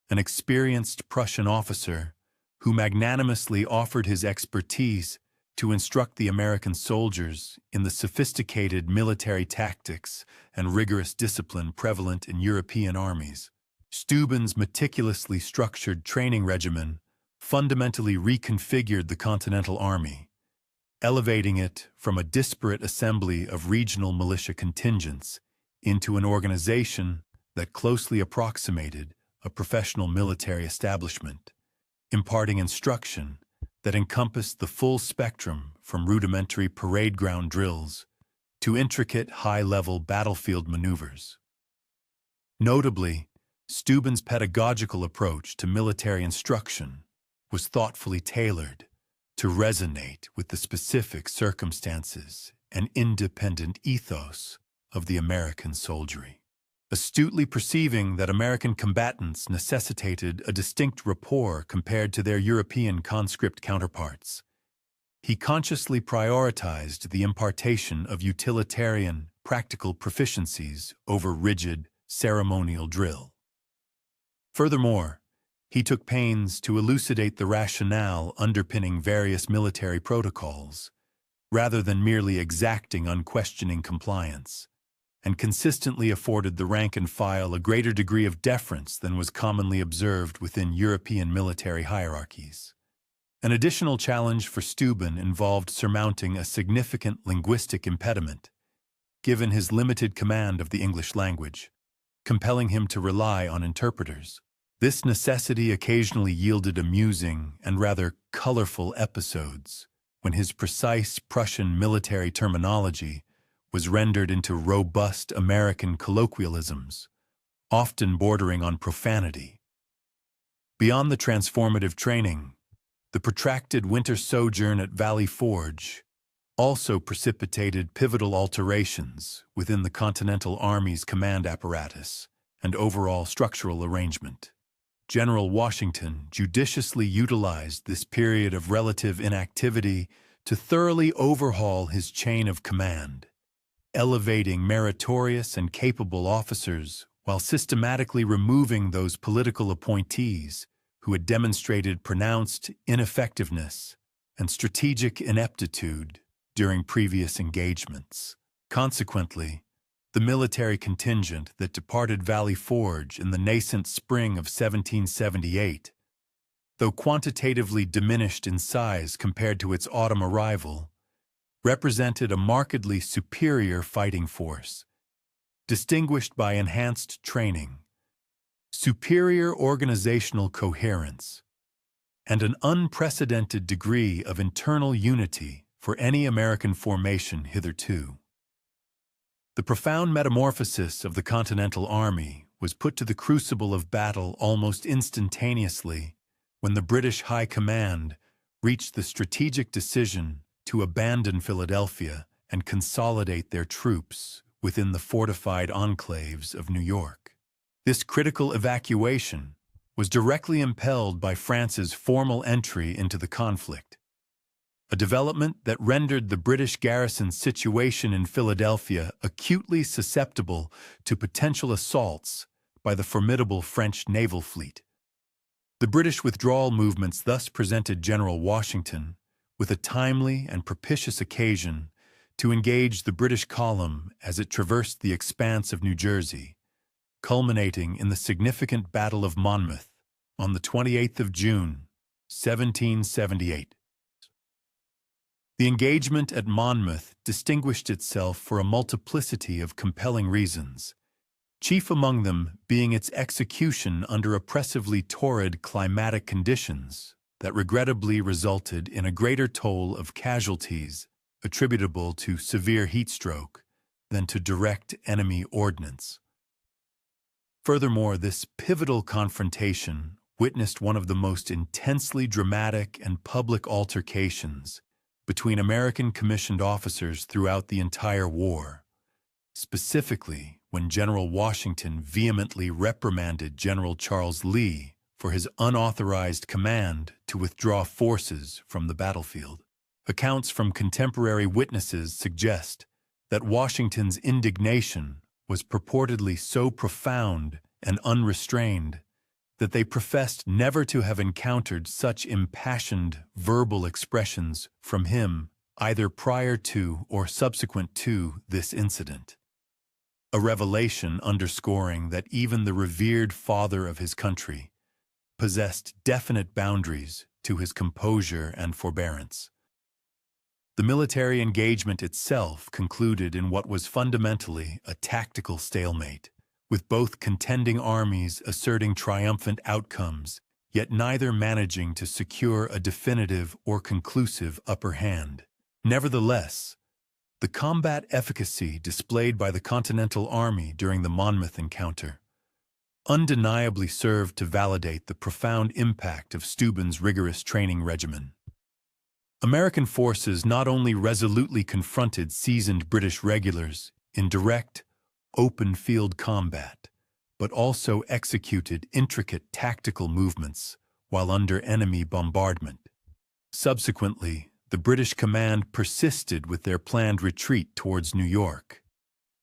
an experienced Prussian officer who magnanimously offered his expertise to instruct the American soldiers in the sophisticated military tactics and rigorous discipline prevalent in European armies. Steuben's meticulously structured training regimen fundamentally reconfigured the Continental Army, elevating it from a disparate assembly of regional militia contingents into an organization that closely approximated a professional military establishment, imparting instruction that encompassed the full spectrum from rudimentary parade ground drills to intricate high-level battlefield maneuvers. Notably, Steuben's pedagogical approach to military instruction was thoughtfully tailored, to resonate with the specific circumstances and independent ethos of the American soldiery. Astutely perceiving that American combatants necessitated a distinct rapport compared to their European conscript counterparts, he consciously prioritized the impartation of utilitarian, practical proficiencies over rigid, ceremonial drill. Furthermore, he took pains to elucidate the rationale underpinning various military protocols, rather than merely exacting unquestioning compliance, and consistently afforded the rank and file a greater degree of deference than was commonly observed within European military hierarchies. An additional challenge for Steuben involved surmounting a significant linguistic impediment, given his limited command of the English language, compelling him to rely on interpreters. This necessity occasionally yielded amusing and rather colorful episodes when his precise Prussian military terminology was rendered into robust American colloquialisms, often bordering on profanity. Beyond the transformative training, the protracted winter sojourn at Valley Forge also precipitated pivotal alterations within the Continental Army's command apparatus and overall structural arrangement. General Washington judiciously utilized this period of relative inactivity to thoroughly overhaul his chain of command, elevating meritorious and capable officers while systematically removing those political appointees who had demonstrated pronounced ineffectiveness and strategic ineptitude during previous engagements. Consequently, the military contingent that departed Valley Forge in the nascent spring of 1778, though quantitatively diminished in size compared to its autumn arrival, represented a markedly superior fighting force, distinguished by enhanced training, superior organizational coherence, and an unprecedented degree of internal unity for any American formation hitherto. The profound metamorphosis of the Continental Army was put to the crucible of battle almost instantaneously when the British High Command reached the strategic decision to abandon Philadelphia and consolidate their troops within the fortified enclaves of New York. This critical evacuation was directly impelled by France's formal entry into the conflict, a development that rendered the British garrison's situation in Philadelphia acutely susceptible to potential assaults by the formidable French naval fleet. The British withdrawal movements thus presented General Washington with a timely and propitious occasion to engage the British column as it traversed the expanse of New Jersey, culminating in the significant Battle of Monmouth on the 28th of June, 1778. The engagement at Monmouth distinguished itself for a multiplicity of compelling reasons, chief among them being its execution under oppressively torrid climatic conditions that regrettably resulted in a greater toll of casualties attributable to severe heat stroke than to direct enemy ordnance. Furthermore, this pivotal confrontation witnessed one of the most intensely dramatic and public altercations between American commissioned officers throughout the entire war, specifically when General Washington vehemently reprimanded General Charles Lee for his unauthorized command to withdraw forces from the battlefield. Accounts from contemporary witnesses suggest that Washington's indignation was purportedly so profound and unrestrained that they professed never to have encountered such impassioned verbal expressions from him either prior to or subsequent to this incident. A revelation underscoring that even the revered father of his country possessed definite boundaries to his composure and forbearance. The military engagement itself concluded in what was fundamentally a tactical stalemate, with both contending armies asserting triumphant outcomes, yet neither managing to secure a definitive or conclusive upper hand. Nevertheless, the combat efficacy displayed by the Continental Army during the Monmouth encounter undeniably served to validate the profound impact of Steuben's rigorous training regimen. American forces not only resolutely confronted seasoned British regulars in direct, open-field combat, but also executed intricate tactical movements while under enemy bombardment. Subsequently, the British command persisted with their planned retreat towards New York,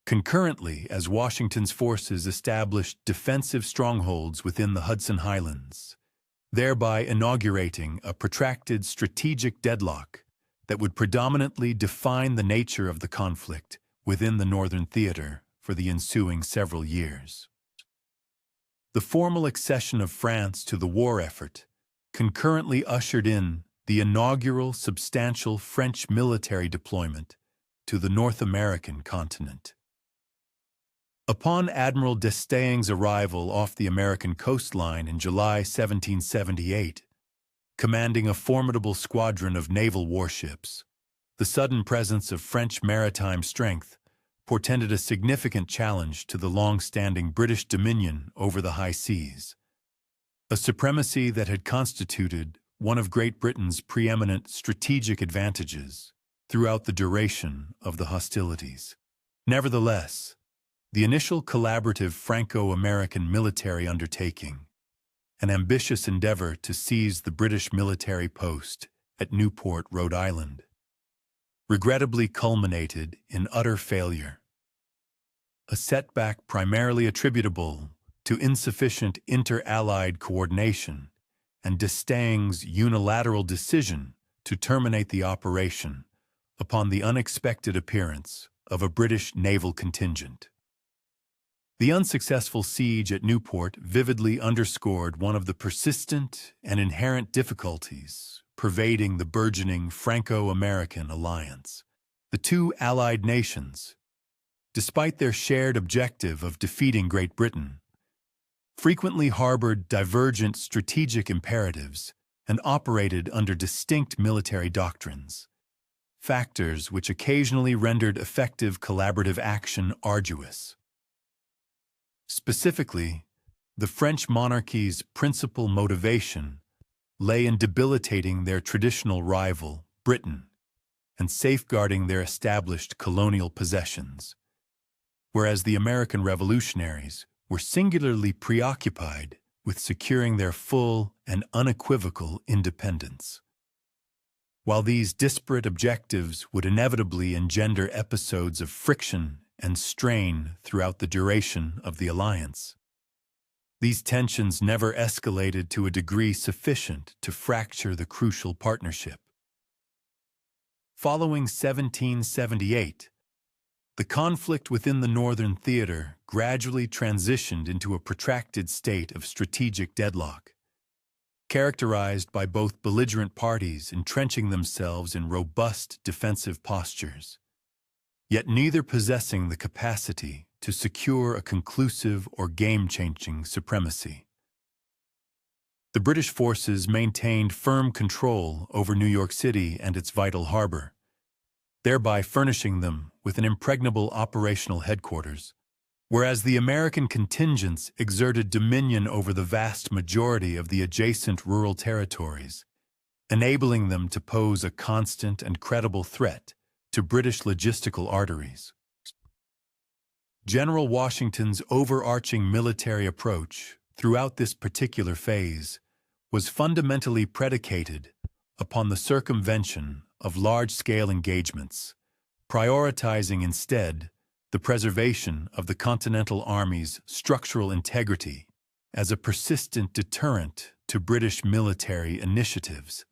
concurrently as Washington's forces established defensive strongholds within the Hudson Highlands, thereby inaugurating a protracted strategic deadlock that would predominantly define the nature of the conflict within the Northern Theater for the ensuing several years. The formal accession of France to the war effort concurrently ushered in the inaugural substantial French military deployment to the North American continent. Upon Admiral d'Estaing's arrival off the American coastline in July 1778, commanding a formidable squadron of naval warships, the sudden presence of French maritime strength portended a significant challenge to the long-standing British dominion over the high seas, a supremacy that had constituted one of Great Britain's preeminent strategic advantages throughout the duration of the hostilities. Nevertheless, the initial collaborative Franco-American military undertaking, an ambitious endeavor to seize the British military post at Newport, Rhode Island, regrettably culminated in utter failure, a setback primarily attributable to insufficient inter-allied coordination and d'Estaing's unilateral decision to terminate the operation upon the unexpected appearance of a British naval contingent. The unsuccessful siege at Newport vividly underscored one of the persistent and inherent difficulties pervading the burgeoning Franco-American alliance. The two allied nations, despite their shared objective of defeating Great Britain, frequently harbored divergent strategic imperatives and operated under distinct military doctrines, factors which occasionally rendered effective collaborative action arduous. Specifically, the French monarchy's principal motivation lay in debilitating their traditional rival, Britain, and safeguarding their established colonial possessions, whereas the American revolutionaries were singularly preoccupied with securing their full and unequivocal independence. While these disparate objectives would inevitably engender episodes of friction and strain throughout the duration of the alliance, these tensions never escalated to a degree sufficient to fracture the crucial partnership. Following 1778, the conflict within the Northern Theater gradually transitioned into a protracted state of strategic deadlock, characterized by both belligerent parties entrenching themselves in robust defensive postures, yet neither possessing the capacity to secure a conclusive or game-changing supremacy. The British forces maintained firm control over New York City and its vital harbor, thereby furnishing them with an impregnable operational headquarters, whereas the American contingents exerted dominion over the vast majority of the adjacent rural territories, enabling them to pose a constant and credible threat to British logistical arteries. General Washington's overarching military approach throughout this particular phase was fundamentally predicated upon the circumvention of large-scale engagements, prioritizing instead the preservation of the Continental Army's structural integrity as a persistent deterrent to British military initiatives.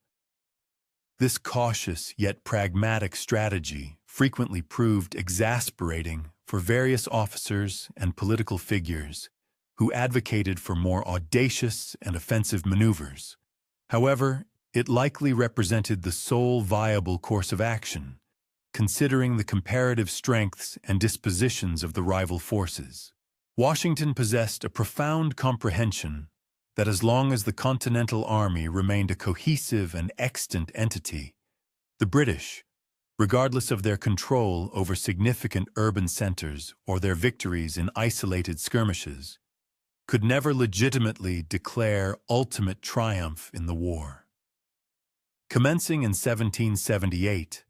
This cautious yet pragmatic strategy frequently proved exasperating for various officers and political figures who advocated for more audacious and offensive maneuvers. However, it likely represented the sole viable course of action, considering the comparative strengths and dispositions of the rival forces. Washington possessed a profound comprehension that as long as the Continental Army remained a cohesive and extant entity, the British, regardless of their control over significant urban centers or their victories in isolated skirmishes, could never legitimately declare ultimate triumph in the war. Commencing in 1778,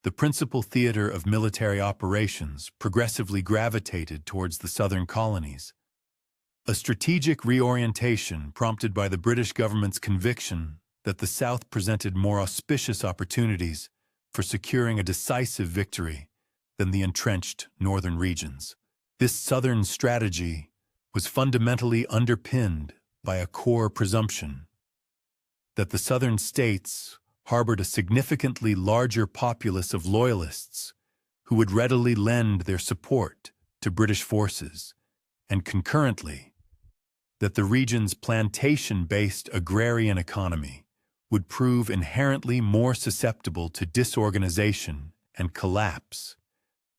the principal theater of military operations progressively gravitated towards the southern colonies. A strategic reorientation prompted by the British government's conviction that the South presented more auspicious opportunities for securing a decisive victory than the entrenched northern regions. This southern strategy was fundamentally underpinned by a core presumption that the southern states harbored a significantly larger populace of loyalists who would readily lend their support to British forces, and concurrently, that the region's plantation-based agrarian economy would prove inherently more susceptible to disorganization and collapse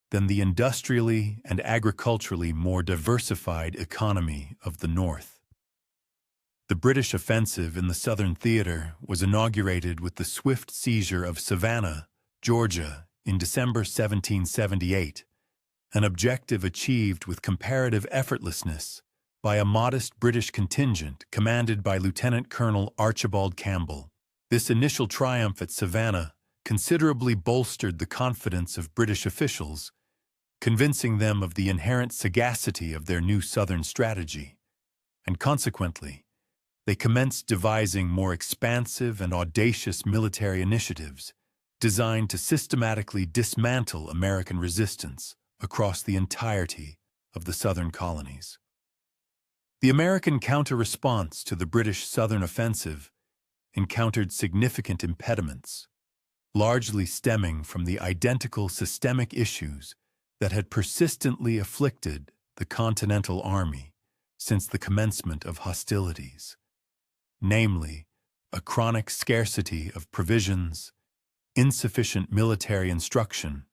than the industrially and agriculturally more diversified economy of the North. The British offensive in the Southern Theater was inaugurated with the swift seizure of Savannah, Georgia, in December 1778, an objective achieved with comparative effortlessness by a modest British contingent commanded by Lieutenant Colonel Archibald Campbell. This initial triumph at Savannah considerably bolstered the confidence of British officials, convincing them of the inherent sagacity of their new Southern strategy, and consequently, they commenced devising more expansive and audacious military initiatives designed to systematically dismantle American resistance across the entirety of the Southern colonies. The American counter-response to the British Southern offensive encountered significant impediments, largely stemming from the identical systemic issues that had persistently afflicted the Continental Army since the commencement of hostilities, namely, a chronic scarcity of provisions, insufficient military instruction,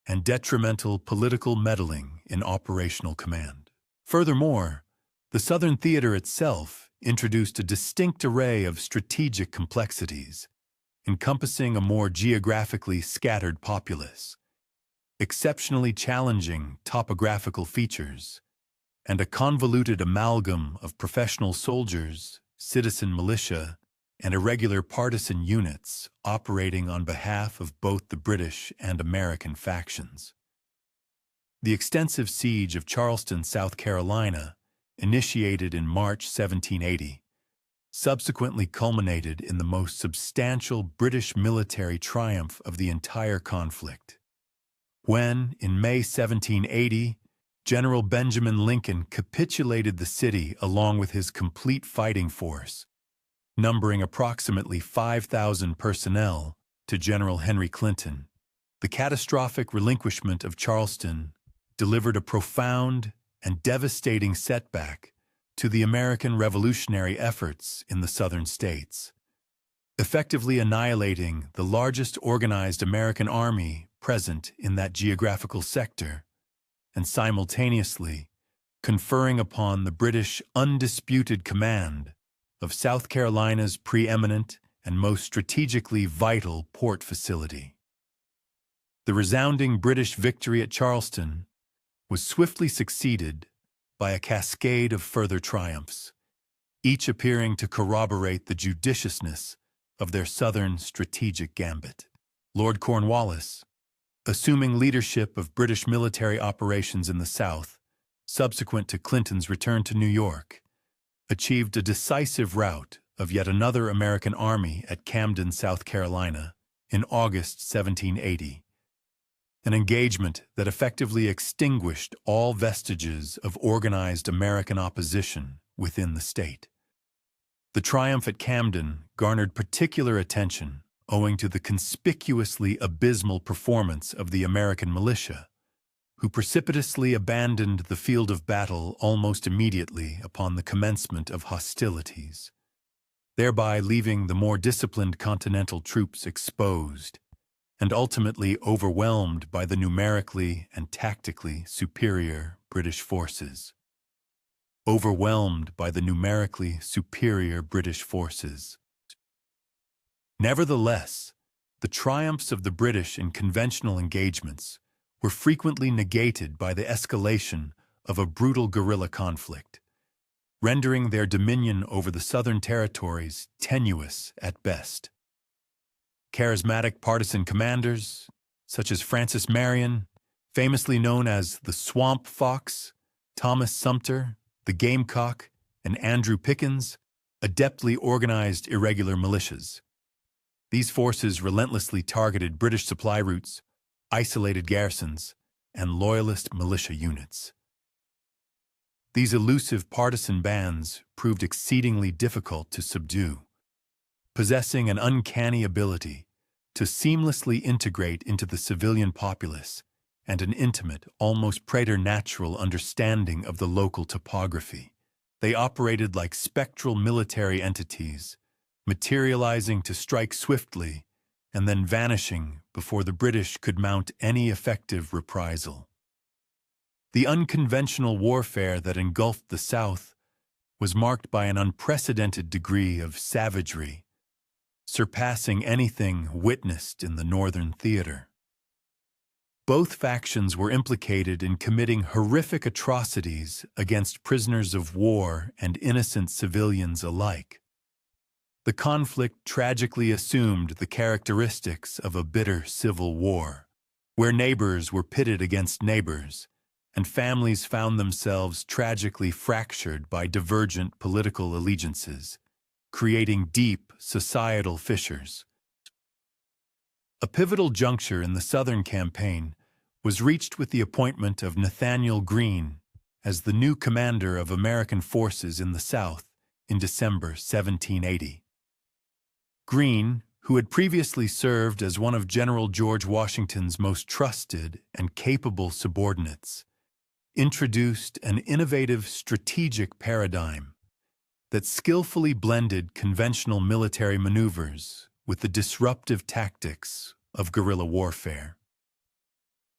and detrimental political meddling in operational command. Furthermore, the Southern Theater itself introduced a distinct array of strategic complexities, encompassing a more geographically scattered populace, exceptionally challenging topographical features, and a convoluted amalgam of professional soldiers, citizen militia, and irregular partisan units operating on behalf of both the British and American factions. The extensive siege of Charleston, South Carolina, initiated in March 1780, subsequently culminated in the most substantial British military triumph of the entire conflict, when, in May 1780, General Benjamin Lincoln capitulated the city along with his complete fighting force, numbering approximately 5,000 personnel, to General Henry Clinton. The catastrophic relinquishment of Charleston delivered a profound and devastating setback to the American revolutionary efforts in the southern states, effectively annihilating the largest organized American army present in that geographical sector, and simultaneously conferring upon the British undisputed command of South Carolina's preeminent and most strategically vital port facility. The resounding British victory at Charleston was swiftly succeeded by a cascade of further triumphs, each appearing to corroborate the judiciousness of their southern strategic gambit. Lord Cornwallis, assuming leadership of British military operations in the South, subsequent to Clinton's return to New York, achieved a decisive rout of yet another American army at Camden, South Carolina, in August 1780, an engagement that effectively extinguished all vestiges of organized American opposition within the state. The triumph at Camden garnered particular attention owing to the conspicuously abysmal performance of the American militia, who precipitously abandoned the field of battle almost immediately upon the commencement of hostilities, thereby leaving the more disciplined Continental troops exposed and ultimately overwhelmed by the numerically and tactically superior British forces. Overwhelmed by the numerically superior British forces. Nevertheless, the triumphs of the British in conventional engagements were frequently negated by the escalation of a brutal guerrilla conflict, rendering their dominion over the southern territories tenuous at best. charismatic partisan commanders, such as Francis Marion, famously known as the Swamp Fox, Thomas Sumter, the Gamecock, and Andrew Pickens, adeptly organized irregular militias. These forces relentlessly targeted British supply routes, isolated garrisons, and loyalist militia units. These elusive partisan bands proved exceedingly difficult to subdue, possessing an uncanny ability to seamlessly integrate into the civilian populace and an intimate, almost preternatural understanding of the local topography. They operated like spectral military entities, materializing to strike swiftly and then vanishing before the British could mount any effective reprisal. The unconventional warfare that engulfed the South was marked by an unprecedented degree of savagery, surpassing anything witnessed in the Northern theater. Both factions were implicated in committing horrific atrocities against prisoners of war and innocent civilians alike. The conflict tragically assumed the characteristics of a bitter civil war, where neighbors were pitted against neighbors, and families found themselves tragically fractured by divergent political allegiances, creating deep societal fissures. A pivotal juncture in the Southern campaign was reached with the appointment of Nathaniel Greene as the new commander of American forces in the South in December 1780. Greene, who had previously served as one of General George Washington's most trusted and capable subordinates, introduced an innovative strategic paradigm that skillfully blended conventional military maneuvers with the disruptive tactics of guerrilla warfare.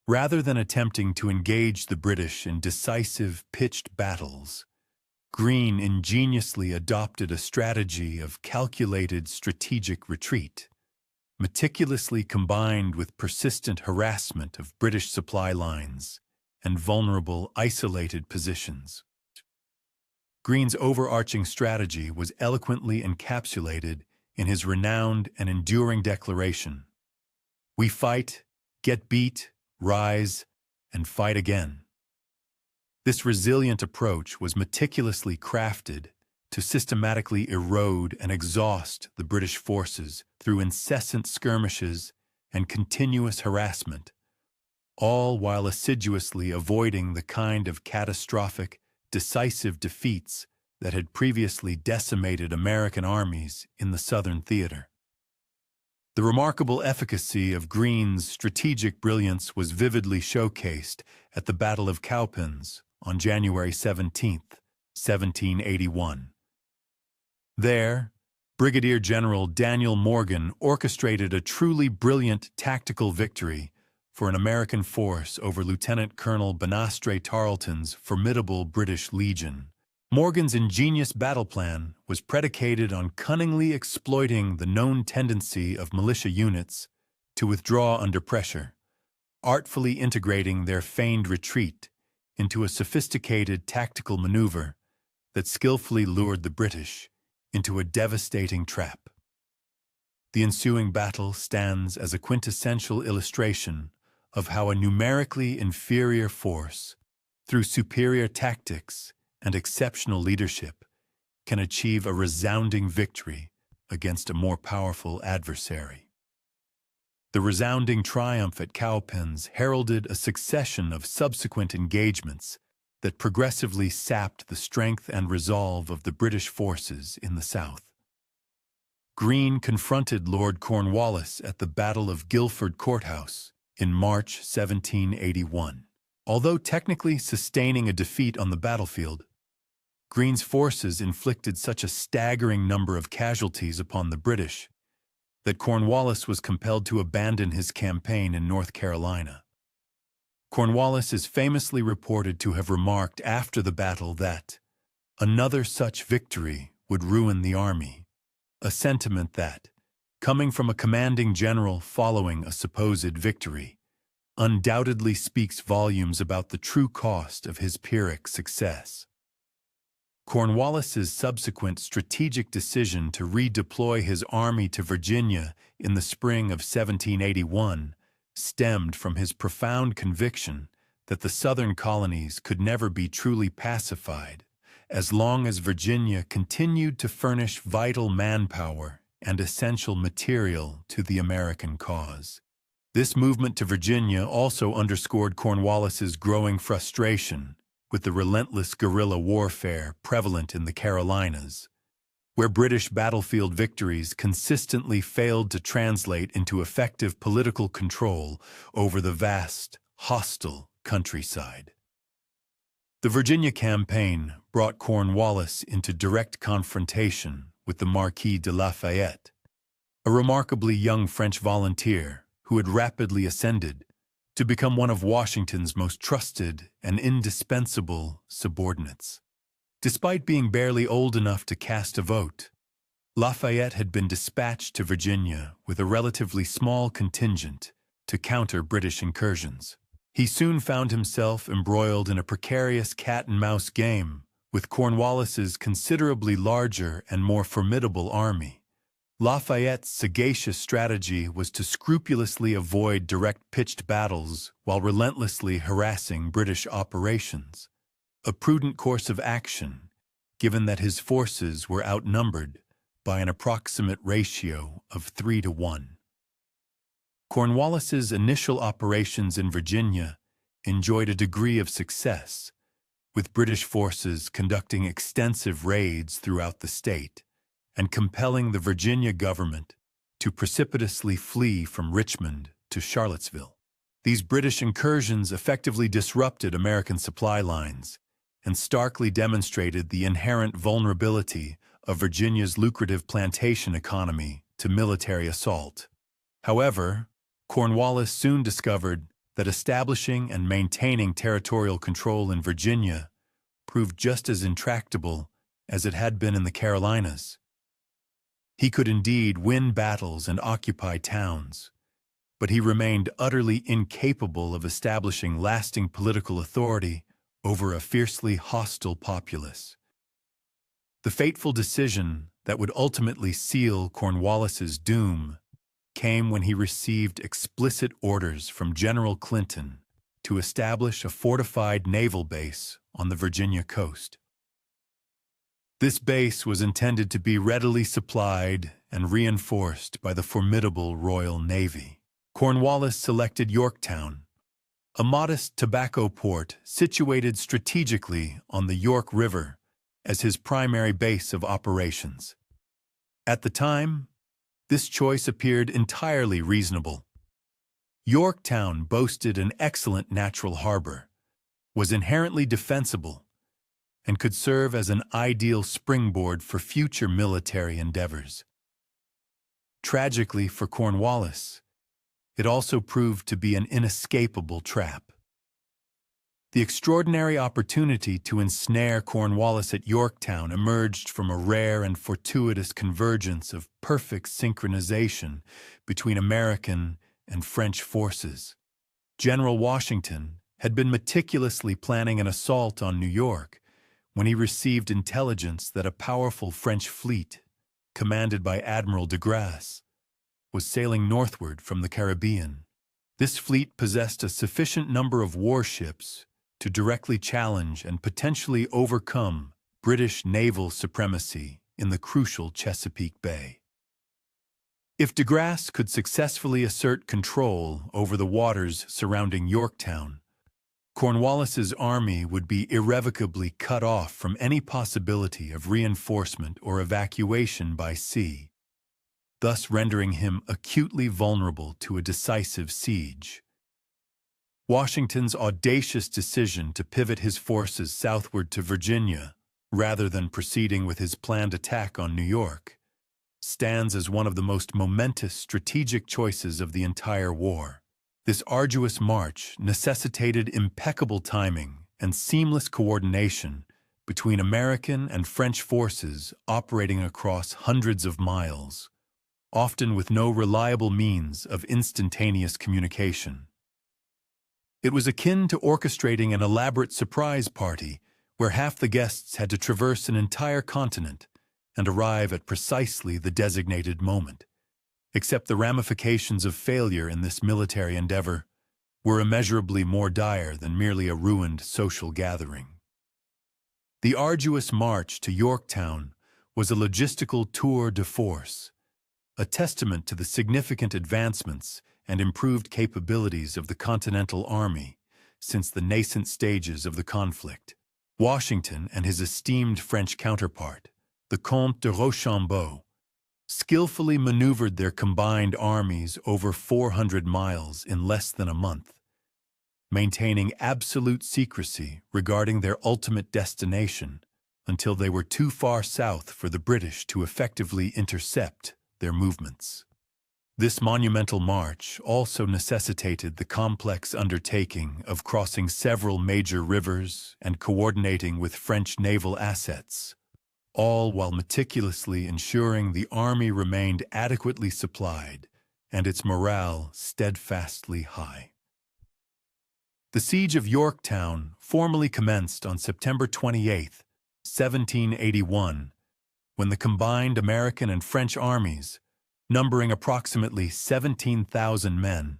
Rather than attempting to engage the British in decisive, pitched battles, Greene ingeniously adopted a strategy of calculated strategic retreat, meticulously combined with persistent harassment of British supply lines and vulnerable, isolated positions. Greene's overarching strategy was eloquently encapsulated in his renowned and enduring declaration: "We fight, get beat, rise, and fight again." This resilient approach was meticulously crafted to systematically erode and exhaust the British forces through incessant skirmishes and continuous harassment, all while assiduously avoiding the kind of catastrophic, decisive defeats that had previously decimated American armies in the Southern theater. The remarkable efficacy of Greene's strategic brilliance was vividly showcased at the Battle of Cowpens on January 17, 1781. There, Brigadier General Daniel Morgan orchestrated a truly brilliant tactical victory for an American force over Lieutenant Colonel Banastre Tarleton's formidable British Legion. Morgan's ingenious battle plan was predicated on cunningly exploiting the known tendency of militia units to withdraw under pressure, artfully integrating their feigned retreat into a sophisticated tactical maneuver that skillfully lured the British into a devastating trap. The ensuing battle stands as a quintessential illustration of how a numerically inferior force, through superior tactics and exceptional leadership, can achieve a resounding victory against a more powerful adversary. The resounding triumph at Cowpens heralded a succession of subsequent engagements that progressively sapped the strength and resolve of the British forces in the South. Greene confronted Lord Cornwallis at the Battle of Guilford Courthouse in March 1781. Although technically sustaining a defeat on the battlefield, Greene's forces inflicted such a staggering number of casualties upon the British that Cornwallis was compelled to abandon his campaign in North Carolina. Cornwallis is famously reported to have remarked after the battle that another such victory would ruin the army, a sentiment that, coming from a commanding general following a supposed victory, undoubtedly speaks volumes about the true cost of his Pyrrhic success. Cornwallis's subsequent strategic decision to redeploy his army to Virginia in the spring of 1781 stemmed from his profound conviction that the southern colonies could never be truly pacified as long as Virginia continued to furnish vital manpower and essential material to the American cause. This movement to Virginia also underscored Cornwallis's growing frustration with the relentless guerrilla warfare prevalent in the Carolinas, where British battlefield victories consistently failed to translate into effective political control over the vast, hostile countryside. The Virginia campaign brought Cornwallis into direct confrontation with the Marquis de Lafayette, a remarkably young French volunteer who had rapidly ascended to become one of Washington's most trusted and indispensable subordinates. Despite being barely old enough to cast a vote, Lafayette had been dispatched to Virginia with a relatively small contingent to counter British incursions. He soon found himself embroiled in a precarious cat-and-mouse game with Cornwallis's considerably larger and more formidable army. Lafayette's sagacious strategy was to scrupulously avoid direct pitched battles while relentlessly harassing British operations, a prudent course of action, given that his forces were outnumbered by an approximate ratio of 3-1. Cornwallis's initial operations in Virginia enjoyed a degree of success, with British forces conducting extensive raids throughout the state and compelling the Virginia government to precipitously flee from Richmond to Charlottesville. These British incursions effectively disrupted American supply lines and starkly demonstrated the inherent vulnerability of Virginia's lucrative plantation economy to military assault. However, Cornwallis soon discovered that establishing and maintaining territorial control in Virginia proved just as intractable as it had been in the Carolinas. He could indeed win battles and occupy towns, but he remained utterly incapable of establishing lasting political authority over a fiercely hostile populace. The fateful decision that would ultimately seal Cornwallis's doom came when he received explicit orders from General Clinton to establish a fortified naval base on the Virginia coast. This base was intended to be readily supplied and reinforced by the formidable Royal Navy. Cornwallis selected Yorktown, a modest tobacco port situated strategically on the York River, as his primary base of operations. At the time, this choice appeared entirely reasonable. Yorktown boasted an excellent natural harbor, was inherently defensible, and could serve as an ideal springboard for future military endeavors. Tragically for Cornwallis, it also proved to be an inescapable trap. The extraordinary opportunity to ensnare Cornwallis at Yorktown emerged from a rare and fortuitous convergence of perfect synchronization between American and French forces. General Washington had been meticulously planning an assault on New York when he received intelligence that a powerful French fleet, commanded by Admiral de Grasse, was sailing northward from the Caribbean. This fleet possessed a sufficient number of warships to directly challenge and potentially overcome British naval supremacy in the crucial Chesapeake Bay. If de Grasse could successfully assert control over the waters surrounding Yorktown, Cornwallis's army would be irrevocably cut off from any possibility of reinforcement or evacuation by sea, thus rendering him acutely vulnerable to a decisive siege. Washington's audacious decision to pivot his forces southward to Virginia, rather than proceeding with his planned attack on New York, stands as one of the most momentous strategic choices of the entire war. This arduous march necessitated impeccable timing and seamless coordination between American and French forces operating across hundreds of miles, often with no reliable means of instantaneous communication. It was akin to orchestrating an elaborate surprise party where half the guests had to traverse an entire continent and arrive at precisely the designated moment. Except the ramifications of failure in this military endeavor were immeasurably more dire than merely a ruined social gathering. The arduous march to Yorktown was a logistical tour de force, a testament to the significant advancements and improved capabilities of the Continental Army since the nascent stages of the conflict. Washington and his esteemed French counterpart, the Comte de Rochambeau, skillfully maneuvered their combined armies over 400 miles in less than a month, maintaining absolute secrecy regarding their ultimate destination until they were too far south for the British to effectively intercept their movements. This monumental march also necessitated the complex undertaking of crossing several major rivers and coordinating with French naval assets, all while meticulously ensuring the army remained adequately supplied and its morale steadfastly high. The siege of Yorktown formally commenced on September 28, 1781, when the combined American and French armies, numbering approximately 17,000 men,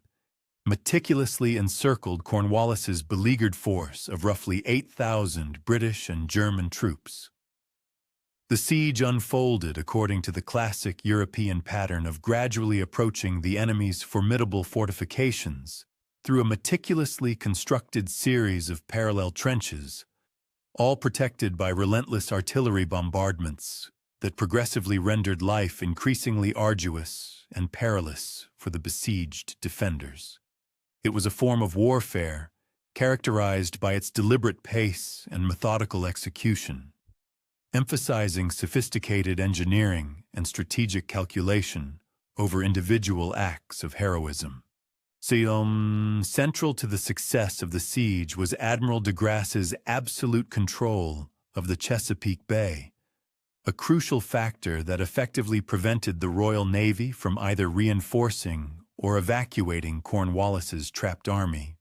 meticulously encircled Cornwallis's beleaguered force of roughly 8,000 British and German troops. The siege unfolded according to the classic European pattern of gradually approaching the enemy's formidable fortifications through a meticulously constructed series of parallel trenches, all protected by relentless artillery bombardments that progressively rendered life increasingly arduous and perilous for the besieged defenders. It was a form of warfare characterized by its deliberate pace and methodical execution, emphasizing sophisticated engineering and strategic calculation over individual acts of heroism. Central to the success of the siege was Admiral de Grasse's absolute control of the Chesapeake Bay, a crucial factor that effectively prevented the Royal Navy from either reinforcing or evacuating Cornwallis's trapped army.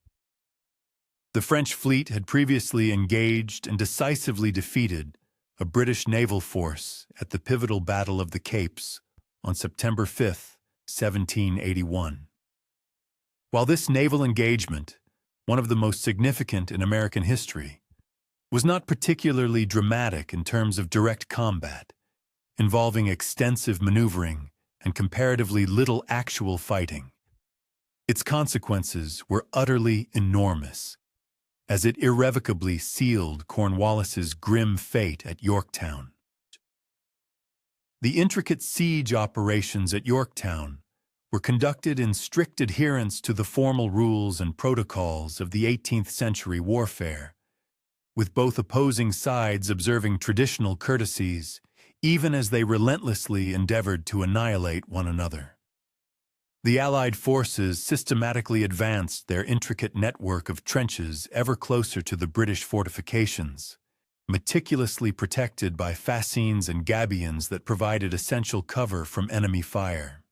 The French fleet had previously engaged and decisively defeated a British naval force at the pivotal Battle of the Capes on September 5, 1781. While this naval engagement, one of the most significant in American history, was not particularly dramatic in terms of direct combat, involving extensive maneuvering and comparatively little actual fighting, its consequences were utterly enormous, as it irrevocably sealed Cornwallis's grim fate at Yorktown. The intricate siege operations at Yorktown were conducted in strict adherence to the formal rules and protocols of the 18th century warfare, with both opposing sides observing traditional courtesies, even as they relentlessly endeavored to annihilate one another. The Allied forces systematically advanced their intricate network of trenches ever closer to the British fortifications, meticulously protected by fascines and gabions that provided essential cover from enemy fire.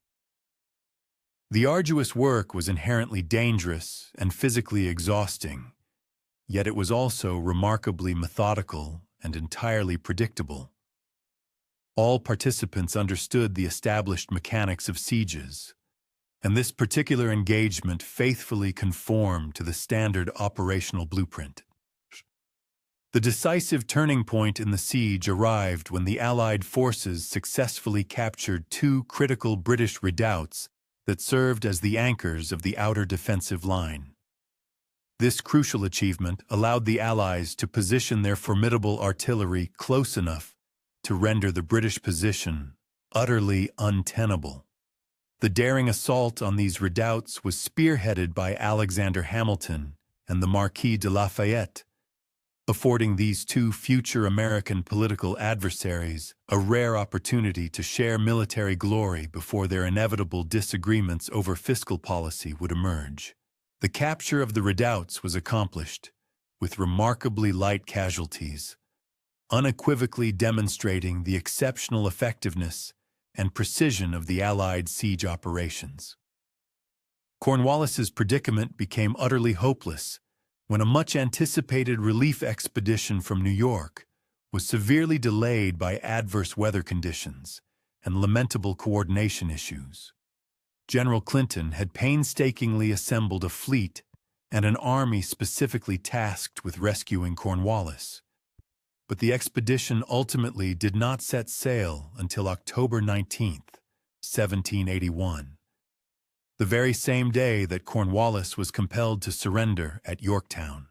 The arduous work was inherently dangerous and physically exhausting, yet it was also remarkably methodical and entirely predictable. All participants understood the established mechanics of sieges, and this particular engagement faithfully conformed to the standard operational blueprint. The decisive turning point in the siege arrived when the Allied forces successfully captured two critical British redoubts that served as the anchors of the outer defensive line. This crucial achievement allowed the Allies to position their formidable artillery close enough to render the British position utterly untenable. The daring assault on these redoubts was spearheaded by Alexander Hamilton and the Marquis de Lafayette, affording these two future American political adversaries a rare opportunity to share military glory before their inevitable disagreements over fiscal policy would emerge. The capture of the redoubts was accomplished with remarkably light casualties, unequivocally demonstrating the exceptional effectiveness and precision of the Allied siege operations. Cornwallis's predicament became utterly hopeless when a much-anticipated relief expedition from New York was severely delayed by adverse weather conditions and lamentable coordination issues. General Clinton had painstakingly assembled a fleet and an army specifically tasked with rescuing Cornwallis, but the expedition ultimately did not set sail until October 19, 1781, the very same day that Cornwallis was compelled to surrender at Yorktown.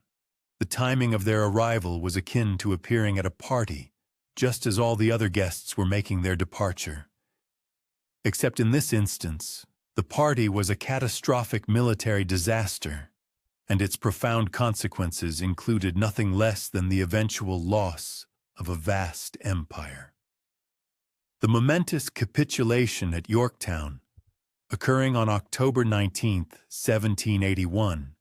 The timing of their arrival was akin to appearing at a party, just as all the other guests were making their departure. Except in this instance, the party was a catastrophic military disaster, and its profound consequences included nothing less than the eventual loss of a vast empire. The momentous capitulation at Yorktown, occurring on October 19, 1781,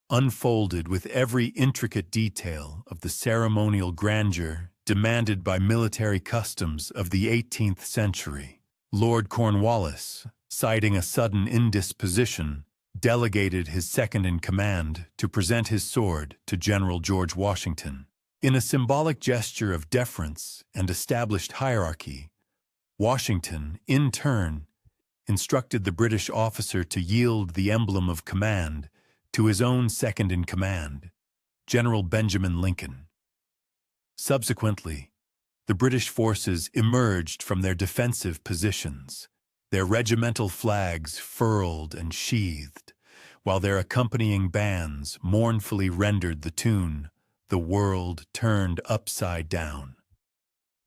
unfolded with every intricate detail of the ceremonial grandeur demanded by military customs of the 18th century. Lord Cornwallis, citing a sudden indisposition, delegated his second-in-command to present his sword to General George Washington. In a symbolic gesture of deference and established hierarchy, Washington, in turn, instructed the British officer to yield the emblem of command to his own second-in-command, General Benjamin Lincoln. Subsequently, the British forces emerged from their defensive positions, their regimental flags furled and sheathed, while their accompanying bands mournfully rendered the tune, "The World Turned Upside Down."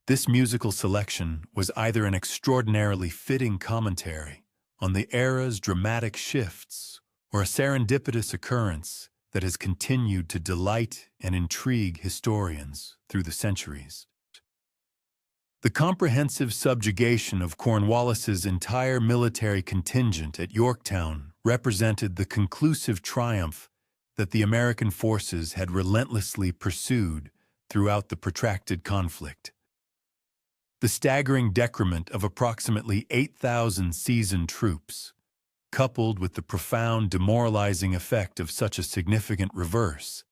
This musical selection was either an extraordinarily fitting commentary on the era's dramatic shifts or a serendipitous occurrence that has continued to delight and intrigue historians through the centuries. The comprehensive subjugation of Cornwallis's entire military contingent at Yorktown represented the conclusive triumph that the American forces had relentlessly pursued throughout the protracted conflict. The staggering decrement of approximately 8,000 seasoned troops, coupled with the profound demoralizing effect of such a significant reverse,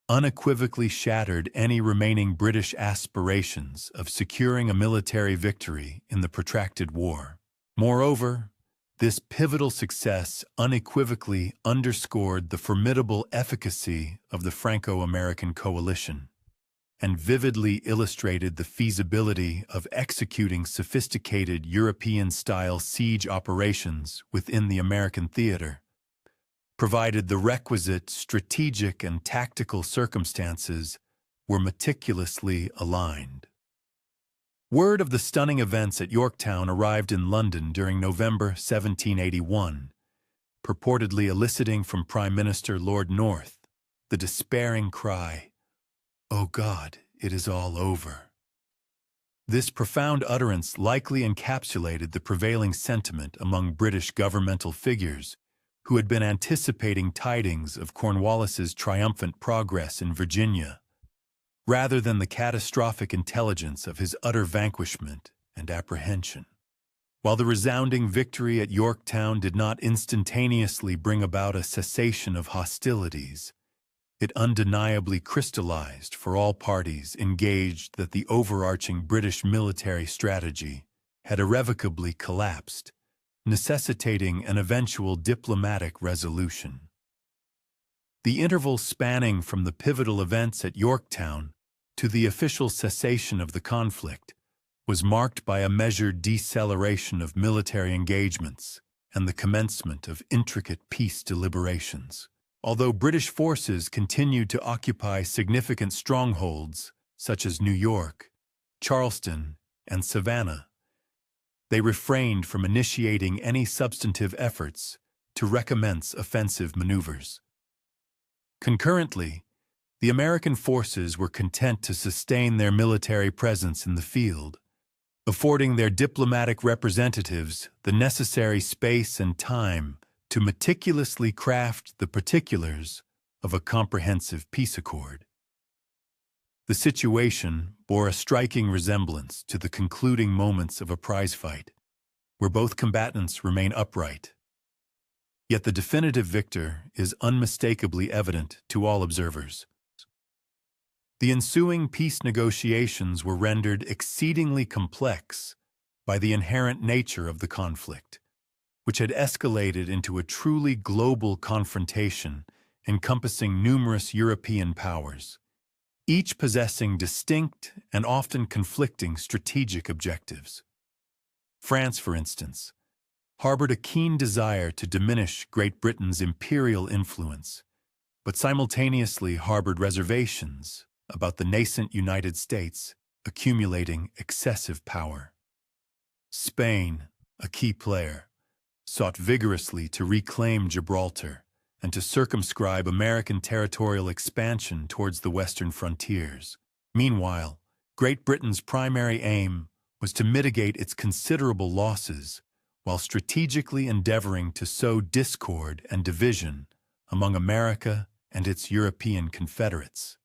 unequivocally shattered any remaining British aspirations of securing a military victory in the protracted war. Moreover, this pivotal success unequivocally underscored the formidable efficacy of the Franco-American coalition and vividly illustrated the feasibility of executing sophisticated European-style siege operations within the American theater, provided the requisite strategic and tactical circumstances were meticulously aligned. Word of the stunning events at Yorktown arrived in London during November 1781, purportedly eliciting from Prime Minister Lord North the despairing cry, "Oh God, it is all over." This profound utterance likely encapsulated the prevailing sentiment among British governmental figures who had been anticipating tidings of Cornwallis's triumphant progress in Virginia, rather than the catastrophic intelligence of his utter vanquishment and apprehension. While the resounding victory at Yorktown did not instantaneously bring about a cessation of hostilities, it undeniably crystallized for all parties engaged that the overarching British military strategy had irrevocably collapsed, necessitating an eventual diplomatic resolution. The interval spanning from the pivotal events at Yorktown to the official cessation of the conflict was marked by a measured deceleration of military engagements and the commencement of intricate peace deliberations. Although British forces continued to occupy significant strongholds such as New York, Charleston, and Savannah, they refrained from initiating any substantive efforts to recommence offensive maneuvers. Concurrently, the American forces were content to sustain their military presence in the field, affording their diplomatic representatives the necessary space and time to meticulously craft the particulars of a comprehensive peace accord. The situation bore a striking resemblance to the concluding moments of a prize fight, where both combatants remain upright, Yet the definitive victor is unmistakably evident to all observers. The ensuing peace negotiations were rendered exceedingly complex by the inherent nature of the conflict, which had escalated into a truly global confrontation encompassing numerous European powers, each possessing distinct and often conflicting strategic objectives. France, for instance, harbored a keen desire to diminish Great Britain's imperial influence, but simultaneously harbored reservations about the nascent United States accumulating excessive power. Spain, a key player, sought vigorously to reclaim Gibraltar and to circumscribe American territorial expansion towards the western frontiers. Meanwhile, Great Britain's primary aim was to mitigate its considerable losses while strategically endeavoring to sow discord and division among America and its European confederates.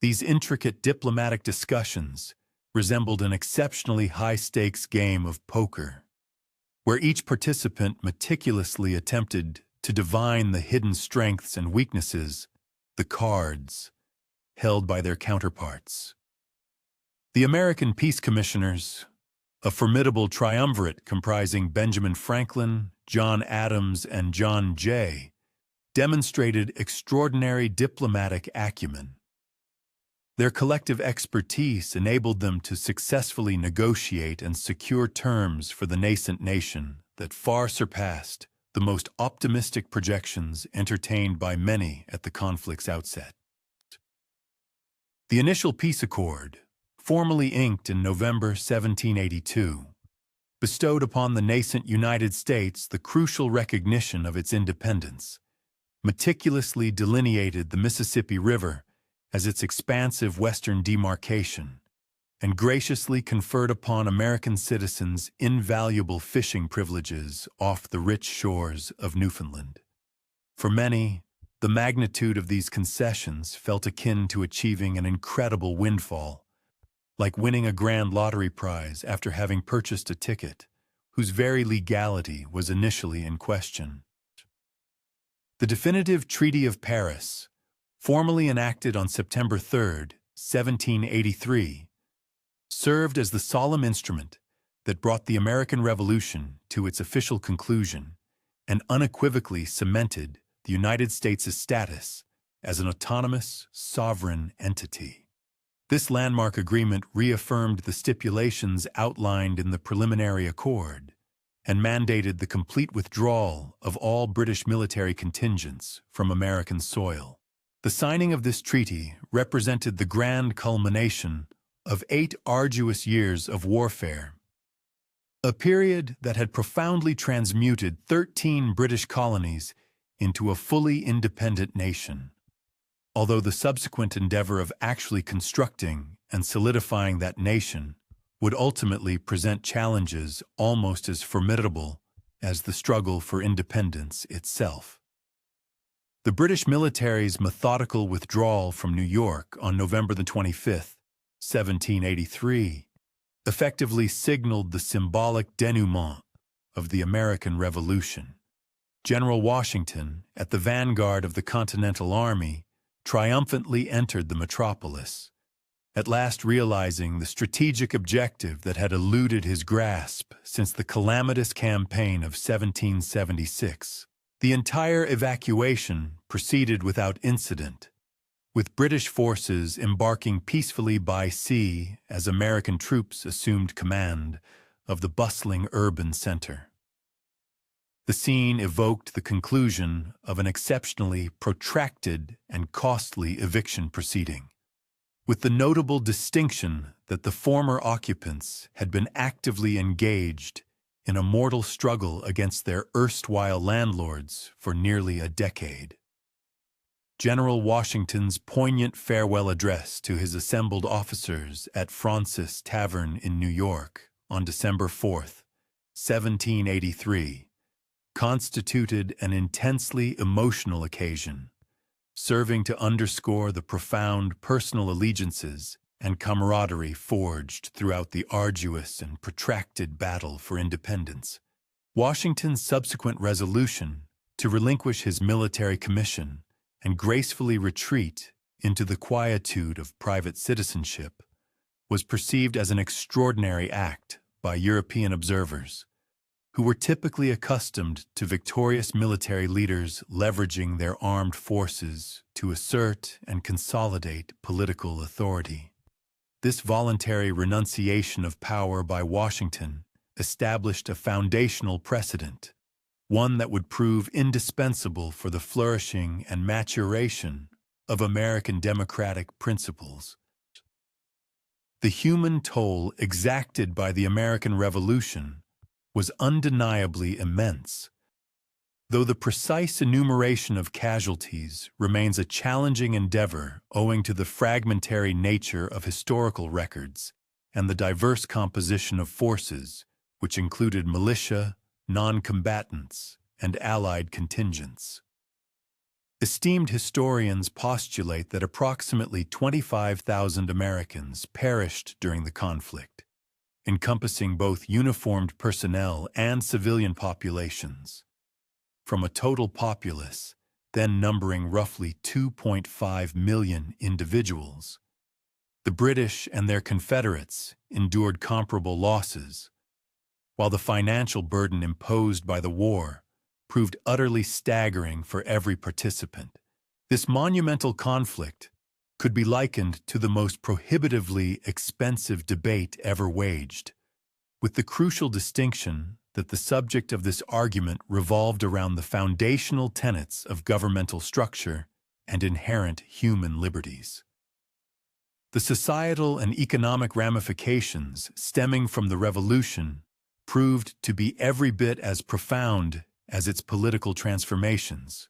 These intricate diplomatic discussions resembled an exceptionally high-stakes game of poker, where each participant meticulously attempted to divine the hidden strengths and weaknesses, the cards, held by their counterparts. The American Peace Commissioners, a formidable triumvirate comprising Benjamin Franklin, John Adams, and John Jay, demonstrated extraordinary diplomatic acumen. Their collective expertise enabled them to successfully negotiate and secure terms for the nascent nation that far surpassed the most optimistic projections entertained by many at the conflict's outset. The initial peace accord, formally inked in November 1782, bestowed upon the nascent United States the crucial recognition of its independence, meticulously delineated the Mississippi River as its expansive western demarcation, and graciously conferred upon American citizens invaluable fishing privileges off the rich shores of Newfoundland. For many, the magnitude of these concessions felt akin to achieving an incredible windfall, like winning a grand lottery prize after having purchased a ticket, whose very legality was initially in question. The definitive Treaty of Paris, formally enacted on September 3, 1783, served as the solemn instrument that brought the American Revolution to its official conclusion and unequivocally cemented the United States' status as an autonomous, sovereign entity. This landmark agreement reaffirmed the stipulations outlined in the preliminary accord and mandated the complete withdrawal of all British military contingents from American soil. The signing of this treaty represented the grand culmination of 8 arduous years of warfare, a period that had profoundly transmuted 13 British colonies into a fully independent nation. Although the subsequent endeavor of actually constructing and solidifying that nation would ultimately present challenges almost as formidable as the struggle for independence itself. The British military's methodical withdrawal from New York on November 25, 1783, effectively signaled the symbolic denouement of the American Revolution. General Washington, at the vanguard of the Continental Army, triumphantly entered the metropolis, at last realizing the strategic objective that had eluded his grasp since the calamitous campaign of 1776. The entire evacuation proceeded without incident, with British forces embarking peacefully by sea as American troops assumed command of the bustling urban center. The scene evoked the conclusion of an exceptionally protracted and costly eviction proceeding, with the notable distinction that the former occupants had been actively engaged in a mortal struggle against their erstwhile landlords for nearly a decade. General Washington's poignant farewell address to his assembled officers at Fraunces Tavern in New York on December 4, 1783, constituted an intensely emotional occasion, serving to underscore the profound personal allegiances and camaraderie forged throughout the arduous and protracted battle for independence. Washington's subsequent resolution to relinquish his military commission and gracefully retreat into the quietude of private citizenship was perceived as an extraordinary act by European observers, who were typically accustomed to victorious military leaders leveraging their armed forces to assert and consolidate political authority. This voluntary renunciation of power by Washington established a foundational precedent, one that would prove indispensable for the flourishing and maturation of American democratic principles. The human toll exacted by the American Revolution was undeniably immense, though the precise enumeration of casualties remains a challenging endeavor owing to the fragmentary nature of historical records and the diverse composition of forces, which included militia, non-combatants, and allied contingents. Esteemed historians postulate that approximately 25,000 Americans perished during the conflict, encompassing both uniformed personnel and civilian populations, from a total populace then numbering roughly 2.5 million individuals. The British and their Confederates endured comparable losses, while the financial burden imposed by the war proved utterly staggering for every participant. This monumental conflict could be likened to the most prohibitively expensive debate ever waged, with the crucial distinction that the subject of this argument revolved around the foundational tenets of governmental structure and inherent human liberties. The societal and economic ramifications stemming from the Revolution proved to be every bit as profound as its political transformations.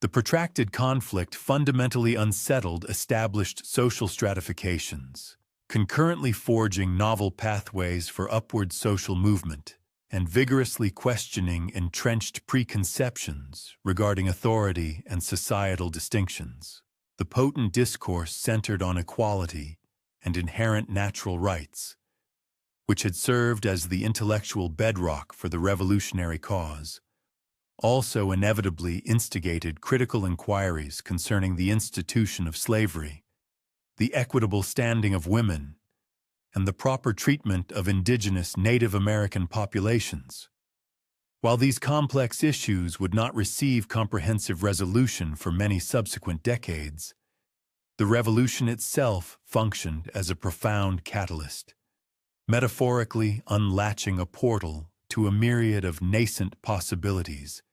The protracted conflict fundamentally unsettled established social stratifications, concurrently forging novel pathways for upward social movement and vigorously questioning entrenched preconceptions regarding authority and societal distinctions. The potent discourse centered on equality and inherent natural rights, which had served as the intellectual bedrock for the revolutionary cause, also inevitably instigated critical inquiries concerning the institution of slavery, the equitable standing of women, and the proper treatment of indigenous Native American populations. While these complex issues would not receive comprehensive resolution for many subsequent decades, the revolution itself functioned as a profound catalyst, metaphorically unlatching a portal to a myriad of nascent possibilities,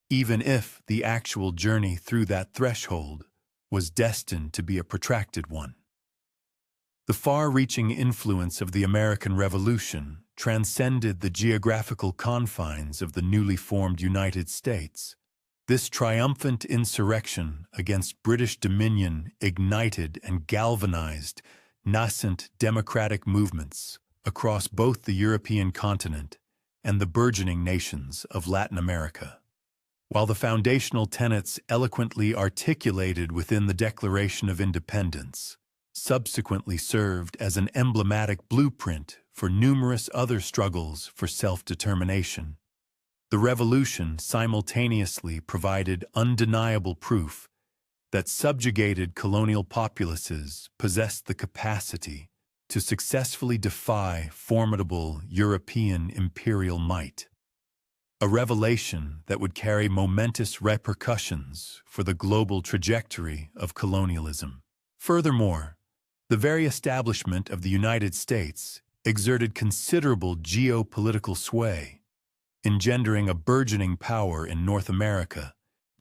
even if the actual journey through that threshold was destined to be a protracted one. The far-reaching influence of the American Revolution transcended the geographical confines of the newly formed United States. This triumphant insurrection against British dominion ignited and galvanized nascent democratic movements across both the European continent and the burgeoning nations of Latin America. While the foundational tenets eloquently articulated within the Declaration of Independence subsequently served as an emblematic blueprint for numerous other struggles for self-determination, the revolution simultaneously provided undeniable proof that subjugated colonial populaces possessed the capacity to successfully defy formidable European imperial might, a revelation that would carry momentous repercussions for the global trajectory of colonialism. Furthermore, the very establishment of the United States exerted considerable geopolitical sway, engendering a burgeoning power in North America,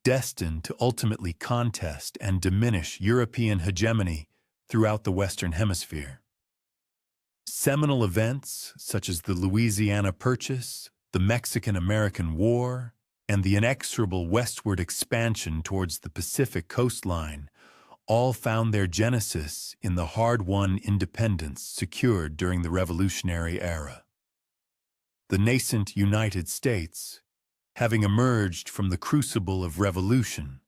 destined to ultimately contest and diminish European hegemony throughout the Western Hemisphere. Seminal events such as the Louisiana Purchase, the Mexican-American War, and the inexorable westward expansion towards the Pacific coastline all found their genesis in the hard-won independence secured during the Revolutionary era. The nascent United States, having emerged from the crucible of revolution,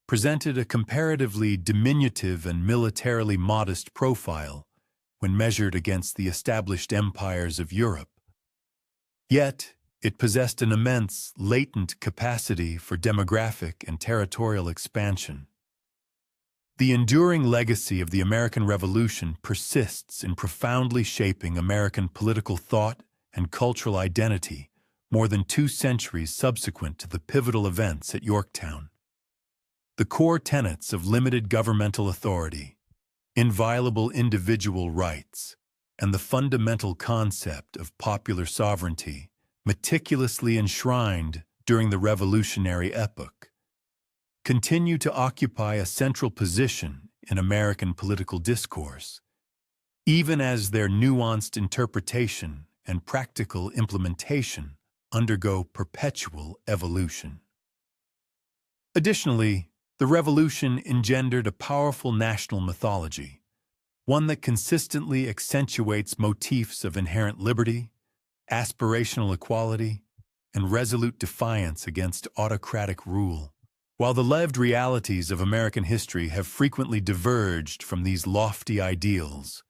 presented a comparatively diminutive and militarily modest profile when measured against the established empires of Europe. Yet, It possessed an immense, latent capacity for demographic and territorial expansion. The enduring legacy of the American Revolution persists in profoundly shaping American political thought and cultural identity more than 2 centuries subsequent to the pivotal events at Yorktown. The core tenets of limited governmental authority, inviolable individual rights, and the fundamental concept of popular sovereignty, meticulously enshrined during the revolutionary epoch, continue to occupy a central position in American political discourse, even as their nuanced interpretation and practical implementation undergo perpetual evolution. Additionally, the Revolution engendered a powerful national mythology, one that consistently accentuates motifs of inherent liberty, aspirational equality, and resolute defiance against autocratic rule. While the lived realities of American history have frequently diverged from these lofty ideals,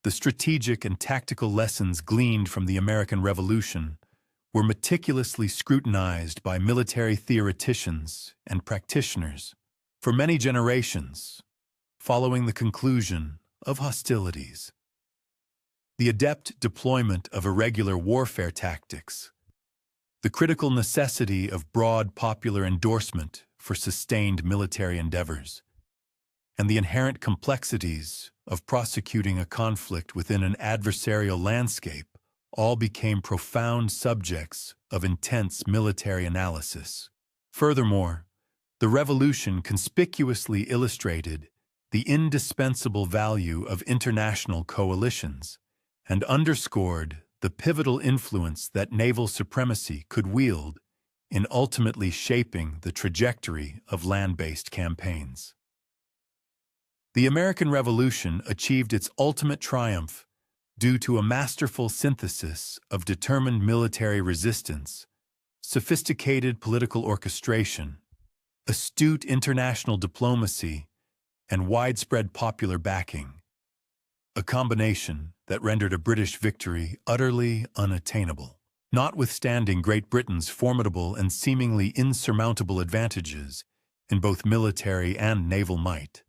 the strategic and tactical lessons gleaned from the American Revolution were meticulously scrutinized by military theoreticians and practitioners for many generations following the conclusion of hostilities. The adept deployment of irregular warfare tactics, the critical necessity of broad popular endorsement for sustained military endeavors, and the inherent complexities of prosecuting a conflict within an adversarial landscape all became profound subjects of intense military analysis. Furthermore, the Revolution conspicuously illustrated the indispensable value of international coalitions and underscored the pivotal influence that naval supremacy could wield in ultimately shaping the trajectory of land-based campaigns. The American Revolution achieved its ultimate triumph due to a masterful synthesis of determined military resistance, sophisticated political orchestration, astute international diplomacy, and widespread popular backing, a combination that rendered a British victory utterly unattainable. Notwithstanding Great Britain's formidable and seemingly insurmountable advantages in both military and naval might,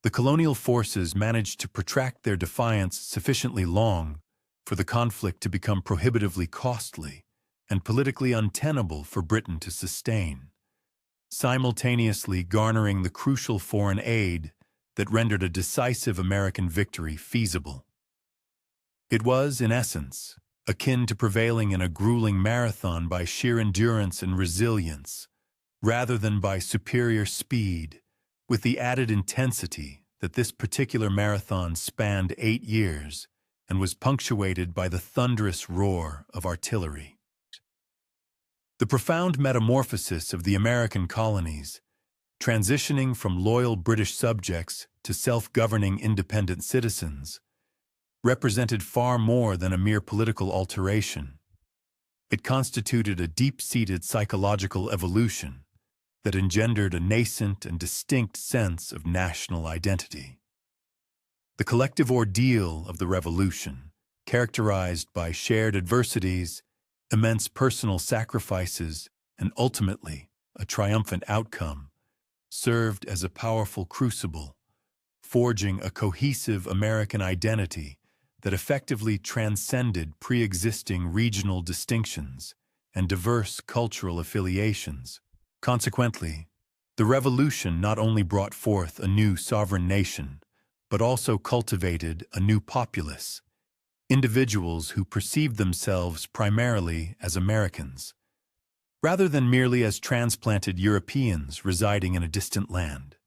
the colonial forces managed to protract their defiance sufficiently long for the conflict to become prohibitively costly and politically untenable for Britain to sustain, simultaneously garnering the crucial foreign aid that rendered a decisive American victory feasible. It was, in essence, akin to prevailing in a grueling marathon by sheer endurance and resilience, rather than by superior speed, with the added intensity that this particular marathon spanned 8 years and was punctuated by the thunderous roar of artillery. The profound metamorphosis of the American colonies, transitioning from loyal British subjects to self-governing independent citizens, represented far more than a mere political alteration. It constituted a deep-seated psychological evolution that engendered a nascent and distinct sense of national identity. The collective ordeal of the Revolution, characterized by shared adversities, immense personal sacrifices, and ultimately a triumphant outcome, served as a powerful crucible, forging a cohesive American identity that effectively transcended pre-existing regional distinctions and diverse cultural affiliations. Consequently, the Revolution not only brought forth a new sovereign nation, but also cultivated a new populace, individuals who perceived themselves primarily as Americans, rather than merely as transplanted Europeans residing in a distant land.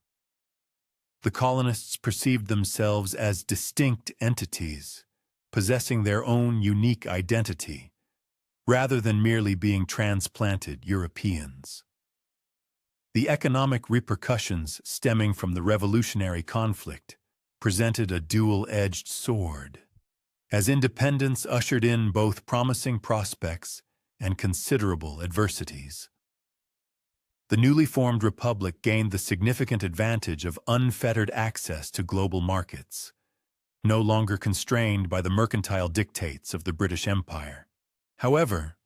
The colonists perceived themselves as distinct entities, possessing their own unique identity, rather than merely being transplanted Europeans. The economic repercussions stemming from the revolutionary conflict presented a dual-edged sword, as independence ushered in both promising prospects and considerable adversities. The newly formed republic gained the significant advantage of unfettered access to global markets, no longer constrained by the mercantile dictates of the British Empire. However,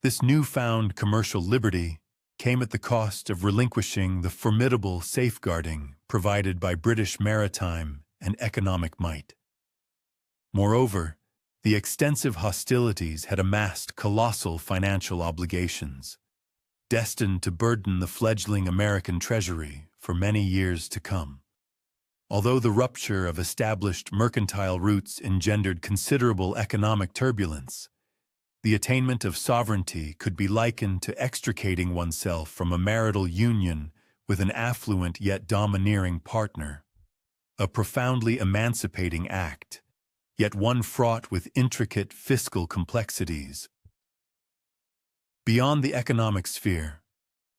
This newfound commercial liberty came at the cost of relinquishing the formidable safeguarding provided by British maritime and economic might. Moreover, the extensive hostilities had amassed colossal financial obligations, destined to burden the fledgling American treasury for many years to come. Although the rupture of established mercantile routes engendered considerable economic turbulence, the attainment of sovereignty could be likened to extricating oneself from a marital union with an affluent yet domineering partner, a profoundly emancipating act, yet one fraught with intricate fiscal complexities. Beyond the economic sphere,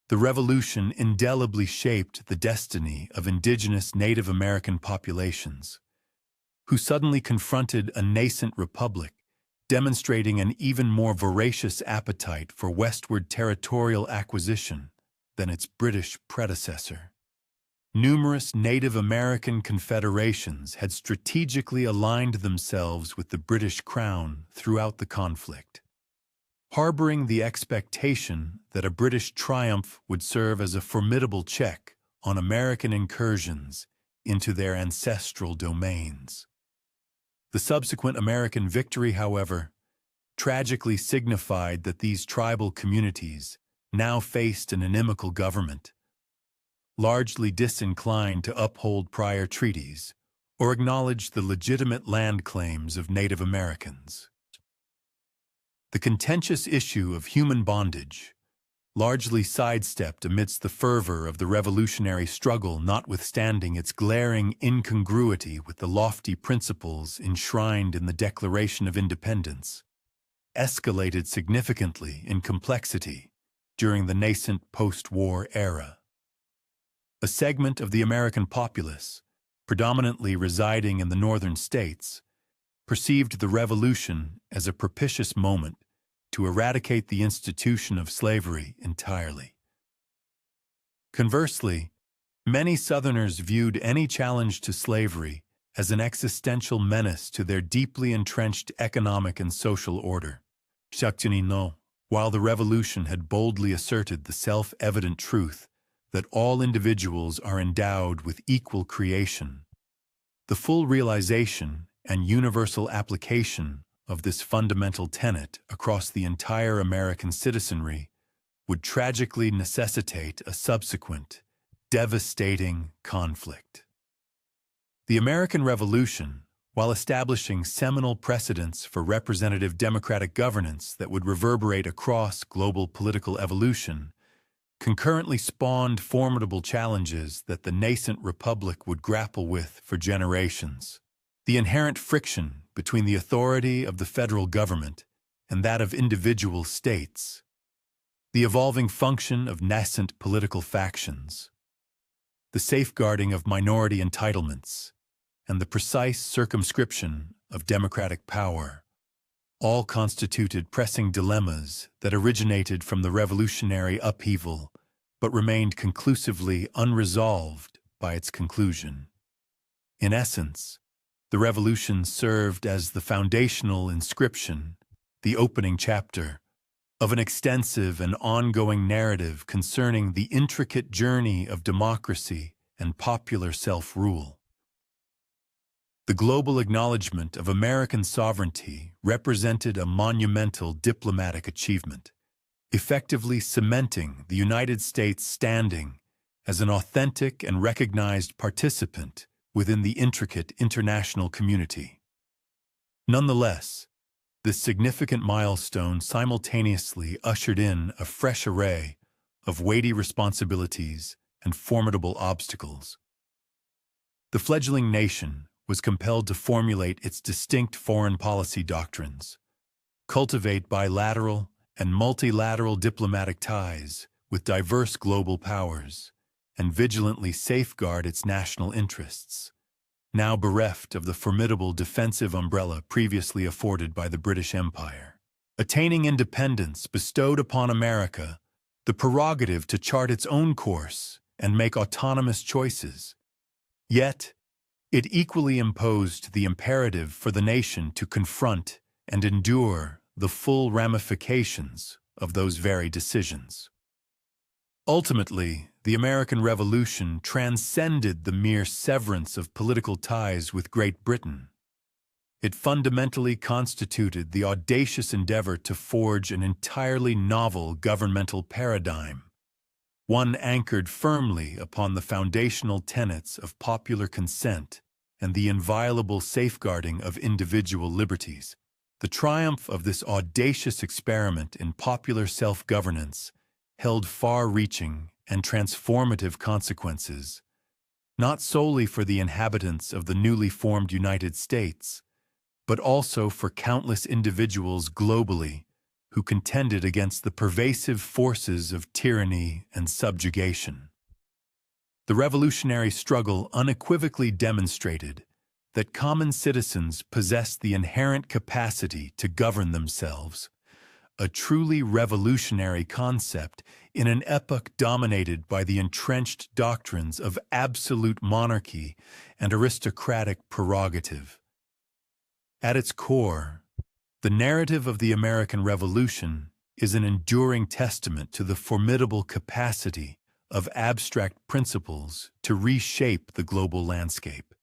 the Revolution indelibly shaped the destiny of indigenous Native American populations, who suddenly confronted a nascent republic, demonstrating an even more voracious appetite for westward territorial acquisition than its British predecessor. Numerous Native American confederations had strategically aligned themselves with the British Crown throughout the conflict, harboring the expectation that a British triumph would serve as a formidable check on American incursions into their ancestral domains. The subsequent American victory, however, tragically signified that these tribal communities now faced an inimical government, largely disinclined to uphold prior treaties or acknowledge the legitimate land claims of Native Americans. The contentious issue of human bondage, largely sidestepped amidst the fervor of the revolutionary struggle notwithstanding its glaring incongruity with the lofty principles enshrined in the Declaration of Independence, escalated significantly in complexity during the nascent post-war era. A segment of the American populace, predominantly residing in the northern states, perceived the Revolution as a propitious moment to eradicate the institution of slavery entirely. Conversely, many Southerners viewed any challenge to slavery as an existential menace to their deeply entrenched economic and social order. While the Revolution had boldly asserted the self-evident truth that all individuals are endowed with equal creation, the full realization and universal application of this fundamental tenet across the entire American citizenry would tragically necessitate a subsequent, devastating conflict. The American Revolution, while establishing seminal precedents for representative democratic governance that would reverberate across global political evolution, concurrently spawned formidable challenges that the nascent republic would grapple with for generations. The inherent friction between the authority of the federal government and that of individual states, the evolving function of nascent political factions, the safeguarding of minority entitlements, and the precise circumscription of democratic power, all constituted pressing dilemmas that originated from the revolutionary upheaval but remained conclusively unresolved by its conclusion. In essence, the Revolution served as the foundational inscription, the opening chapter, of an extensive and ongoing narrative concerning the intricate journey of democracy and popular self-rule. The global acknowledgement of American sovereignty represented a monumental diplomatic achievement, effectively cementing the United States' standing as an authentic and recognized participant within the intricate international community. Nonetheless, this significant milestone simultaneously ushered in a fresh array of weighty responsibilities and formidable obstacles. The fledgling nation was compelled to formulate its distinct foreign policy doctrines, cultivate bilateral and multilateral diplomatic ties with diverse global powers, and vigilantly safeguard its national interests, now bereft of the formidable defensive umbrella previously afforded by the British Empire. Attaining independence bestowed upon America the prerogative to chart its own course and make autonomous choices. Yet, it equally imposed the imperative for the nation to confront and endure the full ramifications of those very decisions. Ultimately, the American Revolution transcended the mere severance of political ties with Great Britain. It fundamentally constituted the audacious endeavor to forge an entirely novel governmental paradigm, one anchored firmly upon the foundational tenets of popular consent and the inviolable safeguarding of individual liberties. The triumph of this audacious experiment in popular self-governance held far-reaching and transformative consequences, not solely for the inhabitants of the newly formed United States, but also for countless individuals globally who contended against the pervasive forces of tyranny and subjugation. The revolutionary struggle unequivocally demonstrated that common citizens possessed the inherent capacity to govern themselves, a truly revolutionary concept in an epoch dominated by the entrenched doctrines of absolute monarchy and aristocratic prerogative. At its core, the narrative of the American Revolution is an enduring testament to the formidable capacity of abstract principles to reshape the global landscape.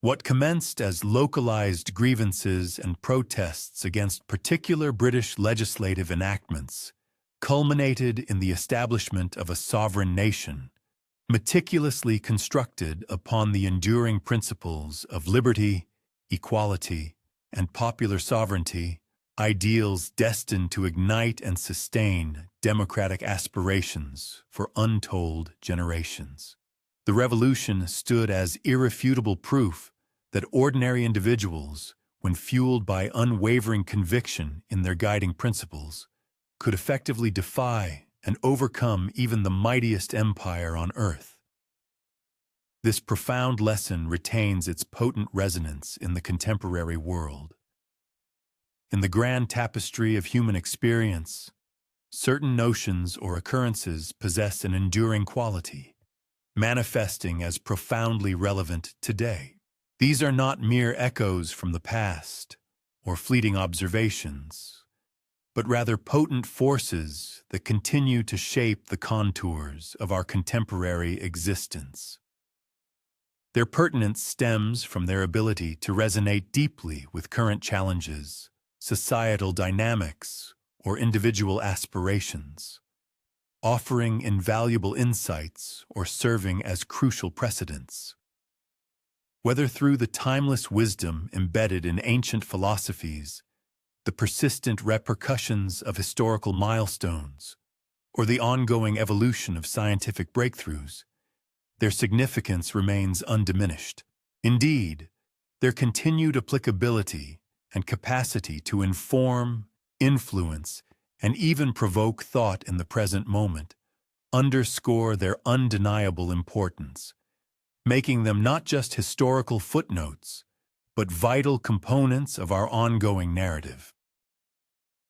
What commenced as localized grievances and protests against particular British legislative enactments culminated in the establishment of a sovereign nation, meticulously constructed upon the enduring principles of liberty, equality, and popular sovereignty, ideals destined to ignite and sustain democratic aspirations for untold generations. The revolution stood as irrefutable proof that ordinary individuals, when fueled by unwavering conviction in their guiding principles, could effectively defy and overcome even the mightiest empire on earth. This profound lesson retains its potent resonance in the contemporary world. In the grand tapestry of human experience, certain notions or occurrences possess an enduring quality, manifesting as profoundly relevant today. These are not mere echoes from the past or fleeting observations, but rather potent forces that continue to shape the contours of our contemporary existence. Their pertinence stems from their ability to resonate deeply with current challenges, societal dynamics, or individual aspirations, offering invaluable insights or serving as crucial precedents. Whether through the timeless wisdom embedded in ancient philosophies, the persistent repercussions of historical milestones, or the ongoing evolution of scientific breakthroughs, their significance remains undiminished. Indeed, their continued applicability and capacity to inform, influence, and even provoke thought in the present moment underscore their undeniable importance, making them not just historical footnotes, but vital components of our ongoing narrative.